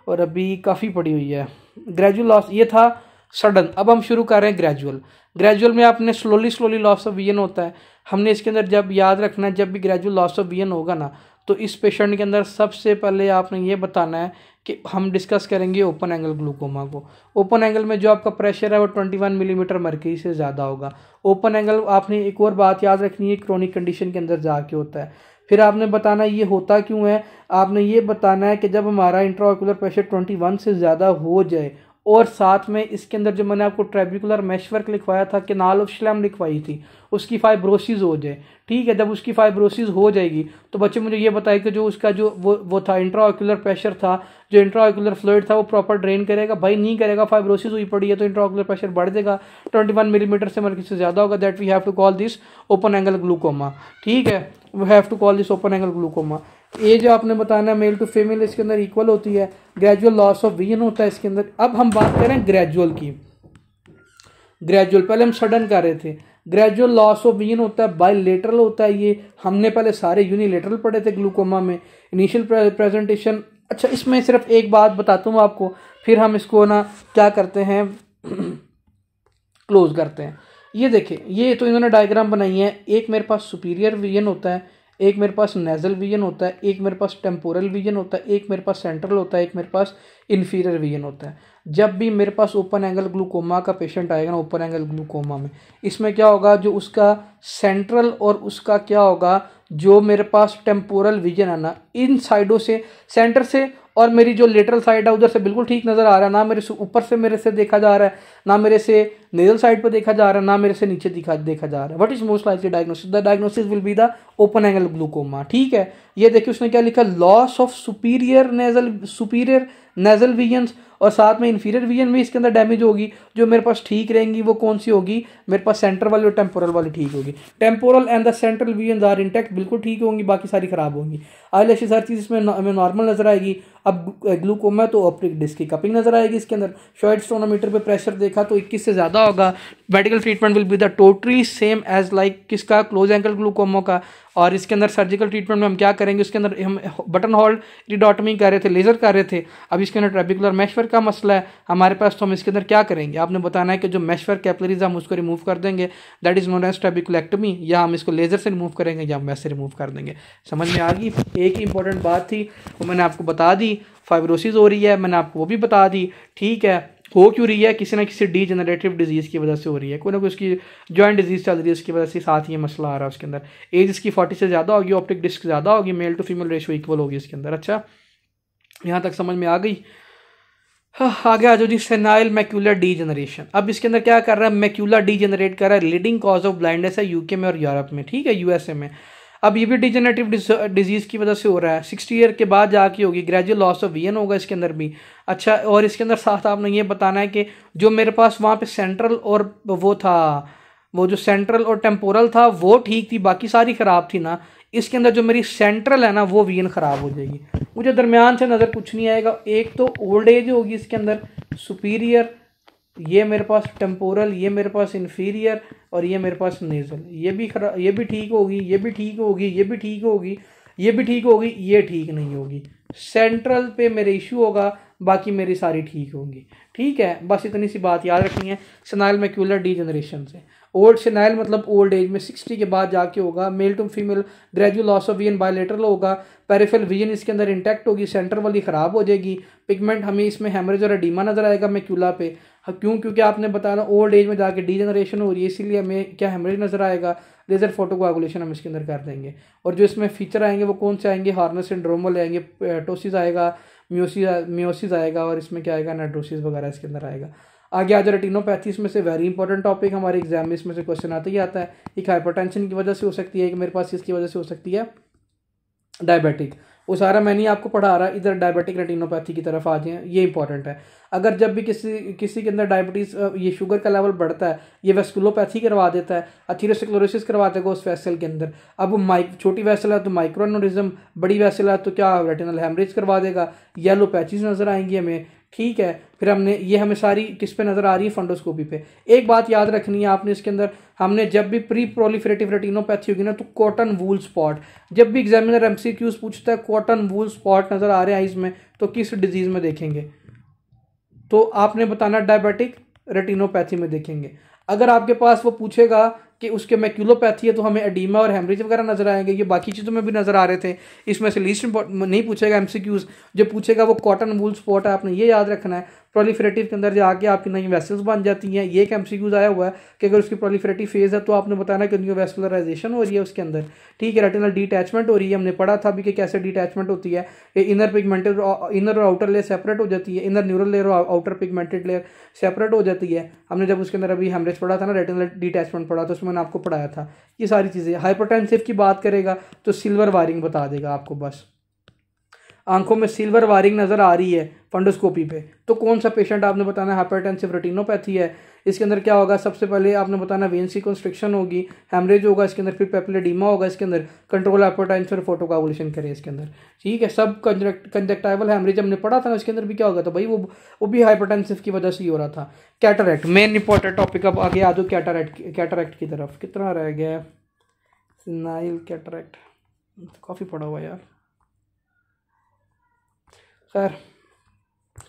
और अभी काफ़ी पड़ी हुई है। ग्रेजुअल लॉस ये था सडन, अब हम शुरू कर रहे हैं ग्रेजुअल। ग्रेजुअल में आपने स्लोली लॉस ऑफ विजन होता है। हमने इसके अंदर जब याद रखना है, जब भी ग्रेजुअल लॉस ऑफ विजन होगा ना, तो इस पेशेंट के अंदर सबसे पहले आपने ये बताना है कि हम डिस्कस करेंगे ओपन एंगल ग्लूकोमा को। ओपन एंगल में जो आपका प्रेशर है वो 21 मिलीमीटर मर्करी से ज़्यादा होगा। ओपन एंगल, आपने एक और बात याद रखनी है, क्रोनिक कंडीशन के अंदर जाके होता है। फिर आपने बताना ये होता क्यों है, आपने ये बताना है कि जब हमारा इंट्राओक्यूलर प्रेशर 21 से ज़्यादा हो जाए, और साथ में इसके अंदर जो मैंने आपको ट्रेबिकुलर मेशवर्क लिखवाया था, केनाल ऑफ श्लेम लिखवाई थी, उसकी फाइब्रोसिस हो जाए। ठीक है, जब उसकी फाइब्रोसिस हो जाएगी तो बच्चे मुझे ये बताए कि जो उसका जो वो था इंट्राओक्यूलर प्रेशर था, जो इंट्राओक्यूलर फ्लूइड था वो प्रॉपर ड्रेन करेगा, भाई नहीं करेगा, फाइब्रोसिस हुई पड़ी है तो इंट्राओक्यूलर प्रेशर बढ़ जाएगा, 21 मिलीमीटर से मर्करी से ज़्यादा होगा। That we have to call this open angle glaucoma. ठीक है, we have to call this open angle glaucoma. As आपने बताना है मेल टू फीमेल इसके अंदर इक्वल होती है। ग्रेजुअल लॉस ऑफ विजन होता है इसके अंदर। अब हम बात करें ग्रेजुअल की। ग्रेजुअल, पहले हम सडन कर रहे थे। ग्रेजुअल लॉस ऑफ विजन होता है, बायलेटरल होता है। ये हमने पहले सारे यूनिलेटरल पढ़े थे ग्लूकोमा में, इनिशियल प्रेजेंटेशन। अच्छा, इसमें सिर्फ एक बात बताता हूँ आपको, फिर हम इसको ना क्या करते हैं क्लोज करते हैं। ये देखिए, ये तो इन्होंने डायग्राम बनाई है। एक मेरे पास सुपीरियर विजन होता है, एक मेरे पास नेजल विजन होता है, एक मेरे पास टेम्पोरल विजन होता है, एक मेरे पास सेंट्रल होता है, एक मेरे पास इन्फीरियर विजन होता है। जब भी मेरे पास ओपन एंगल ग्लूकोमा का पेशेंट आएगा ना, ओपन एंगल ग्लूकोमा में इसमें क्या होगा, जो उसका सेंट्रल और उसका क्या होगा, जो मेरे पास टेम्पोरल विजन है ना, इन साइडों से, सेंटर से और मेरी जो लेटरल साइड है उधर से बिल्कुल ठीक नज़र आ रहा है। ना मेरे से ऊपर से मेरे से देखा जा रहा है, ना मेरे से नेजल साइड पर देखा जा रहा है, ना मेरे से नीचे देखा जा रहा है। What is most likely diagnosis? The diagnosis will be the open angle glaucoma. ठीक है, ये देखिए उसने क्या लिखा, loss of superior nasal visions और साथ में इन्फीरियर विजन भी इसके अंदर डैमेज होगी। जो मेरे पास ठीक रहेंगी वो कौन सी होगी, मेरे पास सेंटर वाली और टेम्पोरल वाली ठीक होगी। Temporal and the central vision are intact, बिल्कुल ठीक होंगी, बाकी सारी खराब होंगी। आईलैशेस हर चीज़ इसमें हमें नॉर्मल नजर आएगी। अब ग्लूकोमा तो ऑप्टिक डिस्क की कपिंग नजर आएगी इसके अंदर। शॉर्ट स्टोनोमीटर पे प्रेशर देखा तो 21 से ज़्यादा होगा। Medical treatment will be the totally same as like किसका, क्लोज एंकल ग्लूकोमा का। और इसके अंदर सर्जिकल ट्रीटमेंट में हम क्या करेंगे, उसके अंदर हम बटन होल इरिडोटमी कर रहे थे, लेजर कर रहे थे। अब इसके अंदर ट्रेबिकुलर मैशवर्क का मसला है हमारे पास, तो हम इसके अंदर क्या करेंगे, आपने बताना है कि जो मैशवर्क कैपिलरीज हम उसको रिमूव कर देंगे, दैट इज नोन एज ट्रेबिकुलेक्टमी, या हम इसको लेजर से रिमूव करेंगे या हम वैसे रिमूव कर देंगे। समझ में आ गई। एक ही इंपॉर्टेंट बात थी वो मैंने आपको बता दी, फाइब्रोसिस हो रही है, मैंने आपको वो भी बता दी, ठीक है। हो क्यों रही है, किसी ना किसी डीजेनरेटिव डिजीज़ की वजह से हो रही है, कोई ना कोई उसकी जॉइंट डिजीज़ चल रही है, उसकी वजह से साथ ये मसला आ रहा है उसके अंदर। एज इसकी 40 से ज़्यादा होगी, ऑप्टिक डिस्क ज़्यादा होगी, male to female ratio equal होगी इसके अंदर। अच्छा, यहाँ तक समझ में आ गई। हाँ, आगे आ जाओ जी, सेनाइल मैक्यूलर डीजेनरेशन। अब इसके अंदर क्या कर रहा है, मैक्यूला डीजेनरेट कर रहा है, लीडिंग कॉज ऑफ ब्लाइंडनेस है यूके में और यूरोप में, ठीक है, यूएसए में। अब ये भी डिजेनरेटिव डिजीज़ की वजह से हो रहा है, 60 ईयर के बाद जाके होगी, ग्रेजुअल लॉस ऑफ विजन होगा इसके अंदर भी। अच्छा, और इसके अंदर साथ आपने ये बताना है कि जो मेरे पास वहाँ पे सेंट्रल और वो था, वो जो सेंट्रल और टेम्पोरल था वो ठीक थी, बाकी सारी ख़राब थी ना। इसके अंदर जो मेरी सेंट्रल है ना वो विजन ख़राब हो जाएगी, मुझे दरमियान से नज़र कुछ नहीं आएगा। एक तो ओल्ड एज होगी इसके अंदर, सुपीरियर, ये मेरे पास टेम्पोरल, ये मेरे पास इन्फीरियर, और ये मेरे पास नेजल, ये भी खराब, ये भी ठीक होगी, ये भी ठीक होगी, ये भी ठीक होगी, ये भी ठीक होगी, ये ठीक नहीं होगी। सेंट्रल पे मेरे इशू होगा, बाकी मेरी सारी ठीक होंगी, ठीक है। बस इतनी सी बात याद रखनी है सेनाइल मैक्यूलर डीजेनरेशन से। ओल्ड सेनाइल मतलब ओल्ड एज में 60 के बाद जाके होगा। Male to female gradual loss of vision bilateral होगा। पेरिफेरल विजन इसके अंदर इंटैक्ट होगी, सेंटर वाली ख़राब हो जाएगी। पिगमेंट हमें इसमें हेमरेज और एडीमा नजर आएगा मैक्यूला पे। क्यों, क्योंकि आपने बताया ओल्ड एज में जाके डीजेनरेशन हो रही है, इसीलिए हमें क्या हेमरेज नजर आएगा। लेजर फोटोकोआगुलेशन हम इसके अंदर कर देंगे। और जो इसमें फीचर आएंगे वो कौन से आएंगे, हार्नर सिंड्रोमल आएंगे, टोसिस आएगा, मियोसिस आएगा, और इसमें क्या आएगा, नाइट्रोसिस वगैरह इसके अंदर आएगा। आगे आ जाए रेटिनोपैथी, इसमें से वेरी इंपॉर्टेंट टॉपिक हमारे एग्जाम में इसमें से क्वेश्चन आता ही आता है। एक हाइपरटेंशन की वजह से हो सकती है, एक मेरे पास इसकी वजह से हो सकती है डायबिटिक। वो सारा मैं नहीं आपको पढ़ा रहा, इधर डायबिटिक रेटिनोपैथी की तरफ आ जाए, ये इंपॉर्टेंट है। अगर जब भी किसी के अंदर डायबिटीज़, ये शुगर का लेवल बढ़ता है, ये वेस्कुलोपैथी करवा देता है, अथीरोस्क्लेरोसिस करवा देगा उस वेसल के अंदर। अब छोटी वेसल है तो माइक्रो एन्यूरिज्म, बड़ी वेसल है तो क्या रेटिनल हेमरेज करवा देगा, येलो पैचेस नजर आएंगी हमें, ठीक है। फिर हमें सारी किस पे नजर आ रही है, फंडोस्कोपी पे। एक बात याद रखनी है आपने इसके अंदर, हमने जब भी प्री प्रोलिफरेटिव रेटिनोपैथी होगी ना तो कॉटन वूल स्पॉट, जब भी एग्जामिनर एमसीक्यूज पूछता है कॉटन वूल स्पॉट नजर आ रहे हैं इसमें, तो किस डिजीज में देखेंगे, तो आपने बताना डायबिटिक रेटिनोपैथी में देखेंगे। अगर आपके पास वो पूछेगा कि उसके मैक्यूलोपैथी है तो हमें एडीमा और हेमरेज वगैरह नजर आएंगे, ये बाकी चीज़ों में भी नजर आ रहे थे, इसमें से लीस्ट नहीं पूछेगा एमसीक्यूज। जो पूछेगा वो कॉटन वूल स्पॉट है, आपने ये याद रखना है। प्रोलिफरेटिव के अंदर जाके आपकी नई वेसल्स बन जाती हैं, ये एक एमसीक्यूज आया हुआ है कि अगर उसकी प्रोलिफरेटिव फेज है तो आपने बताना कि न्यू वेस्कुलराइजेशन हो रही है उसके अंदर, ठीक है। रेटिनल डिटैचमेंट हो रही है, हमने पढ़ा था भी कि कैसे डिटैचमेंट होती है। इनर पिगमेंटेड, इनर और आउटर लेयर सेपरेट हो जाती है, इनर न्यूरल लेयर और आउटर पिगमेंटेड लेयर सेपरेट हो जाती है। हमने जब उसके अंदर अभी हेमरेज पढ़ा था ना, रेटिनल डिटैचमेंट पढ़ा था, उसमें मैंने आपको पढ़ाया था ये सारी चीज़ें। हाइपरटेंसिव की बात करेगा तो सिल्वर वायरिंग बता देगा आपको, बस आंखों में सिल्वर वायरिंग नजर आ रही है फंडोस्कोपी पे, तो कौन सा पेशेंट आपने बताना हाइपरटेंसिव रेटिनोपैथी है। इसके अंदर क्या होगा, सबसे पहले आपने बताना वेन सी कंस्ट्रिक्शन होगी, हेमरेज होगा इसके अंदर, फिर पेपिलोएडिमा होगा इसके अंदर, कंट्रोल हाइपरटेंशन और फोटोकोआगुलेशन करें इसके अंदर, ठीक है। सब कंजक्टाइवल हेमरेज हमने पढ़ा था ना, इसके अंदर भी क्या होगा, तो भाई वो भी हाइपरटेंसिव की वजह से ही हो रहा था। Cataract main important topic. अब आगे आ दो कैटरैक्ट की तरफ, कितना रह गया है, नाइल कैटरैक्ट काफ़ी पड़ा हुआ यार, खैर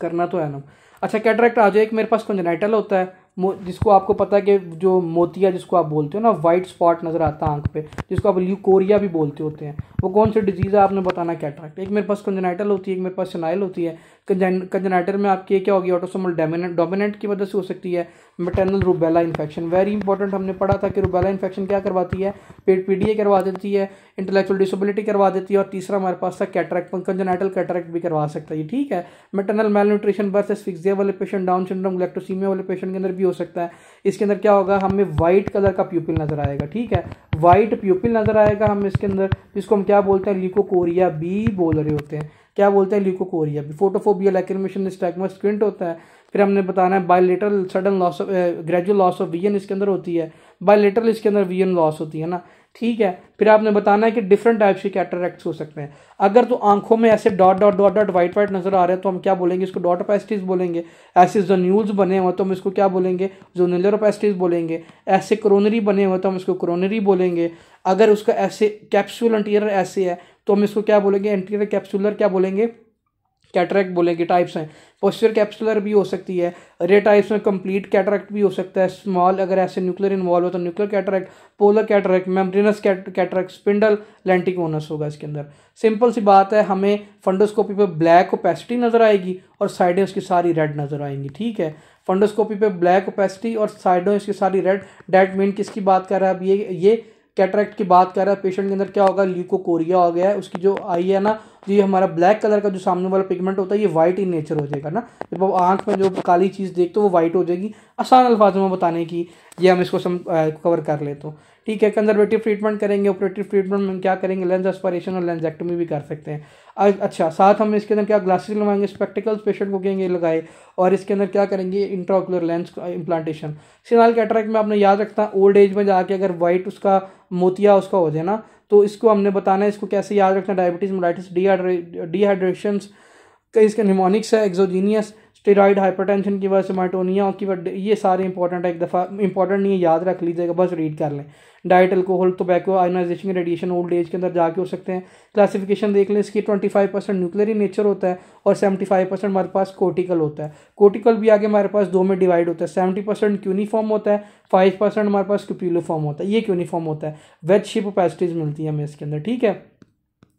करना तो है ना। अच्छा, कैटरैक्ट आ जाए, एक मेरे पास कंजेनाइटल होता है जिसको आपको पता है कि जो मोतिया जिसको आप बोलते हो ना, वाइट स्पॉट नज़र आता है आंख पे, जिसको आप ल्यूकोरिया भी बोलते होते हैं, वो कौन सी डिजीज़ है आपने बताना कैटरैक्ट। एक मेरे पास कंजेनाइटल होती है, एक मेरे पास सेनाइल होती है। कंजेनाइटल में आपकी क्या होगी, ऑटोसोमल डोमिनेंट की वजह से हो सकती है। Maternal rubella infection very important, हमने पढ़ा था कि रूबेला इन्फेक्शन क्या करवाती है, पेट पीडीए करवा देती है, इंटेलेक्चुअल डिसेबिलिटी करवा देती है, और तीसरा हमारे पास था कैटरैक्ट, कंजेनाइटल कैटरैक्ट भी करवा सकता है, ठीक है। मैटरनल मैलन्यूट्रिशन बर्थ एस्फिक्सिया वाले पेशेंट, डाउन सिंड्रोम, गैलेक्टोसीमिया वाले पेशेंट के अंदर भी हो सकता है। इसके अंदर क्या होगा, हमें वाइट कलर का प्यूपिल नजर आएगा, ठीक है, वाइट प्यूपिल नजर आएगा हमें इसके अंदर, जिसको हम क्या बोलते हैं, ल्यूकोकोरिया बी बोल रहे होते हैं, क्या बोलते हैं, ल्यूकोकोरिया। फोटोफोबिया, लैक्रिमेशन, निस्टैग्मा, स्क्विंट होता है। फिर हमने बताना है bilateral sudden loss of gradual loss of vision इसके अंदर होती है, बायलेटरल इसके अंदर विजन लॉस होती है ना, ठीक है। फिर आपने बताना है कि डिफरेंट टाइप्स के कैटरैक्ट्स हो सकते हैं। अगर तो आंखों में ऐसे dot dot dot dot white white नजर आ रहे हैं तो हम क्या बोलेंगे, इसको डॉट ओपेसिटीज बोलेंगे। ऐसे जोन्यूल्स बने हुए तो हम इसको क्या बोलेंगे, जोनुलर ओपेसिटीज बोलेंगे। ऐसे कोरोनरी बने हुए तो हम इसको कोरोनरी बोलेंगे। अगर उसका ऐसे कैप्सूल एंटीरियर ऐसे है तो हम इसको क्या बोलेंगे, एंटीरियर कैप्सूलर क्या बोलेंगे, कैटरैक्ट बोलेंगे। टाइप्स हैं, पोस्टीरियर कैप्सुलर भी हो सकती है, रे टाइप्स में कंप्लीट कैटरैक्ट भी हो सकता है, स्मॉल अगर ऐसे न्यूक्लियर इन्वॉल्व हो तो nuclear cataract, polar cataract, membranes cataract, spindle lenticonus होगा इसके अंदर। सिंपल सी बात है, हमें फंडोस्कोपी पे ब्लैक ओपेसिटी नजर आएगी और साइडें उसकी सारी रेड नजर आएंगी, ठीक है। फंडोस्कोपी पे ब्लैक ओपेसिटी और साइडें इसकी सारी रेड, डेट मीन किसकी बात कर रहा है अब, ये कैटरैक्ट की बात कर रहा है। पेशेंट के अंदर क्या होगा, ल्यूकोकोरिया हो गया है, उसकी जो आई है ना, जो ये हमारा ब्लैक कलर का जो सामने वाला पिगमेंट होता है ये वाइट इन नेचर हो जाएगा ना, जब आप आंख में जो काली चीज़ देखते हो वो वाइट हो जाएगी। आसान अल्फाजों में बताने की ये हम इसको कवर कर लेते हो, ठीक है। कंजर्वेटिव ट्रीटमेंट करेंगे, ऑपरेटिव ट्रीटमेंट में क्या करेंगे, लेंस एस्पायरेशन और लेंसेक्टोमी भी कर सकते हैं। अच्छा, साथ हम इसके अंदर क्या ग्लासेस लगवाएंगे, स्पेक्टिकल्स पेशेंट को कहेंगे लगाए, और इसके अंदर क्या करेंगे, इंट्राओकुलर लेंस इम्प्लांटेशन। सिनाल कैटरैक्ट में आपने याद रखना, ओल्ड एज में जाके अगर वाइट उसका मोतिया उसका हो जाए ना, तो इसको हमने बताना है, इसको कैसे याद रखना, डायबिटीज मेलाइटिस, डिहाइड्रेशन, कई इसके निमोनिक्स है, एक्सोजीनियस, स्टेरॉइड, हाइपरटेंशन की वजह से, माइटोनिया की वजह, ये सारे इंपॉर्टेंट है। एक दफ़ा इंपॉर्टेंट नहीं है, याद रख लीजिएगा, बस रीड कर लें। Diet, alcohol, tobacco, ionisation, radiation old age के अंदर जाके हो सकते हैं। क्लासिफिकेशन देख लें इसकी, 25% न्यूक्लियर इन नेचर होता है और 75% हमारे पास कोर्टिकल होता है। कोर्टिकल भी आगे हमारे पास दो में डिवाइड होता है, 70% क्यूनिफॉर्म होता है, 5% हमारे पास क्यूपिलोफॉर्म होता है, ये क्यूनिफॉर्म होता है। वेज शेप ओपेसिटीज मिलती है हमें इसके अंदर, ठीक है।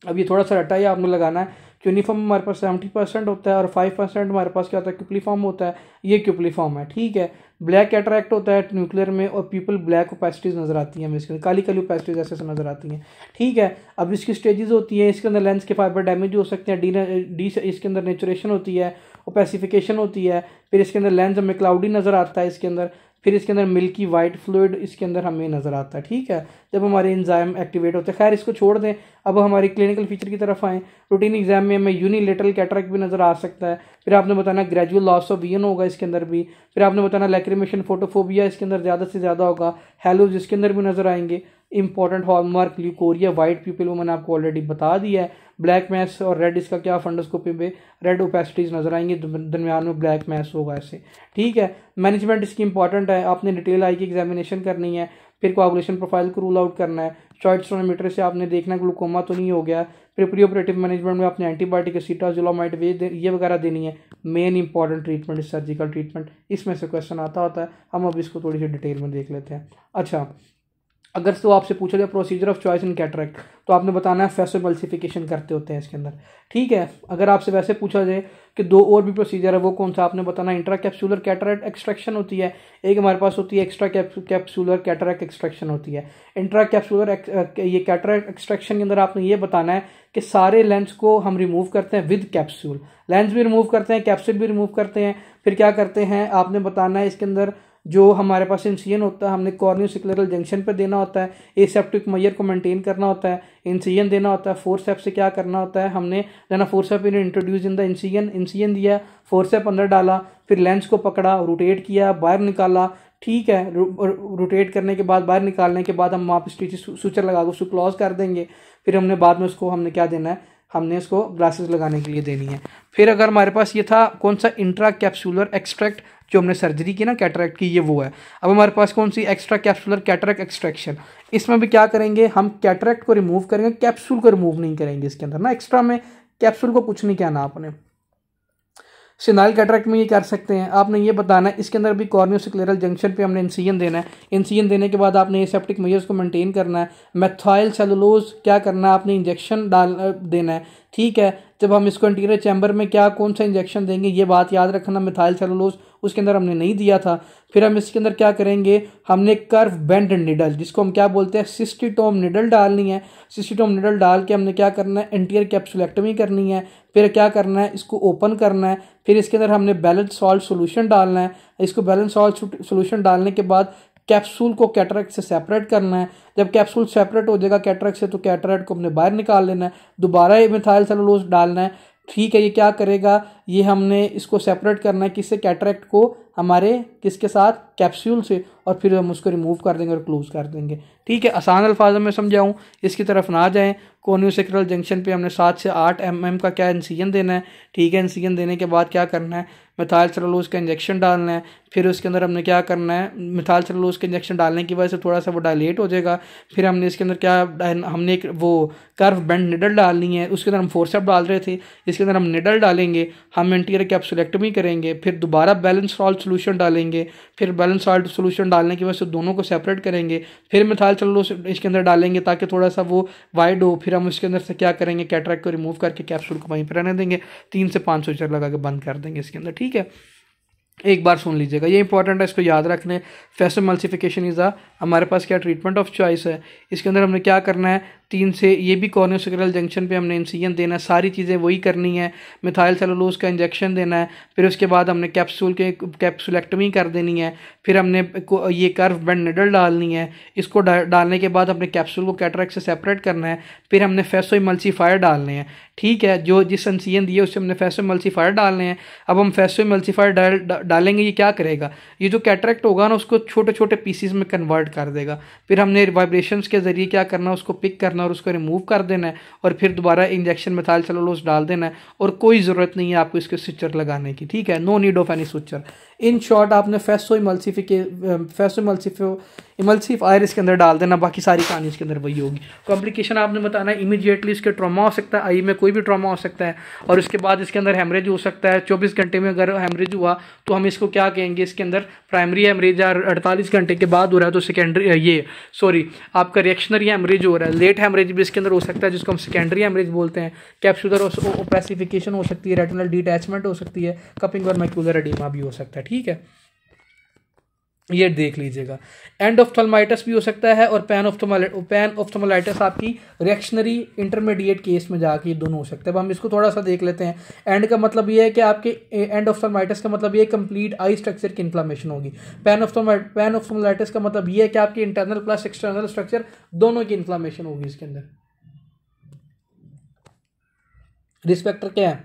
अब ये थोड़ा सा रटा ही आपने लगाना है, यूनिफॉर्म हमारे पास 70% होता है और 5% हमारे पास क्या होता है, क्यूपलीफॉर्म होता है, ये क्यूपलीफॉर्म है, ठीक है। ब्लैक कैटरैक्ट होता है न्यूक्लियर में और पीपल ब्लैक ओपेसिटीज नजर आती हैं हमें इसके अंदर, काली काली ओपेसिटीज ऐसे नजर आती हैं, ठीक है। अब इसकी स्टेजेस होती है, इसके अंदर लेंस के फाइबर डैमेज हो सकते हैं, डी इसके अंदर नेचुरेशन होती है, ओपेसिफिकेशन होती है, फिर इसके अंदर लेंस हमें क्लाउडी नजर आता है इसके अंदर, फिर इसके अंदर मिल्की वाइट फ्लूइड इसके अंदर हमें नजर आता है, ठीक है, जब हमारे एंजाइम एक्टिवेट होते हैं। खैर इसको छोड़ दें, अब हमारी क्लिनिकल फीचर की तरफ आएँ। रूटीन एग्जाम में हमें यूनिलेटरल कैटरैक्ट भी नजर आ सकता है, फिर आपने बताना ग्रेजुअल लॉस ऑफ विजन होगा इसके अंदर भी, फिर आपने बताना लैक्रिमेशन, फोटोफोबिया इसके अंदर ज़्यादा से ज़्यादा होगा, हेलोज इसके अंदर भी नजर आएंगे। इंपॉर्टेंट हॉलमार्क ल्यूकोरिया, वाइट प्यूपिल वो मैंने आपको ऑलरेडी बता दिया है। ब्लैक मैस और रेड इसका क्या, फंडोस्कोपी पे रेड ओपेसिटीज नजर आएंगी, दरमियान में ब्लैक मैस होगा ऐसे, ठीक है। मैनेजमेंट इसकी इंपॉर्टेंट है, आपने डिटेल आई की एग्जामिनेशन करनी है, फिर कोआगुलेशन प्रोफाइल को रूल आउट करना है, शॉर्ट स्टोनोमीटर से आपने देखना ग्लूकोमा तो नहीं हो गया, फिर प्री ऑपरेटिव मैनेजमेंट में आपने एंटीबायोटिक, सीटाजोलामाइड ये वगैरह देनी है। Main important treatment is surgical treatment, इसमें से क्वेश्चन आता होता है, हम अब इसको थोड़ी सी डिटेल में देख लेते हैं। अच्छा, अगर तो आपसे पूछा जाए procedure of choice in cataract, तो आपने बताना है फेसोएमल्सिफिकेशन करते होते हैं इसके अंदर, ठीक है। अगर आपसे वैसे पूछा जाए कि दो और भी प्रोसीजर है, वो कौन सा, आपने बताना इंट्रा कैप्सूलर कैटरैक्ट एक्सट्रैक्शन होती है, एक हमारे पास होती है एक्स्ट्रा कैप्सूलर कैटरैक्ट एक्सट्रैक्शन होती है। इंट्रा कैप्सूलर ये कैटरैक्ट एक्सट्रैक्शन के अंदर आपने ये बताना है कि सारे लेंस को हम रिमूव करते हैं विद कैप्सूल, लेंस भी रिमूव करते हैं, कैप्सूल भी रिमूव करते हैं। फिर क्या करते हैं, आपने बताना है इसके अंदर जो हमारे पास इंसिजन होता है, हमने कॉर्नियोसिक्लेरल जंक्शन पे देना होता है, एसेप्टिक मेजर को मेंटेन करना होता है, इंसिजन देना होता है, फोर्सेप से क्या करना होता है, हमने देना forcep in introduce in the incision दिया, फोर्सेप अंदर डाला, फिर लेंस को पकड़ा, रोटेट किया, बाहर निकाला, ठीक है। रोटेट करने के बाद, बाहर निकालने के बाद हम वहाँ पर स्टिच सूचर लगा उसको क्लोज कर देंगे। फिर हमने बाद में उसको हमने क्या देना है, हमने इसको ग्लासेस लगाने के लिए देनी है। फिर अगर हमारे पास ये था कौन सा, इंट्रा कैप्सूलर एक्सट्रैक्ट, जो हमने सर्जरी की ना कैटरैक्ट की, ये वो है। अब हमारे पास कौन सी, एक्स्ट्रा कैप्सूलर कैटरैक्ट एक्सट्रैक्शन, इसमें भी क्या करेंगे, हम कैटरैक्ट को रिमूव करेंगे, कैप्सूल को रिमूव नहीं करेंगे इसके अंदर ना, एक्स्ट्रा में कैप्सूल को कुछ नहीं कहना आपने। सिनाइल कैटरैक्ट में ये कर सकते हैं, आपने ये बताना है इसके अंदर भी कॉर्नियोसिक्लेरल जंक्शन पे हमने इंसिजन देना है, इंसिजन देने के बाद आपने एसेप्टिक मेजर्स को मेंटेन करना है, मेथाइल सेलुलोज क्या करना है, आपने इंजेक्शन देना है, ठीक है। जब हम इसको इंटीरियर चैम्बर में क्या कौन सा इंजेक्शन देंगे, ये बात याद रखना, मिथाइल सेलुलोज उसके अंदर हमने नहीं दिया था। फिर हम इसके अंदर क्या करेंगे, हमने कर्व बेंड निडल, जिसको हम क्या बोलते हैं, सिस्टीटोम निडल डालनी है। सिस्टीटोम निडल डाल के हमने क्या करना है, एंटीरियर कैप्सुलेक्टमी करनी है। फिर क्या करना है, इसको ओपन करना है, फिर इसके अंदर हमने बैलेंस सॉल्ट सोल्यूशन डालना है। इसको बैलेंस सॉल्ट सोल्यूशन डालने के बाद कैप्सूल को कैटरैक्ट से सेपरेट करना है। जब कैप्सूल सेपरेट हो जाएगा कैटरैक्ट से, तो कैटरैक्ट को हमने बाहर निकाल लेना है, दोबारा मिथाइल सेलुलोज डालना है, ठीक है। ये क्या करेगा, ये हमने इसको सेपरेट करना है किससे, कैटरेक्ट को हमारे किसके साथ, कैप्सूल से, और फिर हम उसको रिमूव कर देंगे और क्लोज कर देंगे। ठीक है, आसान अल्फाजों में समझाऊँ, इसकी तरफ ना जाएं। कोनियोसेक्रल जंक्शन पे हमने 7 से 8 mm का क्या इंसिजन देना है। ठीक है, इंसिजन देने के बाद क्या करना है, मिथाइल सेलुलोज का इंजेक्शन डालना है। फिर उसके अंदर हमने क्या करना है, मिथाइल सेलुलोज के इंजेक्शन डालने की वजह से थोड़ा सा वो डायलेट हो जाएगा। फिर हमने इसके अंदर क्या, हमने एक वो कर्व बेंड निडल डालनी है। उसके अंदर हम फोर्सेप डाल रहे थे, इसके अंदर हम निडल डालेंगे। हम एंटीरियर कैप्सुलेक्टमी करेंगे, फिर दोबारा बैलेंस सॉल्ट सोल्यूशन डालेंगे। फिर बैलेंस सॉल्ट सोल्यूशन डालने की वजह से दोनों को सेपरेट करेंगे। फिर मिथाइल सेलुलोज इसके अंदर डालेंगे ताकि थोड़ा सा वो वाइड हो। फिर हम उसके अंदर से क्या करेंगे, कैटरेक्ट को रिमूव करके कैप्सूल को वहीं पर रहने देंगे। 3 से 5 सूचर लगा के बंद कर देंगे इसके अंदर। ठीक है, एक बार सुन लीजिएगा, ये इंपॉर्टेंट है, इसको याद रखने। फेसोमल्सिफिकेशन इज़ हमारे पास क्या ट्रीटमेंट ऑफ चॉइस है। इसके अंदर हमने क्या करना है, 3 से, ये भी कॉर्नियोसेक्रल जंक्शन पे हमने इंसिजन देना है, सारी चीज़ें वही करनी है। मिथाइल सेलुलोज का इंजेक्शन देना है। फिर उसके बाद हमने कैप्सूलेक्टमी कर देनी है। फिर हमने ये कर्व बेंड निडल डालनी है। इसको डालने के बाद अपने कैप्सूल को कैटरेक्ट से सेपरेट करना है। फिर हमने फेसोइमल्सीफायर डालने हैं। ठीक है, जो जिस इंसिजन दिए उससे हमने फेसोइमल्सीफायर डालने हैं। अब हम फेसोइमल्सीफायर डालेंगे, ये क्या करेगा, ये जो कैटरेक्ट होगा ना उसको छोटे छोटे पीसीस में कन्वर्ट कर देगा। फिर हमने वाइब्रेशंस के जरिए क्या करना है, उसको पिक करना और उसको रिमूव कर देना है। और फिर दोबारा इंजेक्शन मिथाइल सेलुलोज डाल देना है। और कोई ज़रूरत नहीं है आपको इसके स्विचर लगाने की। ठीक है, no need of any suture. In short आपने इमल्सीफायर इसके अंदर डाल देना, बाकी सारी कहानी इसके अंदर वही होगी। कॉम्प्लिकेशन आपने बताना है इमीडिएटली, इसके ट्रॉमा हो सकता है, आई में कोई भी ट्रॉमा हो सकता है। और उसके बाद इसके अंदर हेमरेज हो सकता है। 24 घंटे में अगर हेमरेज हुआ तो हम इसको क्या कहेंगे, इसके अंदर प्राइमरी हेमरेज। 48 घंटे के बाद हो रहा है तो सेकेंडरी, आपका रिएक्शनरी हेमरेज हो रहा है। लेट हेमरेज भी इसके अंदर हो सकता है, जिसको हम सेकेंडरी हेमरेज बोलते हैं। कैप्सुलर ओपेसिफिकेशन हो सकती है, रेटिनल डिटैचमेंट हो सकती है, कपिंग और मैक्यूलर एडिमा भी हो सकता है। ठीक है, ये देख लीजिएगा। एंड ऑफ्थल्माइटिस भी हो सकता है और पैन ऑफ्थल्माइटिस आपकी रिएक्शनरी इंटरमीडिएट केस में जाके ये दोनों हो सकते हैं। अब हम इसको थोड़ा सा देख लेते हैं। एंड का मतलब ये है कि आपके एंड ऑफ्थल्माइटिस का मतलब ये कंप्लीट आई स्ट्रक्चर की इन्फ्लामेशन होगी। पैन ऑफ्थल्माइटिस का मतलब ये है कि आपकी इंटरनल प्लस एक्सटर्नल स्ट्रक्चर दोनों की इन्फ्लामेशन होगी इसके अंदर। रिस्पेक्टर क्या है,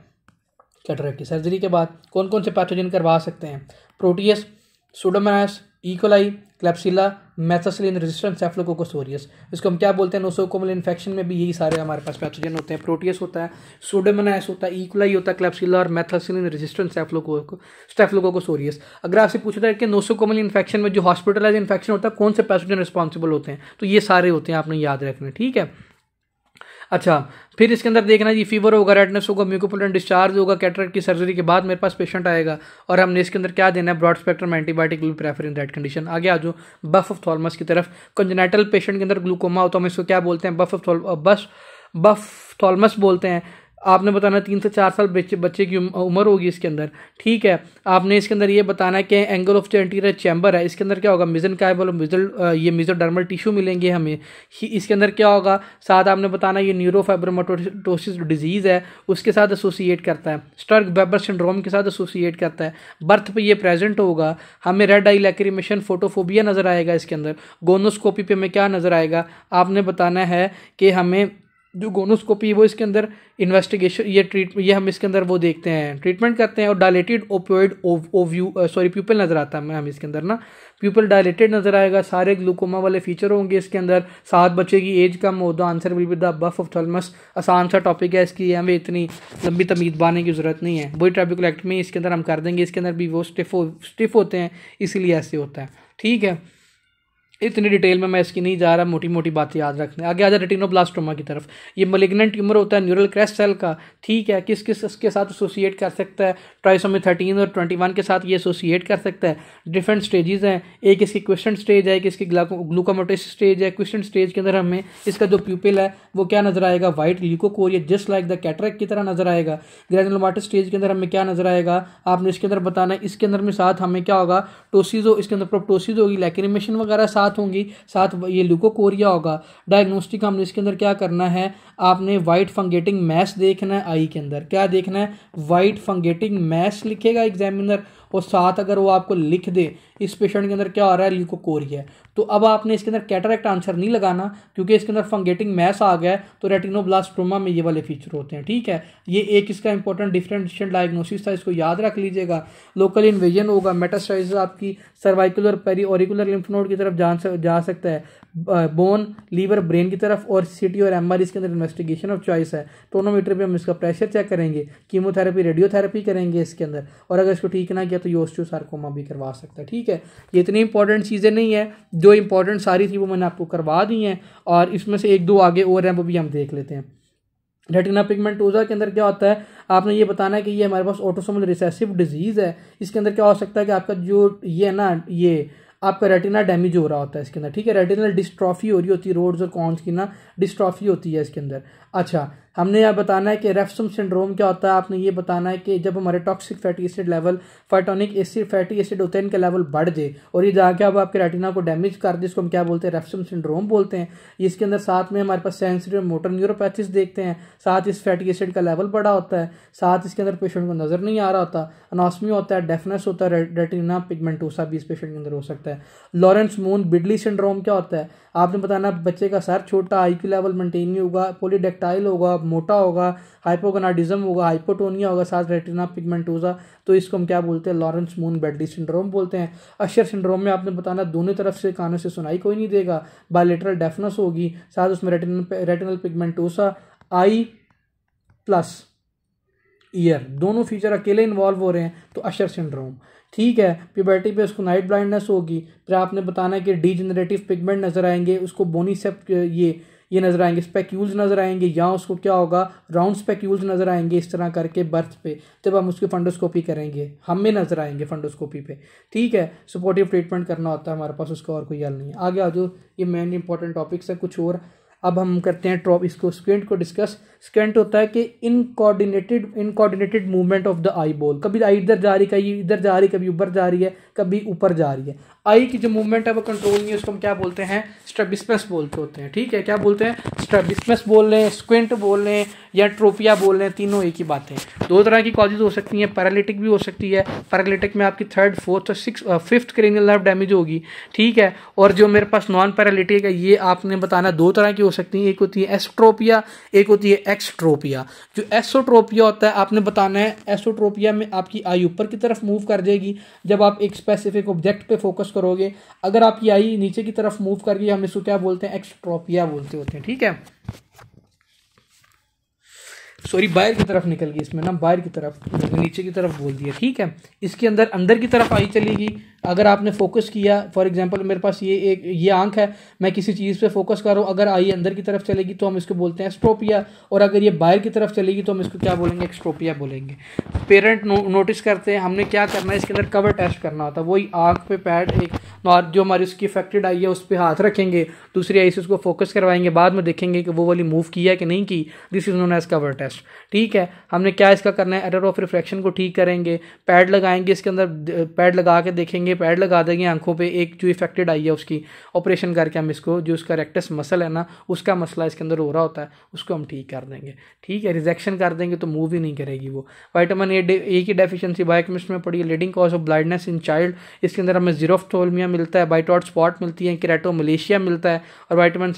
कैटरेक्ट की सर्जरी के बाद कौन कौन से पैथोजन करवा सकते हैं, Proteus, Pseudomonas, E coli, Klebsiella, methicillin resistant Staphylococcus aureus. इसको हम क्या बोलते हैं, नोसोकोमल इन्फेक्शन में भी यही सारे हमारे पास पैथोजन होते हैं। प्रोटियस होता है, सुडोमोनास होता है, इकोलाई होता है, क्लेप्सिला और मेथासिलिन रेजिस्टेंट स्टेफिलोकोकस ऑरियस। अगर आपसे पूछा जाए कि नोसोकोमल इन्फेक्शन में जो हॉस्पिटलाइज इन्फेक्शन होता है कौन से पैथोजन रिस्पॉन्सिबल होते हैं, तो ये सारे होते हैं, आपने याद रखना। ठीक है, अच्छा, फिर इसके अंदर देखना जी, फीवर होगा, रेडनेस होगा, म्यूकोपोलन डिस्चार्ज होगा। कैटरेक्ट की सर्जरी के बाद मेरे पास पेशेंट आएगा और हमने इसके अंदर क्या देना है, broad spectrum antibiotic will prefer in that condition. आगे आ जाओ बफ ऑफ्थाल्मस की तरफ। कंजेनिटल पेशेंट के अंदर ग्लूकोमा होता है, हम इसको क्या बोलते हैं, बफ ऑफ्थाल्मस बोलते हैं। आपने बताना 3 से 4 साल बच्चे की उम्र होगी इसके अंदर। ठीक है, आपने इसके अंदर ये बताना है कि angle of the anterior chamber है, इसके अंदर क्या होगा, मेसेनकाइमल ये मेसोडर्मल टिश्यू मिलेंगे हमें। इसके अंदर क्या होगा, साथ आपने बताना ये न्यूरोफाइब्रोमाटोसिस डिजीज़ है उसके साथ एसोसिएट करता है, स्टर्क वेबर सिंड्रोम के साथ एसोसिएट करता है। बर्थ पे ये प्रेजेंट होगा। हमें रेड आई लैक्रिमेशन, फोटोफोबिया नज़र आएगा इसके अंदर। गोनोस्कोपी पे हमें क्या नज़र आएगा, आपने बताना है कि हमें जो गोनोस्कोपी वो इसके अंदर इन्वेस्टिगेशन, ये हम इसके अंदर वो देखते हैं, ट्रीटमेंट करते हैं। और डायलेटेड ओपियोइड प्यूपिल नज़र आता है हमें इसके अंदर ना, प्यूपिल डायलेटेड नज़र आएगा। सारे ग्लूकोमा वाले फीचर होंगे इसके अंदर। 7 बच्चे की एज कम हो, the answer will be the buphthalmos. आसान सा टॉपिक है, इसकी हमें इतनी लंबी तमीद बाने की ज़रूरत नहीं है। वही ट्रेबेकुलेक्टमी इसके अंदर हम कर देंगे, इसके अंदर भी वो स्टिफ होते हैं, इसीलिए ऐसे होता है। ठीक है, इतनी डिटेल में मैं इसकी नहीं जा रहा, मोटी मोटी बातें याद रखने। आगे आ जाए रेटिनोब्लास्टोमा की तरफ। ये मलिग्नेंट ट्यूमर होता है न्यूरल क्रेस्ट सेल का। ठीक है, किस किस इसके साथ एसोसिएट कर सकता है, ट्राइसोमी 13 और 21 के साथ ये एसोसिएट कर सकता है। डिफरेंट स्टेजेस हैं, एक इसकी क्विसेंट स्टेज है, एक इसकी ग्लूकोमेटोसिस स्टेज है। क्विसेंट स्टेज के अंदर हमें इसका जो प्यूपिल है वो क्या नजर आएगा, white leukocoria just like the cataract की तरह नजर आएगा। ग्रेनुलोमाटस स्टेज के अंदर हमें क्या नजर आएगा, आपने इसके अंदर बताना है। इसके अंदर में साथ हमें क्या होगा, टोसिस, इसके अंदर प्रोप्टोसिस होगी, लैक्रिमेशन वगैरह साथ होंगी, साथ ये ल्यूकोकोरिया होगा। डायग्नोस्टिक हमने इसके अंदर क्या करना है, आपने वाइट फंगेटिंग मैस देखना है। आई के अंदर क्या देखना है, वाइट फंगेटिंग मैस लिखेगा एग्जामिनर, और साथ अगर वो आपको लिख दे इस पेशेंट के अंदर क्या हो रहा है, ल्यूकोकोरिया है, तो अब आपने इसके अंदर कैटरेक्ट आंसर नहीं लगाना क्योंकि इसके अंदर फंगेटिंग मैस आ गया है, तो रेटिनोब्लास्टोमा में ये वाले फीचर होते हैं। ठीक है, ये एक इसका इंपॉर्टेंट डिफरेंशियल डायग्नोसिस था, इसको याद रख लीजिएगा। लोकल इन्वेजन होगा, मेटास्टाइसिस आपकी सर्वाइकल और पेरी ऑरिकुलर लिम्फ नोड की तरफ जा सकता है, बोन लीवर ब्रेन की तरफ, और सीटी और एमआर इसके अंदर इन्वेस्टिगेशन ऑफ चॉइस है। टोनोमीटर पे हम इसका प्रेशर चेक करेंगे, कीमोथेरेपी रेडियोथेरेपी करेंगे इसके अंदर, और अगर इसको ठीक ना किया तो ऑस्टियोसार्कोमा भी करवा सकता है। ठीक है, ये इतनी इंपॉर्टेंट चीज़ें नहीं है, जो इंपॉर्टेंट सारी थी वो मैंने आपको करवा दी हैं, और इसमें से एक दो आगे और हैं वो भी हम देख लेते हैं। रेटिना पिगमेंटोसा के अंदर क्या होता है, आपने ये बताना है कि ये हमारे पास ऑटोसोमल रिसेसिव डिजीज़ है। इसके अंदर क्या हो सकता है कि आपका जो ये है ना, ये आपका रेटिना डैमेज हो रहा होता है इसके अंदर। ठीक है, रेटिनल डिस्ट्रॉफी हो रही होती है, रोड्स और कॉन्स की ना डिस्ट्रॉफी होती है इसके अंदर। अच्छा, हमने यह बताना है कि रेफ्सम सिंड्रोम क्या होता है, आपने ये बताना है कि जब हमारे toxic fatty acid level, phytanic acid fatty acid होते हैं, इनका लेवल बढ़ जाए और ये जाके अब आपके रेटिना को डैमेज कर दे, इसको हम क्या बोलते हैं, रेफ्सम सिंड्रोम बोलते हैं। इसके अंदर साथ में हमारे पास सेंसिटिव मोटर न्यूरोपैथीज देखते हैं, साथ इस फैटी एसिड का लेवल बढ़ा होता है, साथ इसके अंदर पेशेंट को नजर नहीं आ रहा होता, अनॉस्मी होता है, डेफनेस होता है, रेटिना पिगमेंटोसा भी इस पेशेंट के अंदर हो सकता है। लॉरेंस मून बिडली सिंड्रोम क्या होता है, आपने बताना बच्चे का सर छोटा, आईक्यू लेवल मेंटेन नहीं होगा, पॉलीडेक्टाइल होगा, मोटा होगा, हाइपोगोनाडिज्म होगा, हाइपोटोनिया होगा, साथ रेटिना पिगमेंटोसा, तो इसको हम क्या बोलते हैं, लॉरेंस मून बेडली सिंड्रोम बोलते हैं। अशर सिंड्रोम में आपने बताना दोनों तरफ से कानों से सुनाई कोई नहीं देगा, बायलेटरल डेफनेस होगी, साथ उसमें रेटिनल पिगमेंटोसा, आई प्लस ईयर दोनों फीचर अकेले इन्वॉल्व हो रहे हैं, तो अशर सिंड्रोम। ठीक है, प्यूबर्टी पे उसको नाइट ब्लाइंडनेस होगी, फिर आपने बताना है कि डीजेनरेटिव पिगमेंट नजर आएंगे, उसको बोनीसेप्ट ये नजर आएंगे, स्पेक्यूल्स नजर आएंगे, या उसको क्या होगा, राउंड स्पेक्यूल्स नजर आएंगे इस तरह करके बर्थ पे, जब हम उसकी फंडोस्कोपी करेंगे हमें नजर आएंगे फंडोस्कोपी पे। ठीक है, सपोर्टिव ट्रीटमेंट करना होता है हमारे पास, उसका और कोई हल नहीं है। आगे आ जाओ, ये मेन इंपॉर्टेंट टॉपिक्स है कुछ और। अब हम करते हैं इसको स्क्विंट को डिस्कस। स्क्विंट होता है कि incoordinated movement of the eyeball, कभी आई इधर जा रही, कभी इधर जा रही, कभी ऊपर जा रही है, कभी ऊपर जा रही है। आई की जो मूवमेंट है वो कंट्रोल नहीं है, उसको हम क्या बोलते हैं, स्ट्रैबिस्मस बोलते होते हैं। ठीक है, क्या बोलते हैं, स्ट्रैबिस्मस बोल रहे हैं, स्क्विंट बोल रहे हैं, या ट्रोपिया बोल रहे हैं, तीनों एक ही बातें। दो तरह की कॉजेज हो सकती हैं, पैरालिटिक भी हो सकती है। पैरालिटिक में आपकी थर्ड, फोर्थ और फिफ्थ क्रेनियल नर्व डैमेज होगी। ठीक है, और जो मेरे पास नॉन पैरालिटिक है, ये आपने बताना दो तरह की हो सकती है, एक होती है एसोट्रोपिया, एक होती है एक्सट्रोपिया। जो एसोट्रोपिया होता है, आपने बताना है एसोट्रोपिया में आपकी आई ऊपर की तरफ मूव कर जाएगी जब आप एक स्पेसिफिक ऑब्जेक्ट पे फोकस करोगे। अगर आपकी आई नीचे की तरफ मूव कर गई, हम इसको क्या बोलते हैं, एक्सट्रोपिया बोलते होते हैं। ठीक है, सॉरी बाहर की तरफ निकल गई, इसमें ना बाहर की तरफ, नीचे की तरफ बोल दिया। ठीक है, इसके अंदर अंदर की तरफ आई चलेगी। अगर आपने फोकस किया, फॉर एग्जांपल मेरे पास ये आंख है, मैं किसी चीज़ पे फोकस कर रहा हूँ, अगर आई अंदर की तरफ चलेगी तो हम इसको बोलते हैं एस्ट्रोपिया, और अगर ये बाहर की तरफ चलेगी तो हम इसको क्या बोलेंगे, एक्सट्रोपिया बोलेंगे। पेरेंट नोटिस करते हैं, हमने क्या करना है, इसके अंदर कवर टेस्ट करना होता है। वही आंख पे पैड एक जो हमारी उसकी अफेक्टेड आई है उस पर हाथ रखेंगे, दूसरी आई से उसको फोकस करवाएंगे, बाद में देखेंगे कि वो वाली मूव किया कि नहीं की। This is known as cover test. ठीक है, हमने क्या इसका करना है, एरर ऑफ रिफ्रैक्शन को ठीक करेंगे, पैड लगाएंगे, इसके अंदर पैड लगा के देखेंगे, पैड लगा देंगे आंखों पे, एक जो इफेक्टेड आई है उसकी ऑपरेशन करके हम इसको, जो उसका रेक्टस मसल है ना, उसका मसला इसके अंदर हो रहा होता है, उसको हम ठीक कर देंगे। ठीक है, रिजेक्शन कर देंगे तो मूव ही नहीं करेगी वो। विटामिन ए की डेफिशिएंसी बायोकेमिस्ट्री में पड़ी है, leading cause of blindness in child. इसके अंदर हमें जीरोफ्थोल्मिया मिलता है, बाइटॉट स्पॉट मिलती है, केराटोमलेशिया मिलता है, और विटामिन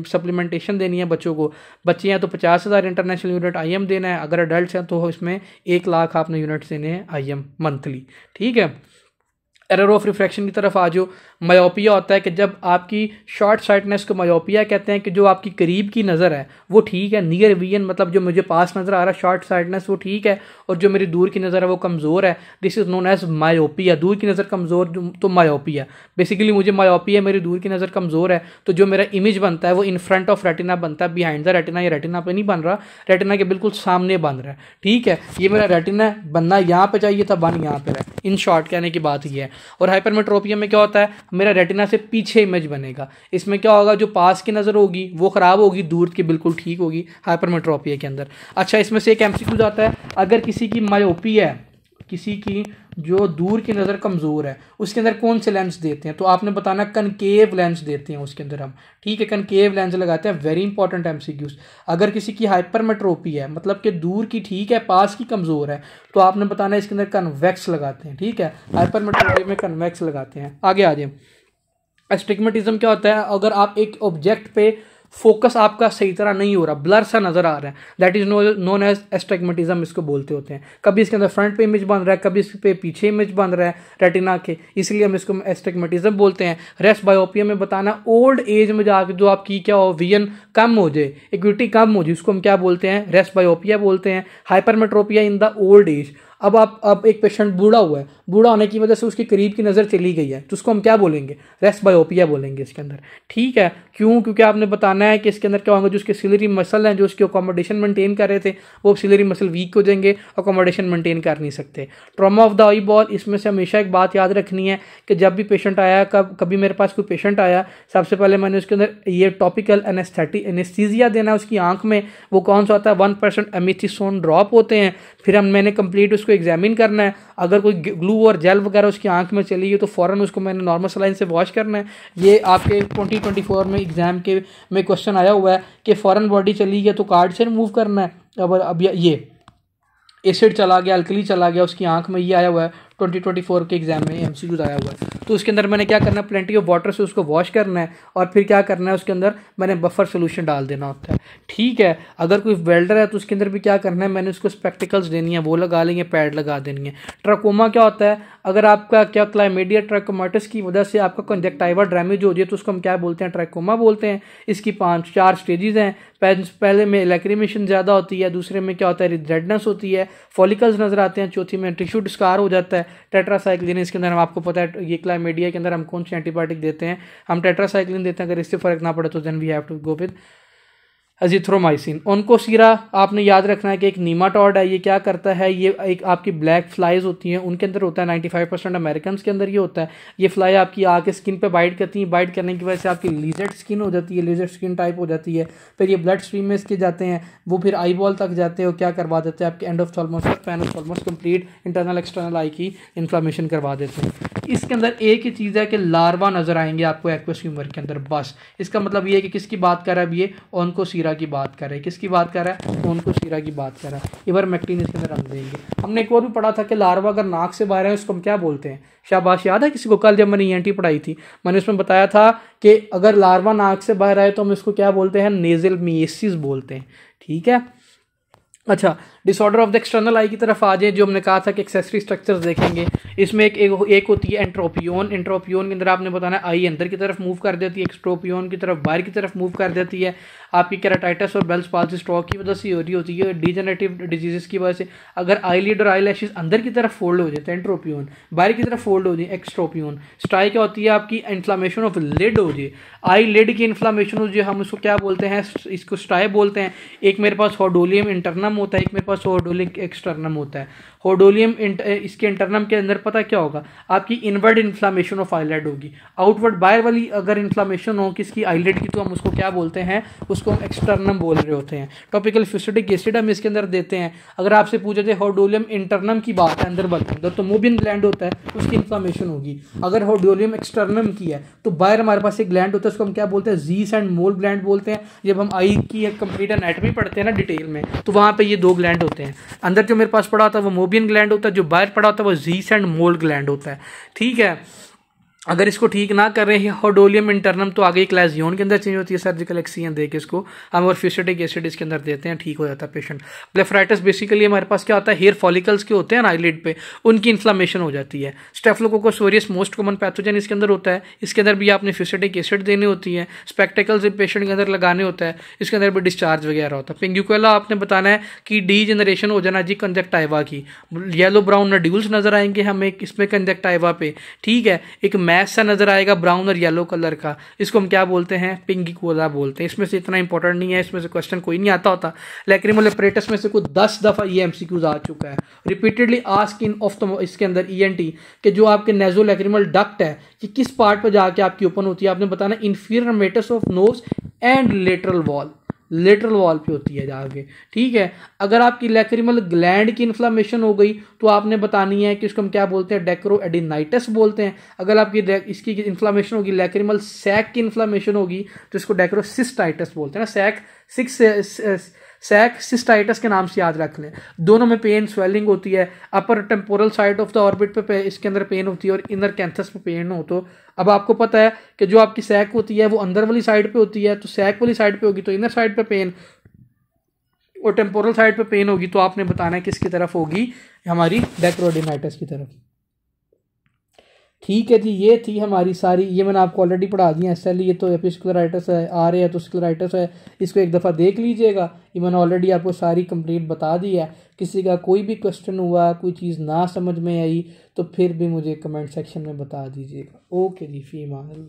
सप्लीमेंटेशन देनी है बच्चों को। बच्चे हैं तो 50,000 इंटरनेशनल यूनिट IM देना है, अगर अडल्ट हैं तो इसमें 1 लाख आपने यूनिट देने हैं IM मंथली। ठीक है, एरर ऑफ रिफ्रैक्शन की तरफ आ जाओ। मायोपिया होता है कि जब आपकी शॉर्ट साइटनेस को मायोपिया कहते हैं, कि जो आपकी करीब की नज़र है वो ठीक है, नियर विजन मतलब जो मुझे पास नज़र आ रहा है शॉर्ट साइटनेस वो ठीक है, और जो मेरी दूर की नज़र है वो कमज़ोर है, this is known as myopia. दूर की नज़र कमज़ोर तो मायोपिया, बेसिकली मुझे मायोपिया, मेरी दूर की नज़र कमज़ोर है, तो जो मेरा इमेज बनता है वो इन फ्रंट ऑफ रेटिना बनता है, बिहाइंड द रेटिना। ये रेटिना पे नहीं बन रहा, रेटिना के बिल्कुल सामने बन रहा है। ठीक है, ये मेरा रेटिना बनना यहाँ पे चाहिए था, बन यहाँ पे रहा। इन शॉर्ट कहने की बात ये है। और हाइपरमेट्रोपिया में क्या होता है, मेरा रेटिना से पीछे इमेज बनेगा। इसमें क्या होगा, जो पास की नज़र होगी वो ख़राब होगी, दूर की बिल्कुल ठीक होगी हाइपरमेट्रोपिया के अंदर। अच्छा, इसमें से एक MCQ आता है, अगर किसी की मायोपी है किसी की जो दूर की नज़र कमज़ोर है उसके अंदर कौन से लेंस देते हैं, तो आपने बताना कनकेव लेंस देते हैं उसके अंदर हम, ठीक है, कनकेव लेंस लगाते हैं। Very important MCQs. अगर किसी की हाइपरमेट्रोपी है, मतलब कि दूर की ठीक है पास की कमज़ोर है, तो आपने बताना इसके अंदर कन्वेक्स लगाते हैं, ठीक है, हाइपरमेट्रोपी में कन्वेक्स लगाते हैं। आगे आ जाए, एस्टिग्मेटिज्म क्या होता है, अगर आप एक ऑब्जेक्ट पे फोकस आपका सही तरह नहीं हो रहा, ब्लर सा नजर आ रहा है, that is known as astigmatism इसको बोलते होते हैं। कभी इसके अंदर फ्रंट पे इमेज बन रहा है, कभी इस पे पीछे इमेज बन रहा है रेटिना के, इसलिए हम इसको एस्टिग्मेटिज्म बोलते हैं। रेस्ट बायोपिया में बताना ओल्ड एज में जाके जो आपकी क्या हो, विजन कम हो जाए, एक्यूटी कम हो जाए, उसको हम क्या बोलते हैं, रेस्ट बायोपिया बोलते हैं। Hypermetropia in the old age, अब एक पेशेंट बूढ़ा हुआ है, बूढ़ा होने की वजह से उसकी करीब की नज़र चली गई है, तो उसको हम क्या बोलेंगे, रेस्ट बायोपिया बोलेंगे इसके अंदर, ठीक है। क्यों? क्योंकि आपने बताना है कि इसके अंदर क्या होंगे, जो उसके सिलरी मसल हैं जो उसकी अकोमोडेशन मेंटेन कर रहे थे, वो सिलरी मसल वीक हो जाएंगे, अकोमोडेशन मेंटेन कर नहीं सकते। Trauma of the eye ball, इसमें से हमेशा एक बात याद रखनी है कि जब भी पेशेंट आया, कभी मेरे पास कोई पेशेंट आया, सबसे पहले मैंने उसके अंदर ये टॉपिकल एनेस्थीसिया देना उसकी आंख में, वो कौन सा होता है, 1% एमिथिसोन ड्रॉप होते हैं। फिर मैंने कंप्लीट उसको एग्जामिन करना है, अगर कोई ग्लू और जेल वगैरह उसकी आंख में चली गई तो फ़ौरन उसको मैंने नॉर्मल सलाइन से वॉश करना है। ये आपके 2024 में एग्जाम के में क्वेश्चन आया हुआ है कि फ़ौरन बॉडी चली गई तो कार्ड से रिमूव करना है। अब ये एसिड चला गया, अल्कली चला गया उसकी आंख में, ये आया हुआ है 2024 के एग्जाम में एमसीक्यूज आया हुआ है। तो उसके अंदर मैंने क्या करना है, प्लेंटी ऑफ वाटर से उसको वॉश करना है, और फिर क्या करना है, उसके अंदर मैंने बफर सोल्यूशन डाल देना होता है, ठीक है। अगर कोई वेल्डर है तो उसके अंदर भी क्या करना है, मैंने उसको स्पेक्टिकल्स देनी है, वो लगा लेंगे, पैड लगा देनी है। ट्रकोमा क्या होता है, अगर आपका क्या क्लाइमेडिया ट्रैकोमाटिस की वजह से आपका कंजक्टाइवा डैमेज हो जाए तो उसको हम क्या बोलते हैं, ट्रैकोमा बोलते हैं। इसकी 4 स्टेजेस हैं। पहले में लैक्रिमेशन ज़्यादा होती है, दूसरे में क्या होता है, रेडनेस होती है, फॉलिकल्स नजर आते हैं, चौथी में टिश्यू डिस्कार हो जाता है। टेट्रासाइक्लिन, इसके अंदर हम आपको पता है ये क्लाइमेडिया के अंदर हम कौन सी एंटीबायोटिक देते हैं, हम टेट्रासाइक्लिन देते हैं। अगर इससे फर्क ना पड़े तो then we have to go with azithromycin. Onchocerca आपने याद रखना है कि एक नीमाटोड है, ये क्या करता है, ये एक आपकी ब्लैक फ्लाइज होती हैं, उनके अंदर होता है, 95% अमेरिकन के अंदर ये होता है। ये फ्लाई आपकी आके स्किन पे बाइट करती हैं, बाइट करने की वजह से आपकी लिजर्ड स्किन हो जाती है, लिजर्ड स्किन टाइप हो जाती है। फिर ये ब्लड स्ट्रीम में इसके जाते हैं, वो फिर आई बॉल तक जाते हैं और क्या करवा देते हैं, आपके एंड ऑफ थॉलमस और पैनोथॉलमस कंप्लीट इंटरनल एक्सटर्नल आई की इन्फ्लामेशन करवा देते हैं। इसके अंदर एक ही चीज़ है कि लार्वा नजर आएंगे आपको एक्वस ह्यूमर के अंदर, बस। इसका मतलब ये है कि किसकी बात कर रहा है, ये ओनकोसीरा की बात कर रहा है। किसकी बात कर रहा है, ओनकोसीरा की बात कर रहा है। इवरमेक्टिन इसके अंदर हम देंगे। हमने एक और भी पढ़ा था कि लार्वा अगर नाक से बाहर है उसको हम क्या बोलते हैं, शाबाश, याद है किसी को? कल जब मैंने ईएनटी पढ़ाई थी मैंने उसमें बताया था कि अगर लार्वा नाक से बाहर आए तो हम इसको क्या बोलते हैं, नेजल मिएसिस बोलते हैं, ठीक है। अच्छा, डिसऑर्डर ऑफ द एक्सटर्नल आई की तरफ आ जाए, जो हमने कहा था कि एक्सेसरी स्ट्रक्चर्स देखेंगे। इसमें एक होती है एंट्रोपियोन। एंट्रोपियोन के अंदर आपने बताना है आई अंदर की तरफ मूव कर देती है, एक्सट्रोपियोन की तरफ बाहर की तरफ मूव कर देती है। आपकी केराटाइटिस और बेल्स पाल्सी स्ट्रोक की वजह से हो रही होती है, डीजेनरेटिव डिजीजेस की वजह से। अगर आईलिड और आईलैशेस अंदर की तरफ फोल्ड हो जाते हैं एंट्रोपियोन, बाहर की तरफ फोल्ड हो जाए एक्सट्रोपियोन। स्टाई क्या होती है, आपकी इन्फ्लामेशन ऑफ लिड हो जाए, आई लिड की इन्फ्लामेशन हो जाए, हम उसको क्या बोलते हैं, इसको स्टाई बोलते हैं। एक मेरे पास होडोलियम इंटरनम होता है, एक मेरे पास होडोलियम एक्सटर्नम होता है। होडोलियम इसके इंटरनम के अंदर पता क्या होगा, आपकी इनवर्ड इन्फ्लामेशन ऑफ आईलिड होगी। आउटवर्ड बाहर वाली अगर इन्फ्लामेशन हो किसकी, आईलिड की, तो हम उसको क्या बोलते हैं, उसको हम एक्सटर्नम बोल रहे होते हैं। टॉपिकल फ्यूसिडिक एसिड हम इसके अंदर देते हैं। अगर आपसे पूछे थे होडोलियम इंटरनम की बात है अंदर अंदर, तो मोबियन ग्लैंड होता है, उसकी इन्फ्लामेशन होगी। अगर होडोलियम एक्सटर्नम की है तो बाहर हमारे पास एक ग्लैंड होता है, उसको हम क्या बोलते हैं, जीस एंड मोल ग्लैंड बोलते हैं। जब हम आई की कंप्लीट एनाटॉमी पढ़ते हैं ना डिटेल में, तो वहाँ पे ये 2 ग्लैंड होते हैं। अंदर जो मेरे पास पड़ा होता है वो मोबियन ग्लैंड होता है, जो बाहर पड़ा होता है वो जीस एंड मोल ग्लैंड होता है, ठीक है। अगर इसको ठीक ना कर रहे हैं होडोलियम इंटरनम, तो आगे क्लाजियोन के अंदर चेंज होती है, सर्जिकल एक्सीजन दे के इसको हम और फ्यूसिडिक एसिड इसके अंदर देते हैं, ठीक हो जाता है पेशेंट। ब्लेफराइटिस बेसिकली हमारे पास क्या होता है, हेयर फॉलिकल्स के होते हैं ना आईलिड पे, उनकी इन्फ्लामेशन हो जाती है। Staphylococcus aureus most common pathogen इसके अंदर होता है, इसके अंदर भी आपने फ्यूसिडिक एसिड देनी होती है। स्पेक्टिकल्स पेशेंट के अंदर लगाने होता है, इसके अंदर भी डिस्चार्ज वगैरह होता है। पिंग्यूकेला आपने बताना है कि डी जनरेशन हो जाना जी कंजक्टाइवा की, येलो ब्राउन नड्यूल्स नजर आएंगे हमें इसमें कंजक्टाइवा पे, ठीक है। एक मैस सा नजर आएगा ब्राउन और येलो कलर का, इसको हम क्या बोलते हैं, पिंगिकोला बोलते हैं। इसमें से इतना इंपॉर्टेंट नहीं है, इसमें से क्वेश्चन कोई नहीं आता होता। लैक्रिमल एपरेटस में से कुछ 10 दफा ये एमसीक्यूज आ चुका है, रिपीटेडली आस्क इन ऑफ इसके अंदर ईएनटी कि जो आपके नेजो लैक्रिमल डक्ट है कि किस पार्ट पर जाके आपकी ओपन होती है, आपने बताना inferior meatus of nose and lateral wall, lateral wall पे होती है जाके, ठीक है। अगर आपकी लैक्रिमल ग्लैंड की इन्फ्लामेशन हो गई तो आपने बतानी है कि उसको हम क्या बोलते हैं, डेक्रोएडिनाइटिस बोलते हैं। अगर आपकी इसकी इन्फ्लामेशन होगी, लैक्रिमल सैक की इन्फ्लामेशन होगी तो इसको डेक्रोसिस्टाइटिस बोलते हैं ना। सैक सिस्टाइटिस के नाम से याद रख लें। दोनों में पेन स्वेलिंग होती है, upper temporal side of the orbit पे इसके अंदर पेन होती है और इनर कैंथस पे पेन हो। तो अब आपको पता है कि जो आपकी सैक होती है वो अंदर वाली साइड पे होती है, तो सैक वाली साइड पे होगी तो इनर साइड पे पेन, और टेम्पोरल साइड पे पेन होगी तो आपने बताना है किसकी तरफ होगी, हमारी डेक्रोएडिनाइटिस की तरफ। ठीक है जी, ये थी हमारी सारी, ये मैंने आपको ऑलरेडी पढ़ा दिया एसएल। ये तो एपिस्क्लेराइटिस है, आ रहे हैं तो स्क्लेराइटिस है, इसको एक दफ़ा देख लीजिएगा। ये मैंने ऑलरेडी आपको सारी कंप्लीट बता दी है। किसी का कोई भी क्वेश्चन हुआ, कोई चीज़ ना समझ में आई तो फिर भी मुझे कमेंट सेक्शन में बता दीजिएगा। ओके जी, फी मान।